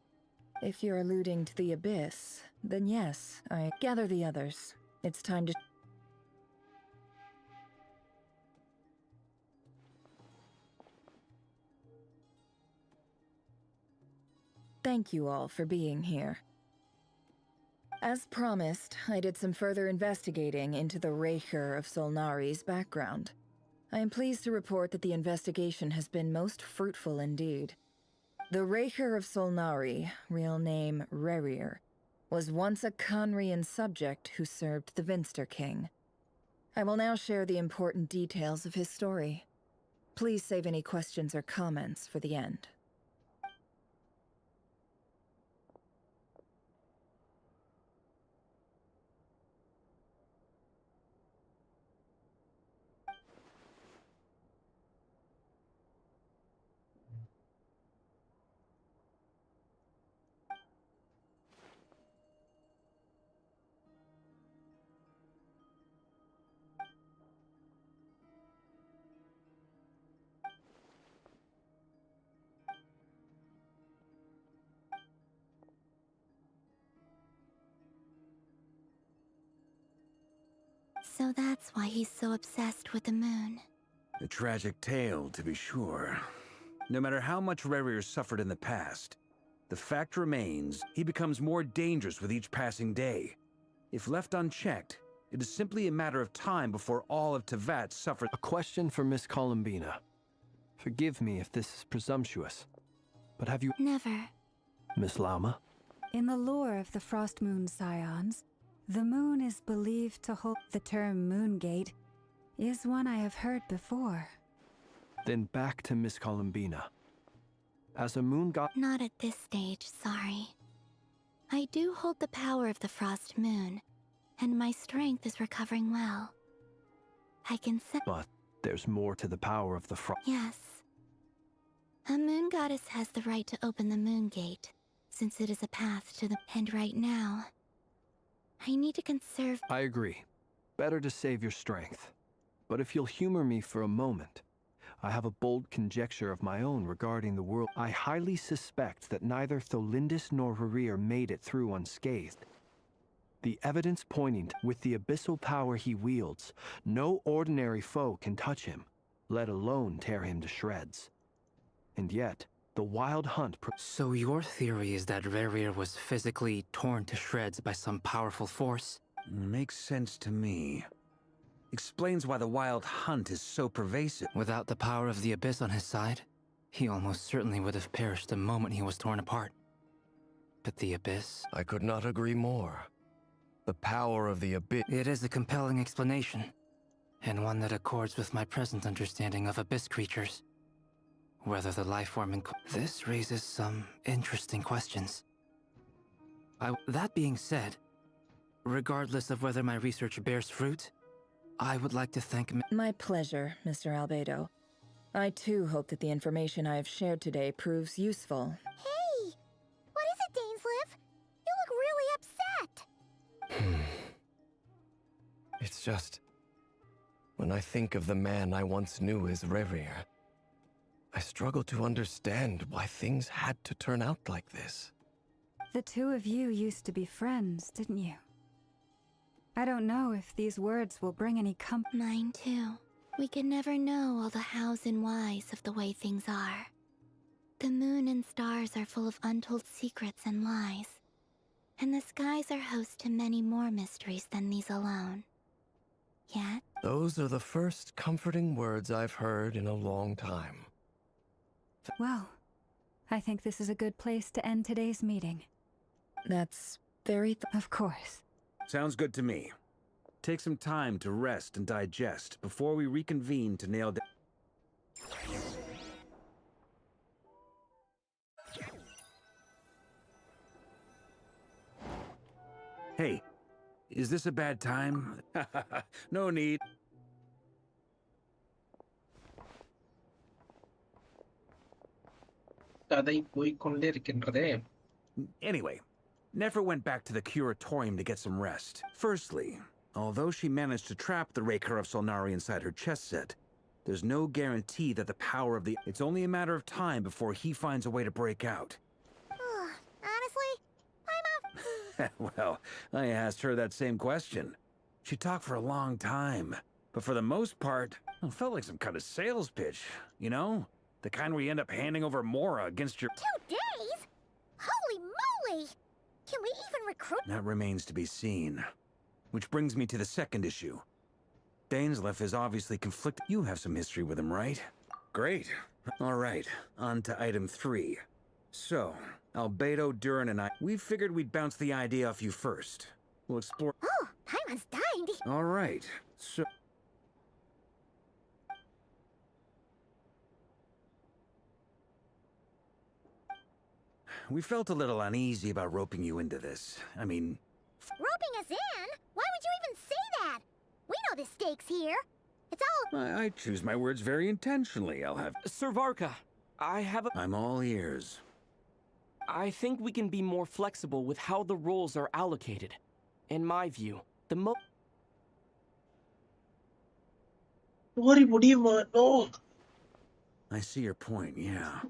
If you're alluding to the Abyss, then yes, I gather the others. It's time to... Thank you all for being here. As promised, I did some further investigating into the Raker of Solnari's background. I am pleased to report that the investigation has been most fruitful indeed. The Raker of Solnari, real name Rerir, was once a Conrian subject who served the Vinster King. I will now share the important details of his story. Please save any questions or comments for the end. So that's why he's so obsessed with the moon. A tragic tale, to be sure. No matter how much Rerir suffered in the past, the fact remains he becomes more dangerous with each passing day. If left unchecked, it is simply a matter of time before all of Teyvat suffers. A question for Miss Columbina. Forgive me if this is presumptuous, but have you... Never. Miss Lauma? In the lore of the Frost Moon Scions, the moon is believed to hold... The term Moongate is one I have heard before. Then back to Miss Columbina. As a moon god... Not at this stage, sorry. I do hold the power of the Frost Moon, and my strength is recovering well. I can sense... But there's more to the power of the frost... Yes. A moon goddess has the right to open the Moongate, since it is a path to the... And right now, I need to conserve... I agree. Better to save your strength. But if you'll humor me for a moment, I have a bold conjecture of my own regarding the world. I highly suspect that neither Tholindis nor Rerir made it through unscathed. The evidence pointing with the abyssal power he wields, no ordinary foe can touch him, let alone tear him to shreds. And yet, the wild hunt... So your theory is that Rerir was physically torn to shreds by some powerful force? Makes sense to me. Explains why the wild hunt is so pervasive. Without the power of the Abyss on his side, he almost certainly would have perished the moment he was torn apart. But the Abyss... I could not agree more. The power of the Abyss... It is a compelling explanation, and one that accords with my present understanding of Abyss creatures. Whether the life form in... This raises some interesting questions. That being said, regardless of whether my research bears fruit, I would like to thank... My pleasure, Mr. Albedo. I too hope that the information I have shared today proves useful. Hey! What is it, Dainsleif? You look really upset! It's just... When I think of the man I once knew as Rerir, I struggle to understand why things had to turn out like this. The two of you used to be friends, didn't you? I don't know if these words will bring any Mine too. We can never know all the hows and whys of the way things are. The moon and stars are full of untold secrets and lies. And the skies are host to many more mysteries than these alone. Yet... Those are the first comforting words I've heard in a long time. Well, I think this is a good place to end today's meeting. That's very... Of course. Sounds good to me. Take some time to rest and digest before we reconvene to nail down... Hey, is this a bad time? No need. கதை போய்க்கொண்டே இருக்கின்றதே. Anyway, Nefer went back to the curatorium to get some rest. Firstly, although she managed to trap the Raker of Solnari inside her chest set, there's no guarantee that the power of the... It's only a matter of time before he finds a way to break out. Honestly, Well, I asked her that same question. She talked for a long time, but for the most part, it felt like some kind of sales pitch, you know? The kind where you end up handing over Mora against your... 2 days? Holy moly! Can we even recruit? That remains to be seen. Which brings me to the second issue. Dainsleif is obviously conflicted. You have some history with him, right? Great. All right, on to item 3. So, Albedo, Durin, and I, we figured we'd bounce the idea off you first. We'll explore... Oh, Paimon's died. All right, so... We felt a little uneasy about roping you into this. I mean... Roping us in? Why would you even say that? We know the stakes here. It's all... I choose my words very intentionally, I'll have... Sir Varka, I have a... I'm all ears. I think we can be more flexible with how the roles are allocated. In my view, the No. I see your point, yeah.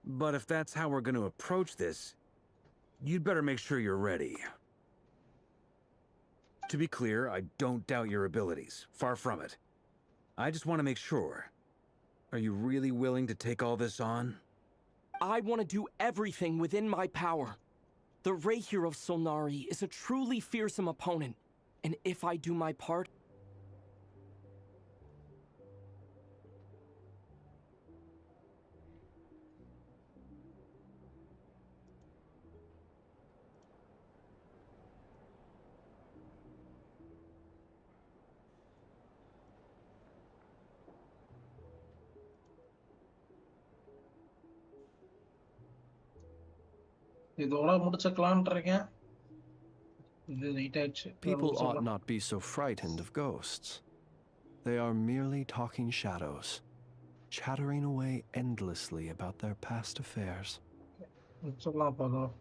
But if that's how we're going to approach this, you'd better make sure you're ready. To be clear, I don't doubt your abilities. Far from it. I just want to make sure. Are you really willing to take all this on? I want to do everything within my power. The Raher of Solnari is a truly fearsome opponent, and if I do my part... இதோட முடிச்சுக்கலாம்னு இருக்கேன். இது night ஆயிடுச்சு. People ought not be so frightened of ghosts. They are merely talking shadows, chattering away endlessly about their past affairs. சொல்லலாம் போதும்.